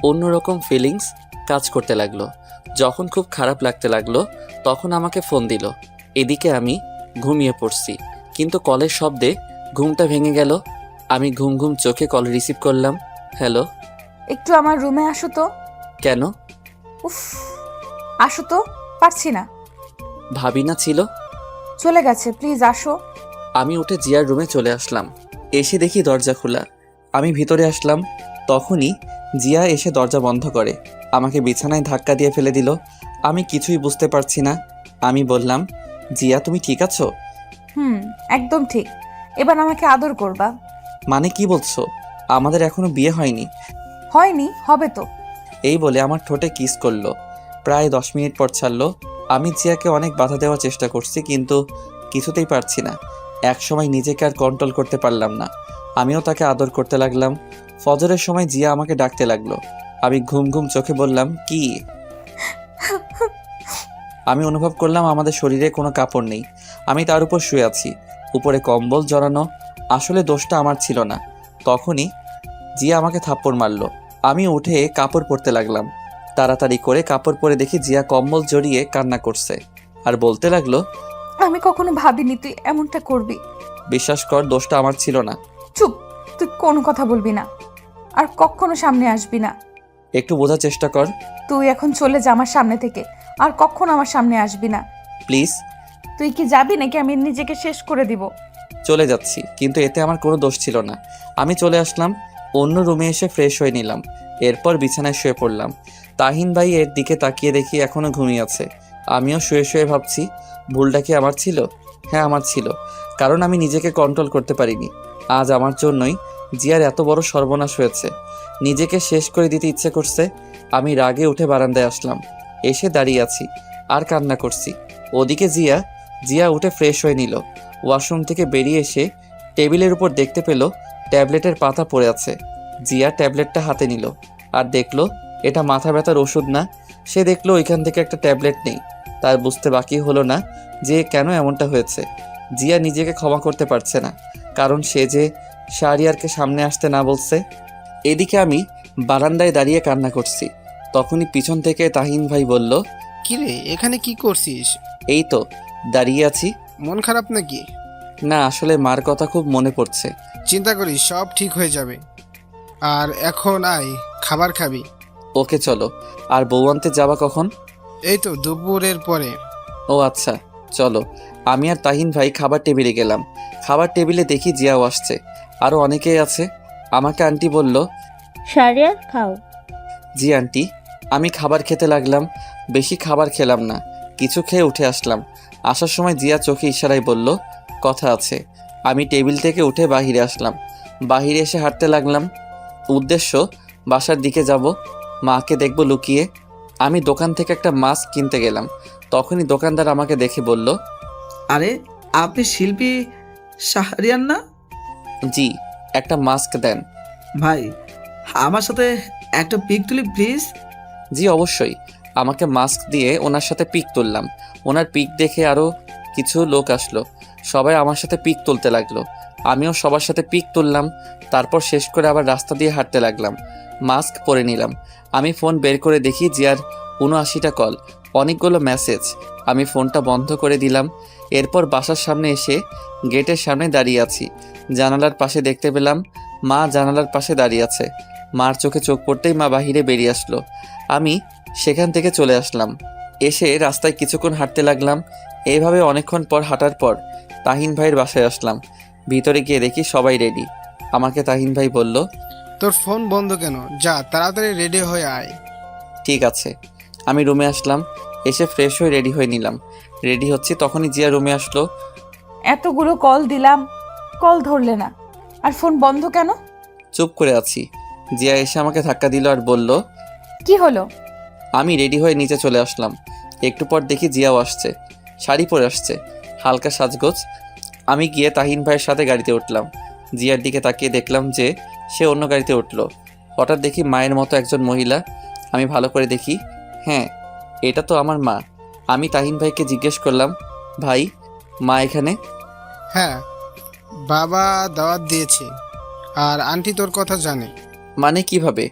অন্যরকম ফিলিংস কাজ করতে লাগলো। যখন খুব খারাপ লাগতে লাগলো তখন আমাকে ফোন দিল। এদিকে আমি ঘুমিয়ে পড়ছি, কিন্তু কলের শব্দে ঘুমটা ভেঙে গেল। আমি ঘুম ঘুম চোখে কল রিসিভ করলাম। হ্যালো।
একটু আমার রুমে আসো তো।
কেন?
উফ, আসো তো, পারছি না।
ভাবি না ছিল?
চলে গেছে, প্লিজ আসো।
আমি উঠে জিয়ার রুমে চলে আসলাম। এসে দেখি দরজা খোলা। আমি ভিতরে আসলাম, তখনই জিয়া এসে দরজা বন্ধ করে আমাকে বিছানায় ধাক্কা দিয়ে ফেলে দিল। আমি কিছুই বুঝতে পারছি না। আমি বললাম, জিয়া তুমি ঠিক আছো?
একদম ঠিক। এবার আমাকে আদর করবা।
মানে কি বলছো? আমাদের এখনো বিয়ে হয়নি।
হয়নি, হবে তো।
এই বলে আমার ঠোঁটে কিস করলো। প্রায় 10 মিনিট পর ছাড়লো। আমি জিয়াকে অনেক বাধা দেওয়ার চেষ্টা করছি, কিন্তু কিছুতেই পারছি না। একসময় নিজেকে আর কন্ট্রোল করতে পারলাম না। আমিও তাকে আদর করতে লাগলাম। ফজরের সময় জিয়া আমাকে ডাকতে লাগলো। আমি ঘুম ঘুম চোখে বললাম, কি? আমি অনুভব করলাম আমাদের শরীরে কোনো কাপড় নেই। আমি তার উপর শুয়ে আছি, উপরে কম্বল জড়ানো। আসলে দোষটা আমার ছিল না। তখনই জিয়া আমাকে থাপ্পড় মারলো। আমি উঠে কাপড় পরতে লাগলাম। তাড়াতাড়ি করে কাপড় পরে দেখি জিয়া কম্বল জড়িয়ে কান্না করছে আর বলতে লাগলো,
আমি কখনো ভাবিনি তুই এমনটা করবি।
বিশ্বাস কর, দোষটা আমার ছিল না।
চুপ, তুই কোনো কথা বলবি না, আর কখনো সামনে আসবি না।
একটু বোঝার চেষ্টা কর।
তুই এখন চলে যা আমার সামনে থেকে, আর কখনো আমার সামনে আসবি না।
প্লিজ।
তুই কি যাবি নাকি আমি নিজেকে শেষ করে দিব?
চলে যাচ্ছি, কিন্তু এতে আমার কোনো দোষ ছিল না। আমি চলে আসলাম, অন্য রুমে এসে ফ্রেশ হয়ে নিলাম। এরপর বিছানায় শুয়ে পড়লাম। তাহিন ভাই এর দিকে তাকিয়ে দেখি এখনো ঘুমিয়ে আছে। আমিও শুয়ে শুয়ে ভাবছি, ভুলটা কি আমার ছিল? হ্যাঁ আমার ছিল, কারণ আমি নিজেকে কন্ট্রোল করতে পারিনি। আজ আমার জন্যই জিয়ার এত বড় সর্বনাশ হয়েছে। নিজেকে শেষ করে দিতে ইচ্ছে করছে। আমি রাগে উঠে বারান্দায় আসলাম। এসে দাঁড়িয়ে আছি আর কান্না করছি। ওদিকে জিয়া উঠে ফ্রেশ হয়ে নিল। ওয়াশরুম থেকে বেরিয়ে এসে টেবিলের উপর দেখতে পেল ট্যাবলেটের পাতা পড়ে আছে। জিয়া ট্যাবলেটটা হাতে নিল আর দেখলো এটা মাথা ব্যথার ওষুধ না। সে দেখলো ওইখান থেকে একটা ট্যাবলেট নেই। তার বুঝতে বাকি হলো না যে কেন এমনটা হয়েছে। জিয়া নিজেকে ক্ষমা করতে পারছে না, কারণ সে যে শাহরিয়ারকে সামনে আসতে না বলছে। এদিকে আমি বারান্দায় দাঁড়িয়ে কান্না করছি। তখনই পিছন থেকে তাহিন ভাই বলল,
কিরে এখানে কি করছিস?
এই তো দাঁড়িয়ে আছি।
মন খারাপ নাকি?
না, আসলে মার কথা খুব মনে পড়ছে।
চিন্তা করিস, সব ঠিক হয়ে যাবে। আর এখন আয়, খাবার খাবি।
ওকে চলো। আর বউ আনতে যাবা কখন?
এই তো দুপুরের পরে।
ও আচ্ছা, চলো। আমি আর তাহিন ভাই খাবার টেবিলে গেলাম। খাবার টেবিলে দেখি জিয়াও আসছে, আরও অনেকেই আছে। আমাকে আন্টি বলল,
শাহরিয়ার খাও।
জি আন্টি। আমি খাবার খেতে লাগলাম। বেশি খাবার খেলাম না, কিছু খেয়ে উঠে আসলাম। আসার সময় জিয়া চোখে ইশারায় বলল, কথা আছে। আমি টেবিল থেকে উঠে বাহিরে আসলাম। বাহিরে এসে হাঁটতে লাগলাম। উদ্দেশ্য বাসার দিকে যাব, মাকে দেখব লুকিয়ে। আমি দোকান থেকে একটা মাস্ক কিনতে গেলাম। তখনই দোকানদার আমাকে দেখে বলল,
আরে আপনি শিল্পী শাহরিয়ার না?
জি, একটা মাস্ক দেন।
ভাই আমার সাথে একটা পিক তুলি প্লিজ।
জি অবশ্যই। আমাকে মাস্ক দিয়ে ওনার সাথে পিক তুললাম। ওনার পিক দেখে আরও কিছু লোক আসলো। সবাই আমার সাথে পিক তুলতে লাগলো। আমিও সবার সাথে পিক তুললাম। তারপর শেষ করে আবার রাস্তা দিয়ে হাঁটতে লাগলাম। মাস্ক পরে নিলাম। আমি ফোন বের করে দেখি জিয়ার ৭৯টা কল, অনেকগুলো মেসেজ। আমি ফোনটা বন্ধ করে দিলাম। এরপর বাসার সামনে এসে গেটের সামনে দাঁড়িয়ে আছি। জানালার পাশে দেখতে পেলাম মা জানালার পাশে দাঁড়িয়ে আছে। মার চোখে চোখ পড়তেই মা বাহিরে বেরিয়ে আসলো। আমি সেখান থেকে চলে আসলাম। এসে রাস্তায় কিছুক্ষণ হাঁটতে লাগলাম। এইভাবে অনেকক্ষণ পর হাঁটার পর তাহিন ভাইয়ের বাসায় আসলাম। ভিতরে গিয়ে দেখি সবাই রেডি। আমাকে তাহিন ভাই বলল,
তোর ফোন বন্ধ কেন? যা তাড়াতাড়ি রেডি হয়ে আয়।
ঠিক আছে। আমি রুমে আসলাম, এসে ফ্রেশ হয়ে রেডি হয়ে নিলাম। রেডি হচ্ছি তখনই জিয়া রুমে আসলো।
এতগুলো কল দিলাম, কল ধরলে না, আর ফোন বন্ধ কেন?
চুপ করে আছি। জিয়া এসে আমাকে ধাক্কা দিল আর বলল,
কি হলো?
আমি রেডি হয়ে নিচে চলে আসলাম। একটু পর দেখি জিয়াও আসছে, শাড়ি পরে আসছে, হালকা সাজগোজ। আমি গিয়ে তাহিন ভাইয়ের সাথে গাড়িতে উঠলাম। জিয়ার দিকে তাকিয়ে দেখলাম যে সে অন্য গাড়িতে উঠলো। হঠাৎ দেখি মায়ের মতো একজন মহিলা। আমি ভালো করে দেখি, হ্যাঁ, এটা তো আমার মা। আমি তাহিন ভাইকে জিজ্ঞেস করলাম, ভাই, মা এখানে?
হ্যাঁ, বাবা দাওয়াত দিয়েছে, আর আন্টি তোর কথা জানে।
মানে কিভাবে?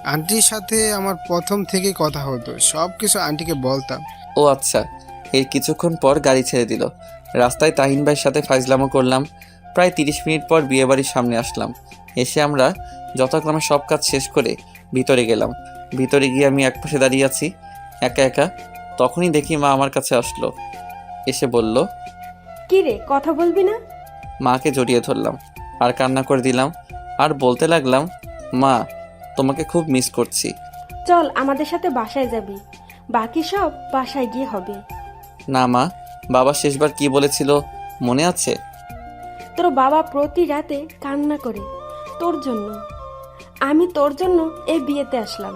আন্টির সাথে আমার প্রথম থেকে কথা হতো, সব কিছু আন্টিকে বলতাম।
ও আচ্ছা। এর কিছুক্ষণ পর গাড়ি ছেড়ে দিল। রাস্তায় তাহিন ভাইয়ের সাথে ফাইজলামো করলাম। প্রায় 30 মিনিট পর বিয়েবাড়ির সামনে আসলাম। এসে আমরা যথাক্রমে সব কাজ শেষ করে ভিতরে গেলাম। ভিতরে গিয়ে আমি একপাশে দাঁড়িয়ে আছি একা একা। তখনই দেখি মা আমার কাছে আসলো। এসে বলল,
কি রে, কথা বলবি না?
মাকে জড়িয়ে ধরলাম আর কান্না করে দিলাম আর বলতে লাগলাম, মা, তোমাকে খুব মিস করছি।
চল আমাদের সাথে বাসায় যাবি, বাকি সব বাসায় গিয়ে হবে।
না মা, বাবা শেষবার কি বলেছিল মনে আছে?
তোর বাবা প্রতি রাতে কান্না করে তোর জন্য। আমি তোর জন্য এই বিয়েতে আসলাম।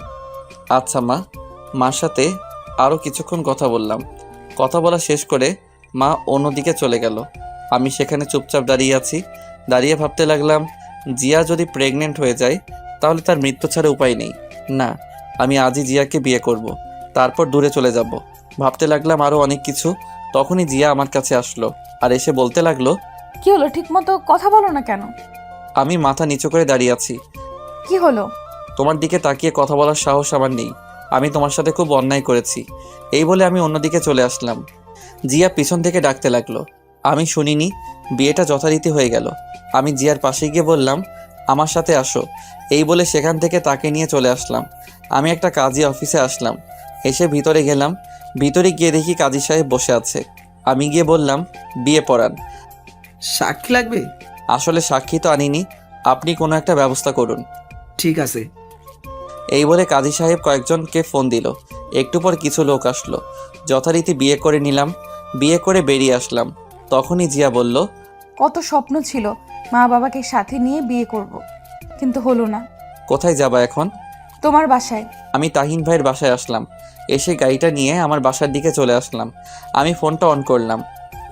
আচ্ছা মা। মার সাথে আরও কিছুক্ষণ কথা বললাম। কথা বলা শেষ করে মা অন্যদিকে চলে গেল। আমি সেখানে চুপচাপ দাঁড়িয়ে আছি। দাঁড়িয়ে ভাবতে লাগলাম, জিয়া যদি প্রেগনেন্ট হয়ে যায় তাহলে তার মৃত্যু ছাড়া উপায় নেই। না, আমি আজই জিয়াকে বিয়ে করব, তারপর দূরে চলে যাব। ভাবতে লাগলাম আরও অনেক কিছু। তখনই জিয়া আমার কাছে আসলো আর এসে বলতে লাগলো,
কি হলো? ঠিক মতো কথা বলো না কেন?
আমি মাথা নিচু করে দাঁড়িয়ে আছি।
কি হলো?
তোমার দিকে তাকিয়ে কথা বলার সাহস আমার নেই। আমি তোমার সাথে খুব অন্যায় করেছি। এই বলে আমি অন্যদিকে চলে আসলাম। জিয়া পিছন থেকে ডাকতে লাগলো। আমি শুনিনি। বিয়েটা যথারীতি হয়ে গেল। আমি জিয়ার পাশে গিয়ে বললাম, আমার সাথে আসো। এই বলে সেখান থেকে তাকে নিয়ে চলে আসলাম। আমি একটা কাজী অফিসে আসলাম। এসে ভিতরে গেলাম। ভিতরে গিয়ে দেখি কাজী সাহেব বসে আছে। আমি গিয়ে বললাম, বিয়ে পড়ান।
সাক্ষী লাগবে?
আসলে সাক্ষী তো আনিনি, আপনি কোনো একটা ব্যবস্থা করুন।
ঠিক আছে।
এই বলে কাজী সাহেব কয়েকজনকে ফোন দিল। একটু পর কিছু লোক আসলো। যথারীতি বিয়ে করে নিলাম। বিয়ে করে বেরিয়ে আসলাম। তখনই জিয়া বলল,
কত স্বপ্ন ছিল মা বাবাকে সাথে নিয়ে বিয়ে করব, কিন্তু হলো না।
কোথায় যাবা এখন?
তোমার বাসায়।
আমি তাহিন ভাইয়ের বাসায় আসলাম। এসে গাড়িটা নিয়ে আমার বাসার দিকে চলে আসলাম। আমি ফোনটা অন করলাম।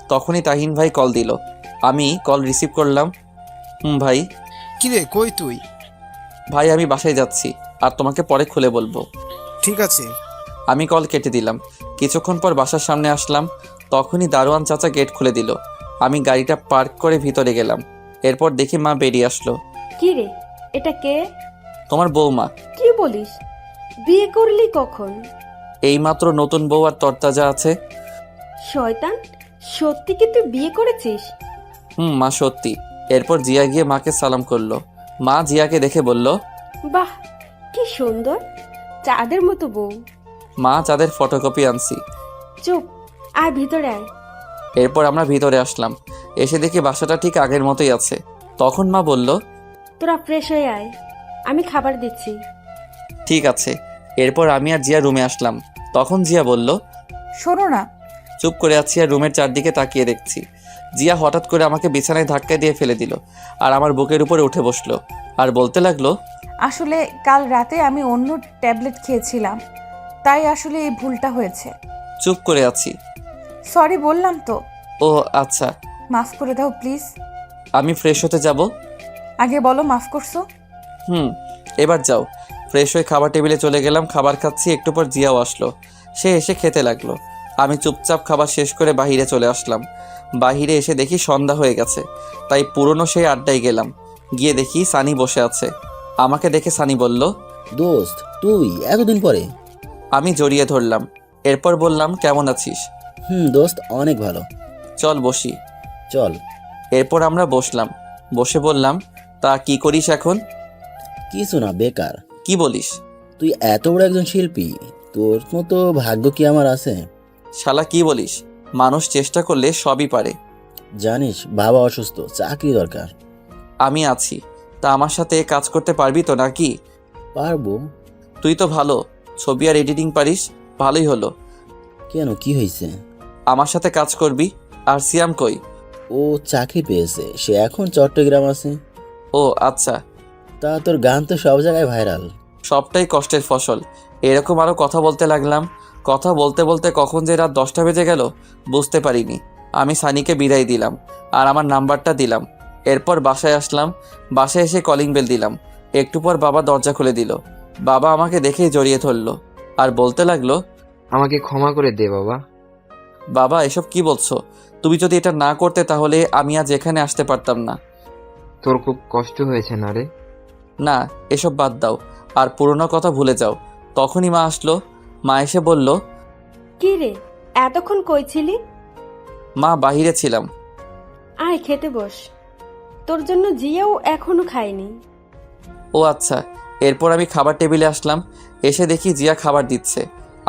তখনই তাহিন ভাই কল দিল। আমি কল রিসিভ করলাম। ভাই।
কিরে, কই তুই?
ভাই, আমি বাসায় যাচ্ছি, আর তোমাকে পরে খুলে বলবো।
ঠিক আছে।
আমি কল কেটে দিলাম। কিছুক্ষণ পর বাসার সামনে আসলাম। তখনই দারোয়ান চাচা গেট খুলে দিল। আমি গাড়িটা পার্ক করে ভিতরে গেলাম। এরপর দেখি মা বেরিয়ে আসলো।
কি রে, এটা কে?
তোমার বৌমা।
কি বলিস? বিয়ে করলি কখন?
এইমাত্র নতুন বউ আর তরতাজা আছে।
শয়তান, সত্যি কি তুই বিয়ে করেছিস?
মা, সত্যি। এরপর জিয়া গিয়ে মাকে সালাম করলো। মা জিয়াকে দেখে বলল,
বাহ, কি সুন্দর, চাঁদের মতো বউ।
মা, চাঁদের ফটোকপি আনছি।
চুপ, আয় ভিতরে আয়।
এরপর আমরা ভিতরে আসলাম। এসে দেখি বাসাটা ঠিক আগের মতোই আছে। তখন মা বলল,
তোরা ফ্রেশ হয়ে আয়, আমি খাবার দিচ্ছি।
ঠিক আছে। এরপর আমি আর জিয়া রুমে আসলাম। তখন জিয়া বলল,
শোনো না।
চুপ করে আছি আর রুমের চারদিকে তাকিয়ে দেখছি। জিয়া হঠাৎ করে আমাকে বিছানায় ধাক্কা দিয়ে ফেলে দিল আর আমার বুকের উপরে উঠে বসলো আর বলতে লাগলো,
আসলে কাল রাতে আমি অন্য ট্যাবলেট খেয়েছিলাম, তাই আসলে এই ভুলটা হয়েছে।
চুপ করে আছি।
সরি বললাম তো।
ও আচ্ছা।
মাফ করে দাও প্লিজ।
আমি ফ্রেশ হতে যাব।
আগে বলো মাফ করছো।
এবার যাও। ফ্রেশ হয়ে খাবার টেবিলে চলে গেলাম। খাবার খাচ্ছি। একটু পর জিয়াও আসলো। সে এসে খেতে লাগলো। আমি চুপচাপ খাবার শেষ করে বাহিরে চলে আসলাম। বাহিরে এসে দেখি সন্ধ্যা হয়ে গেছে, তাই পুরনো সেই আড্ডায় গেলাম। গিয়ে দেখি সানি বসে আছে। আমাকে দেখে সানি বলল,
দোস্ত, তুই এতদিন পরে?
আমি জড়িয়ে ধরলাম। এরপর বললাম, কেমন আছিস?
দোস্ত, অনেক ভালো।
চল বসি।
চল।
এরপর আমরা বসলাম। বসে বললাম, তা কি করিস এখন?
কিছু না, বেকার।
কি বলিস?
তুই এত বড় একজন শিল্পী, তোর মতো ভাগ্য কি আমার আছে?
শালা কি বলিস? মানুষ চেষ্টা করলে সবই পারে।
জানিস বাবা অসুস্থ, চাকরি দরকার।
আমি আছি, তা আমার সাথে কাজ করতে পারবি তো নাকি?
পারবো।
তুই তো ভালো ছবি আর এডিটিং পারিস, ভালোই হলো।
কেন, কি হয়েছে?
আমার সাথে কাজ করবি। আর সিয়াম কই?
ও চাকরি পেয়েছে, সে এখন চট্টগ্রাম আছে।
ও আচ্ছা।
তা তোর গান তো সব জায়গায় ভাইরাল।
সবটাই কষ্টের ফসল। এরকম আরও কথা বলতে লাগলাম। কথা বলতে বলতে কখন যে রাত 10টা বেজে গেল বুঝতে পারিনি। আমি সানিকে বিদায় দিলাম আর আমার নাম্বারটা দিলাম। এরপর বাসায় আসলাম। বাসায় এসে কলিং বেল দিলাম। একটু পর বাবা দরজা খুলে দিল। বাবা আমাকে দেখেই জড়িয়ে ধরলো আর বলতে লাগলো,
আমাকে ক্ষমা করে দে বাবা।
বাবা এসব কি বলছো? তুমি যদি এটা না করতে তাহলে আমি আজ এখানে আসতে পারতাম না।
তোর খুব কষ্ট হয়েছে না রে?
না, এসব বাদ দাও আর পুরনো কথা ভুলে যাও। তখনই মা আসলো। মা এসে বলল,
কি রে, এতক্ষণ কই ছিলি?
মা বাহিরে ছিলাম।
আয় খেতে বস, তোর জন্য জিয়াও এখনো খায়নি।
ও আচ্ছা। এরপর আমি খাবার টেবিলে আসলাম। এসে দেখি জিয়া খাবার দিচ্ছে।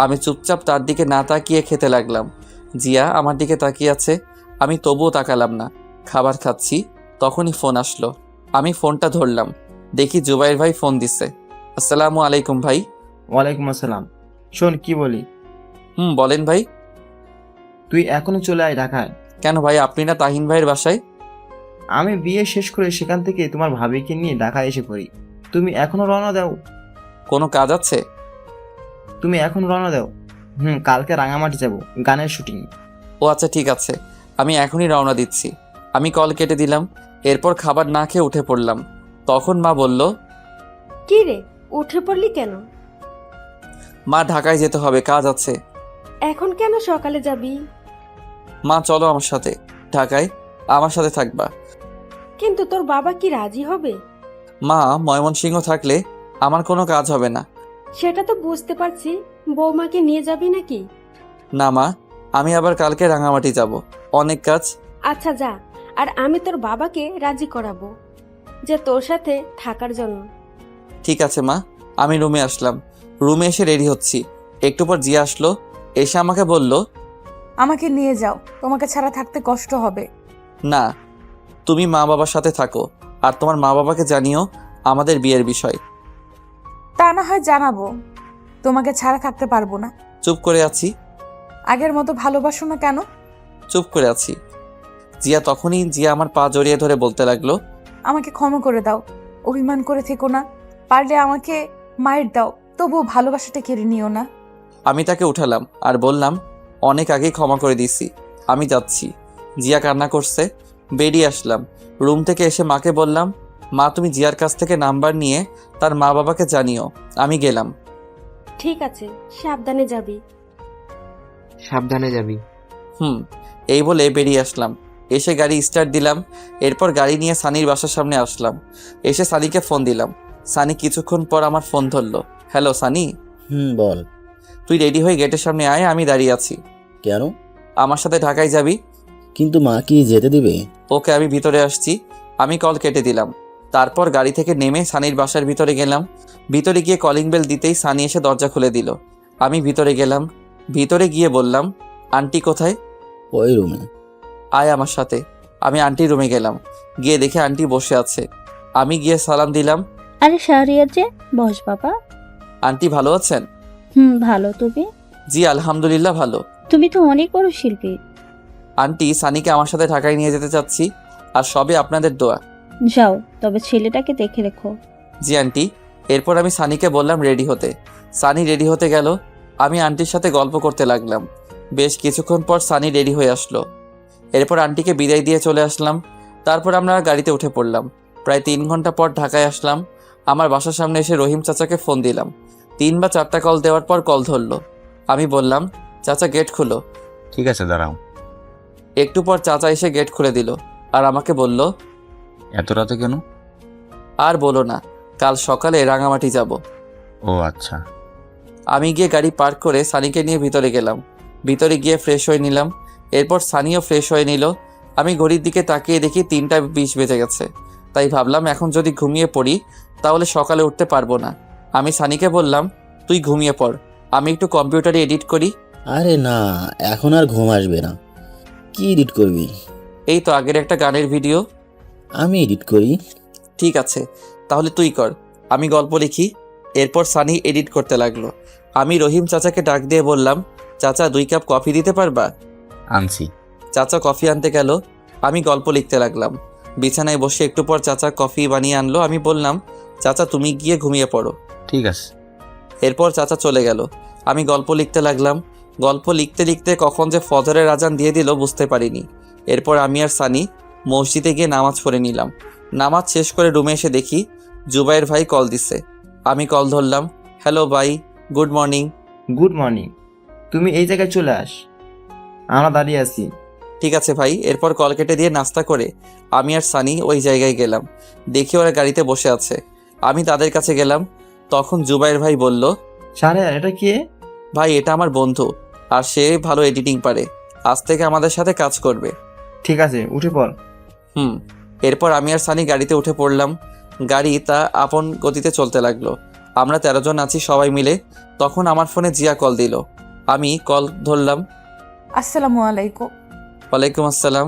আমি চুপচাপ তার দিকে না তাকিয়ে খেতে লাগলাম। জিয়া আমার দিকে তাকিয়ে আছে, আমি তবুও তাকালাম না। খাবার খাচ্ছি, তখনই ফোন আসলো। আমি ফোনটা ধরলাম, দেখি জুবাইর ভাই ফোন দিচ্ছে। আসসালামু আলাইকুম ভাই।
ওয়ালাইকুম আসসালাম। শোন কি বলি,
বলেন ভাই।
তুই এখনো চলে আয় ঢাকায়।
কেন ভাই, আপনি না তাহিন ভাইয়ের বাসায়?
আমি বিয়ে শেষ করে সেখান থেকে তোমার ভাবিকে নিয়ে ঢাকায় এসে পড়ি। তুমি এখনো রওনা দাও?
কোনো কাজ আছে?
তুমি এখন রওনা দাও। কালকে রাঙামাটি যাব, গানের শুটিং।
ও আচ্ছা ঠিক আছে, আমি এখনই রওনা দিচ্ছি। আমি কল কেটে দিলাম। এরপর খাবার না খেয়ে উঠে পড়লাম। তখন মা বলল,
কি রে, উঠে পড়লি কেন?
মা ঢাকায় যেতে হবে, কাজ আছে।
এখন কেন সকালে যাবি?
মা চলো আমার সাথে ঢাকায়, আমার সাথে থাকবা।
কিন্তু তোর বাবা কি রাজি হবে?
মা, ময়মনসিংহ থাকলে আমার কোনো কাজ হবে না।
সেটা তো বুঝতে পারছি, বৌমাকে নিয়ে যাবি নাকি?
না মা, আমি আবার কালকে রাঙামাটি যাব, অনেক কাজ।
আচ্ছা যা, আর আমি তোর বাবাকে রাজি করাবো যে তোর সাথে থাকার জন্য।
ঠিক আছে মা। আমি রুমে আসলাম। রুমে এসে রেডি হচ্ছি। একটু পর জিয়া আসলো। এসে আমাকে বলল,
আমাকে নিয়ে যাও, তোমাকে ছাড়া থাকতে কষ্ট হবে।
না, তুমি মা বাবার সাথে থাকো আর তোমার মা বাবাকে জানিও আমাদের বিয়ের বিষয়।
তা না হয় জানাবো, তোমাকে ছাড়া থাকতে পারবো না।
চুপ করে আছি।
আগের মতো ভালোবাসো না কেন?
চুপ করে আছি। জিয়া আমার পা জড়িয়ে ধরে বলতে লাগলো,
আমাকে ক্ষমা করে দাও, অভিমান করে থেকো না, পারলে আমাকে মায়ের দাও, তবুও ভালোবাসাটা কেড়ে নিও না।
আমি তাকে উঠালাম আর বললাম, অনেক আগেই ক্ষমা করে দিছি, আমি যাচ্ছি। জিয়া কান্না করছে। বেরিয়ে আসলাম। রুম থেকে এসে মাকে বললাম, মা তুমি জিয়ার কাছ থেকে নাম্বার নিয়ে তার মা বাবাকে জানিও আমি গেলাম।
ঠিক আছে, সাবধানে যাবি।
সাবধানে যাবি।
এই বলে বেরিয়ে আসলাম। এসে গাড়ি স্টার্ট দিলাম। এরপর গাড়ি নিয়ে সানির বাসার সামনে আসলাম। এসে সানিকে ফোন দিলাম। সানি কিছুক্ষণ পর আমার ফোন ধরলো। হ্যালো সানি।
বল।
তুই রেডি হয়ে গেটের সামনে আয়, আমি দাঁড়িয়ে আছি।
কেন?
আমার সাথে ঢাকায় যাবি।
কিন্তু মা কি যেতে দিবে?
ওকে, আমি ভিতরে আসছি। আমি কল কেটে দিলাম। তারপর গাড়ি থেকে নেমে সানির বাসার ভিতরে গেলাম। ভিতরে গিয়ে কলিং বেল দিতেই সানি এসে দরজা খুলে দিল। আমি ভিতরে গেলাম। ভিতরে গিয়ে বললাম, আন্টি কোথায়?
ওই রুমে।
আয় আমার সাথে। আমি আন্টির রুমে গেলাম। গিয়ে দেখে আন্টি বসে আছে। আমি গিয়ে সালাম দিলাম।
আরে শাহরিয়ার যে, বস বাবা।
আন্টি ভালো আছেন?
ভালো, তুমি?
জি আলহামদুলিল্লাহ ভালো।
তুমি তো অনেক বড় শিল্পী।
আন্টি, সানিকে আমার সাথে ঢাকায় নিয়ে যেতে চাচ্ছি, আর সবে আপনাদের দোয়া।
যাও, তবে ছেলেটাকে দেখে রেখো।
জি আন্টি। এরপর আমি সানিকে বললাম রেডি হতে। সানি রেডি হতে গেল। আমি আন্টির সাথে গল্প করতে লাগলাম। বেশ কিছুক্ষণ পর সানি রেডি হয়ে আসলো। এরপর আন্টিকে বিদায় দিয়ে চলে আসলাম। তারপর আমরা গাড়িতে উঠে পড়লাম। প্রায় 3 ঘন্টা পর ঢাকায় আসলাম। আমার বাসার সামনে এসে রহিম চাচাকে ফোন দিলাম। 3 বা 4টা কল দেওয়ার পর কল ধরলো। আমি বললাম, চাচা গেট খুলো।
ঠিক আছে দাঁড়াও।
একটু পর চাচা এসে গেট খুলে দিল আর আমাকে বলল,
এত রাতে কেন?
আর বলো না, কাল সকালে রাঙামাটি যাব।
ও আচ্ছা।
আমি গিয়ে গাড়ি পার্ক করে সানিকে নিয়ে ভিতরে গেলাম। ভিতরে গিয়ে ফ্রেশ হয়ে নিলাম। এরপর সানিও ফ্রেশ হয়ে নিল। আমি ঘড়ির দিকে তাকিয়ে দেখি 3টা 20 বেজে গেছে। তাই ভাবলাম এখন যদি ঘুমিয়ে পড়ি তাহলে সকালে উঠতে পারবো না। আমি সানিকে বললাম, তুই ঘুমিয়ে পড়, আমি একটু কম্পিউটারে এডিট করি।
আরে না, এখন আর ঘুম আসবে না। কি এডিট করবি?
এই তো আগের একটা গানের ভিডিও।
আমি এডিট করি।
ঠিক আছে, তাহলে তুই কর, আমি গল্প লিখি। এরপর সানি এডিট করতে লাগলো। আমি রহিম চাচাকে ডাক দিয়ে বললাম, চাচা 2 কাপ কফি দিতে পারবা?
আনছি।
চাচা কফি আনতে গেল, আমি গল্প লিখতে লাগলাম। বিছানায় বসে একটু পর চাচা কফি বানিয়ে আনলো। আমি বললাম, চাচা তুমি গিয়ে ঘুমিয়ে পড়ো।
ঠিক আছে।
এরপর চাচা চলে গেল। আমি গল্প লিখতে লাগলাম। গল্প লিখতে লিখতে কখন যে ফজরের আজান দিয়ে দিল বুঝতে পারিনি। এরপর আমি আর সানি মসজিদে গিয়ে নামাজ পড়ে নিলাম। নামাজ শেষ করে রুমে এসে দেখি জুবাইর ভাই কল দিছে। আমি কল ধরলাম। হ্যালো ভাই, গুড মর্নিং।
Good morning. তুমি এই জায়গায় চলে আস, আমরা দাঁড়িয়ে আছি।
ঠিক আছে ভাই। এরপর কল কেটে দিয়ে নাস্তা করে আমি আর সানি ওই জায়গায় গেলাম। দেখি ওরা গাড়িতে বসে আছে। আমি তাদের কাছে গেলাম। তখন জুবাইর ভাই বলল,
শাহরিয়ার এটা কে?
ভাই এটা আমার বন্ধু, আর সে ভালো এডিটিং পারে, আজ থেকে আমাদের সাথে কাজ করবে।
ঠিক আছে, উঠে পড়।
এরপর আমি আর সানি গাড়িতে উঠে পড়লাম। গাড়ি তা আপন গতিতে চলতে লাগলো। আমরা 13 জন আছি সবাই মিলে। তখন আমার ফোনে জিয়া কল দিল। আমি কল ধরলাম।
আসসালামু আলাইকুম।
ওয়ালাইকুম আসসালাম।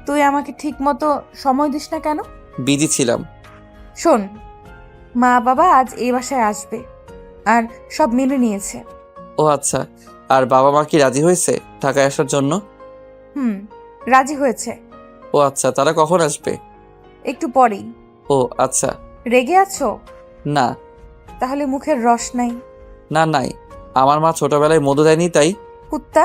তুই আমাকে ঠিক মতো সময় দিস না কেন?
বিজি ছিলাম।
শোন, মা বাবা আজ এই বাসায় আসবে আর সব মেনে নিয়েছে।
ও আচ্ছা, আর বাবা মা কি রাজি হয়েছে ঢাকায় আসার জন্য?
রাজি হয়েছে।
ও আচ্ছা, তারা কখন আসবে?
একটু পরেই।
ও আচ্ছা।
রেগে আছো?
না
তাহলে মুখের রস নাই?
না নাই, আমার মা ছোটবেলায় মধু দেয়নি তাই।
কুত্তা,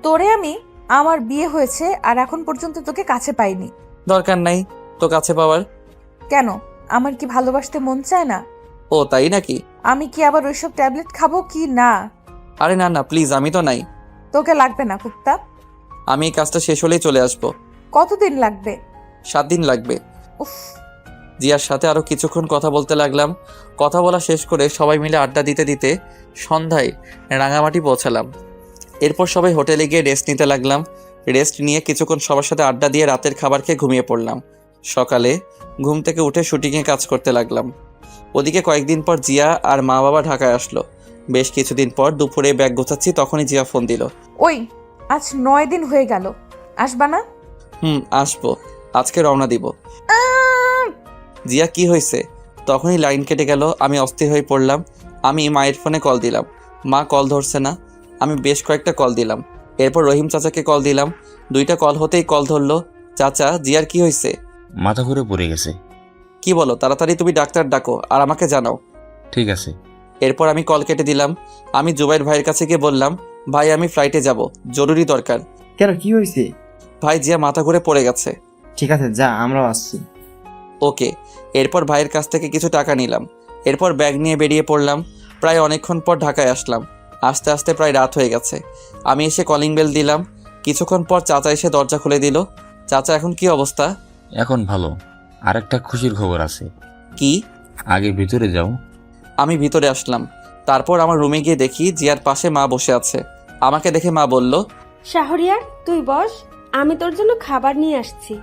তোরে আমি আমার বিয়ে হয়েছে আর এখন পর্যন্ত তোকে কাছে পাইনি।
দরকার নাই তো কাছে পাওয়ার।
কেন, আমার কি ভালোবাসতে মন চায় না?
ও তাই নাকি?
আমি কি আবার ওইসব ট্যাবলেট খাবো কি না?
আরে না না প্লিজ, আমি তো নাই।
তোকে লাগবে না কুত্তা।
আমি এই কাজটা শেষ হলেই চলে আসবো।
কতদিন লাগবে?
7 দিন লাগবে।
উফ।
জিয়ার সাথে আরো কিছুক্ষণ কথা বলতে লাগলাম। কথা বলা শেষ করে সবাই মিলে আড্ডা দিতে দিতে সন্ধ্যায় রাঙামাটি পৌঁছালাম। এরপর সবাই হোটেলে গিয়ে রেস্ট নিতে লাগলাম। রেস্ট নিয়ে কিছুক্ষণ সবার সাথে আড্ডা দিয়ে রাতের খাবার খেয়ে ঘুমিয়ে পড়লাম। সকালে ঘুম থেকে উঠে শুটিংয়ে কাজ করতে লাগলাম। ওদিকে কয়েকদিন পর জিয়া আর মা বাবা ঢাকায় আসলো। বেশ কিছুদিন পর দুপুরে ব্যাগ গোছাচ্ছি, তখনই জিয়া ফোন দিল।
ওই, আজ 9 দিন হয়ে গেল, আসবা না?
আসবো, আজকে রওনা দিব। জিয়া কি হয়েছে? তখনই লাইন কেটে গেল। আমি অস্থির হয়ে পড়লাম। আমি মায়ের ফোনে কল দিলাম, মা কল ধরছে না। আমি বেশ কয়েকটা কল দিলাম। এরপর রহিম চাচাকে কল দিলাম। 2টা কল হতেই কল ধরলো। চাচা, জিয়ার কি হয়েছে?
মাথা ঘুরে পড়ে গেছে।
কি বলো? তাড়াতাড়ি তুমি ডাক্তার ডাকো আর আমাকে জানাও।
ঠিক আছে।
এরপর আমি কল কেটে দিলাম। আমি জুবাইর ভাইয়ের কাছে গিয়ে বললাম, ভাই আমি ফ্লাইটে যাব, জরুরি দরকার।
কেন, কি হয়েছে?
ভাই জিয়া মাথা ঘুরে পড়ে গেছে।
ঠিক আছে, যা, আমরাও আসছি।
ওকে। এরপর ভাইয়ের কাছ থেকে কিছু টাকা নিলাম। এরপর ব্যাগ নিয়ে বেরিয়ে পড়লাম। প্রায় অনেকক্ষণ পর ঢাকায় আসলাম। আস্তে আস্তে প্রায় রাত হয়ে গেছে। আমি এসে কলিং বেল দিলাম। কিছুক্ষণ পর চাচা এসে দরজা খুলে দিল। চাচা, এখন কি অবস্থা?
এখন ভালো। আরেকটা খুশির খবর আছে।
কি?
আগে ভিতরে যাও।
আমি ভিতরে আসলাম। তারপর আমার রুমে গিয়ে দেখি জিয়ার পাশে মা বসে আছে। আমাকে দেখে মা বলল,
শাহরিয়ার তুই বস, আমি তোর জন্য খাবার নিয়ে আসছি।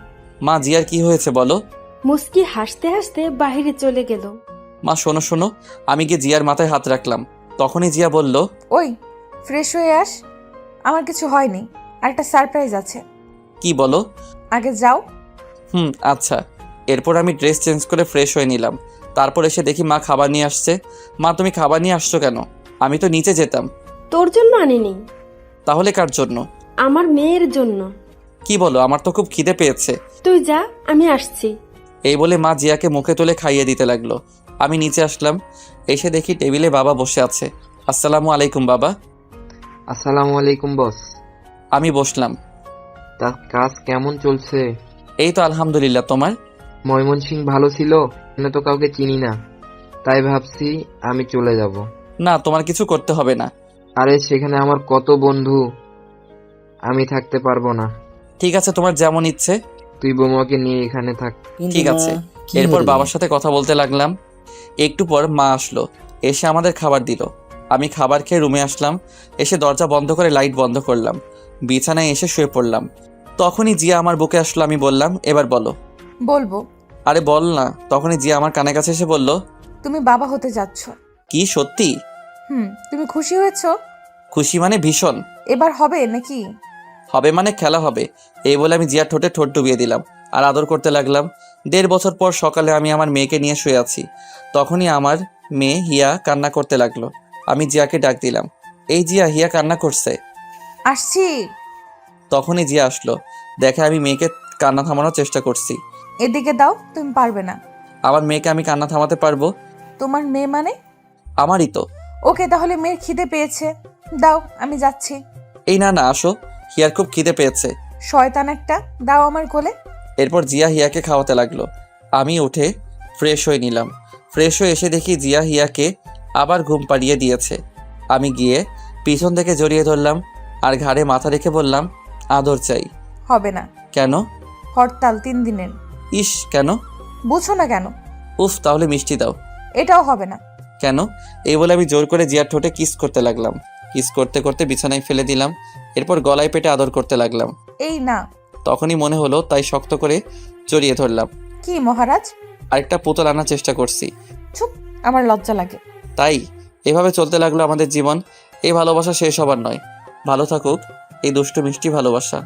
মা জিয়ার কি হয়েছে বলো?
মুস্কি হাসতে হাসতে বাইরে চলে গেল।
মা শোনো শোনো। আমি গিয়ে জিয়ার মাথায় হাত রাখলাম। তখনই জিয়া বলল,
ওই, ফ্রেশ হয়ে আস, আমার কিছু হয়নি, আরেকটা সারপ্রাইজ আছে।
কি বলো?
আগে যাও।
আচ্ছা। এরপর আমি ড্রেস চেঞ্জ করে ফ্রেশ হয়ে নিলাম। তারপর এসে দেখি মা খাবার নিয়ে আসছে। মা তুমি খাবার নিয়ে আসছো কেন? আমি তো নিচে যেতাম।
তোর জন্য আনিনি।
তাহলে কার জন্য?
আমার মেয়ের জন্য।
কি বলো? আমার তো খুব খিদে পেয়েছে।
তুই যা, আমি আসছি।
এই বলে মা জিয়াকে মুখে তুলে খাইয়ে দিতে লাগলো। আমি নিচে আসলাম। এসে দেখি টেবিলে বাবা বসে আছে। আসসালামু আলাইকুম বাবা।
আসসালামু আলাইকুম বস।
আমি বসলাম।
তা কাজ কেমন চলছে?
এই তো আলহামদুলিল্লাহ, তোমার?
ময়মনসিংহ ভালো ছিল? এখানে তো কাউকে চিনি না, তাই ভাবছি আমি চলে যাব।
না, তোমার কিছু করতে হবে না।
আরে সেখানে আমার কত বন্ধু, আমি থাকতে পারবো না।
ঠিক আছে, তোমার যেমন ইচ্ছে।
তুই বৌমাকে নিয়ে এখানে থাক।
ঠিক আছে। এরপর বাবার সাথে কথা বলতে লাগলাম। একটু পর মা আসলো, এসে আমাদের খাবার দিল। আমি খাবার খেয়ে রুমে আসলাম। এসে দরজা বন্ধ করে লাইট বন্ধ করলাম। বিছানায় এসে শুয়ে পড়লাম। তখনই জিয়া আমার বুকে আসলো। আমি বললাম, এবার বলো।
বলবো।
আরে বল না। তখনই জিয়া আমার কানের কাছে এসে বলল,
তুমি বাবা হতে যাচ্ছ।
কি সত্যি?
তুমি খুশি হয়েছো?
খুশি মানে ভীষণ।
এবার হবে নাকি?
হবে মানে খেলা হবে। এই বলে আমি জিয়ার ঠোঁটে ঠোঁট ডুবিয়ে দিলাম আর আদর করতে লাগলাম। 1.5 বছর পর সকালে আমি আমার মেয়েকে নিয়ে শুয়ে আছি। তখনই আমার মেয়ে হিয়া কান্না করতে লাগলো। আমি জিয়াকে ডাক দিলাম, এই জিয়া, হিয়া কান্না করছে।
আসছি।
তখনই জিয়া আসলো। দেখে আমি মেয়েকে কান্না থামানোর চেষ্টা করছি।
এদিকে দাও, তুমি পারবে না।
আমার মেয়েকে আমি কান্না থামাতে পারবো?
তোমার মেয়ে মানে?
আমারই তো।
ওকে, তাহলে মেয়ের খিদে পেয়েছে, দাও আমি যাচ্ছি।
এই না না, আসো, হিয়ার খুব খিদে পেয়েছে।
শয়তান একটা, দাও আমার কোলে।
এরপর জিয়া হিয়াকে খাওয়াতে লাগলো। আমি উঠে ফ্রেশ হয়ে নিলাম। ফ্রেশ হয়ে এসে দেখি জিয়া হিয়াকে আবার ঘুম পাড়িয়ে দিয়েছে। আমি গিয়ে পিছন থেকে জড়িয়ে ধরলাম আর ঘাড়ে মাথা রেখে বললাম, আদর চাই।
হবে না।
কেন?
হরতাল 3 দিনের।
ইস, কেন?
বুঝো না কেন?
উফ, তাহলে মিষ্টি দাও।
এটাও হবে না।
কেন? এই বলে আমি জোর করে জিয়ার ঠোঁটে কিস করতে লাগলাম। কিস করতে করতে বিছানায় ফেলে দিলাম। এরপর গলায় পেটে আদর করতে লাগলাম।
এই না।
তখনই মনে হলো, তাই শক্ত করে জড়িয়ে ধরলাম।
কি মহারাজ?
আরেকটা পুতুল আনার চেষ্টা করছি।
চুপ, আমার লজ্জা লাগে।
তাই এভাবে চলতে লাগলো আমাদের জীবন। এই ভালোবাসা শেষ হবার নয়। ভালো থাকুক এই দুষ্টু মিষ্টি ভালোবাসা।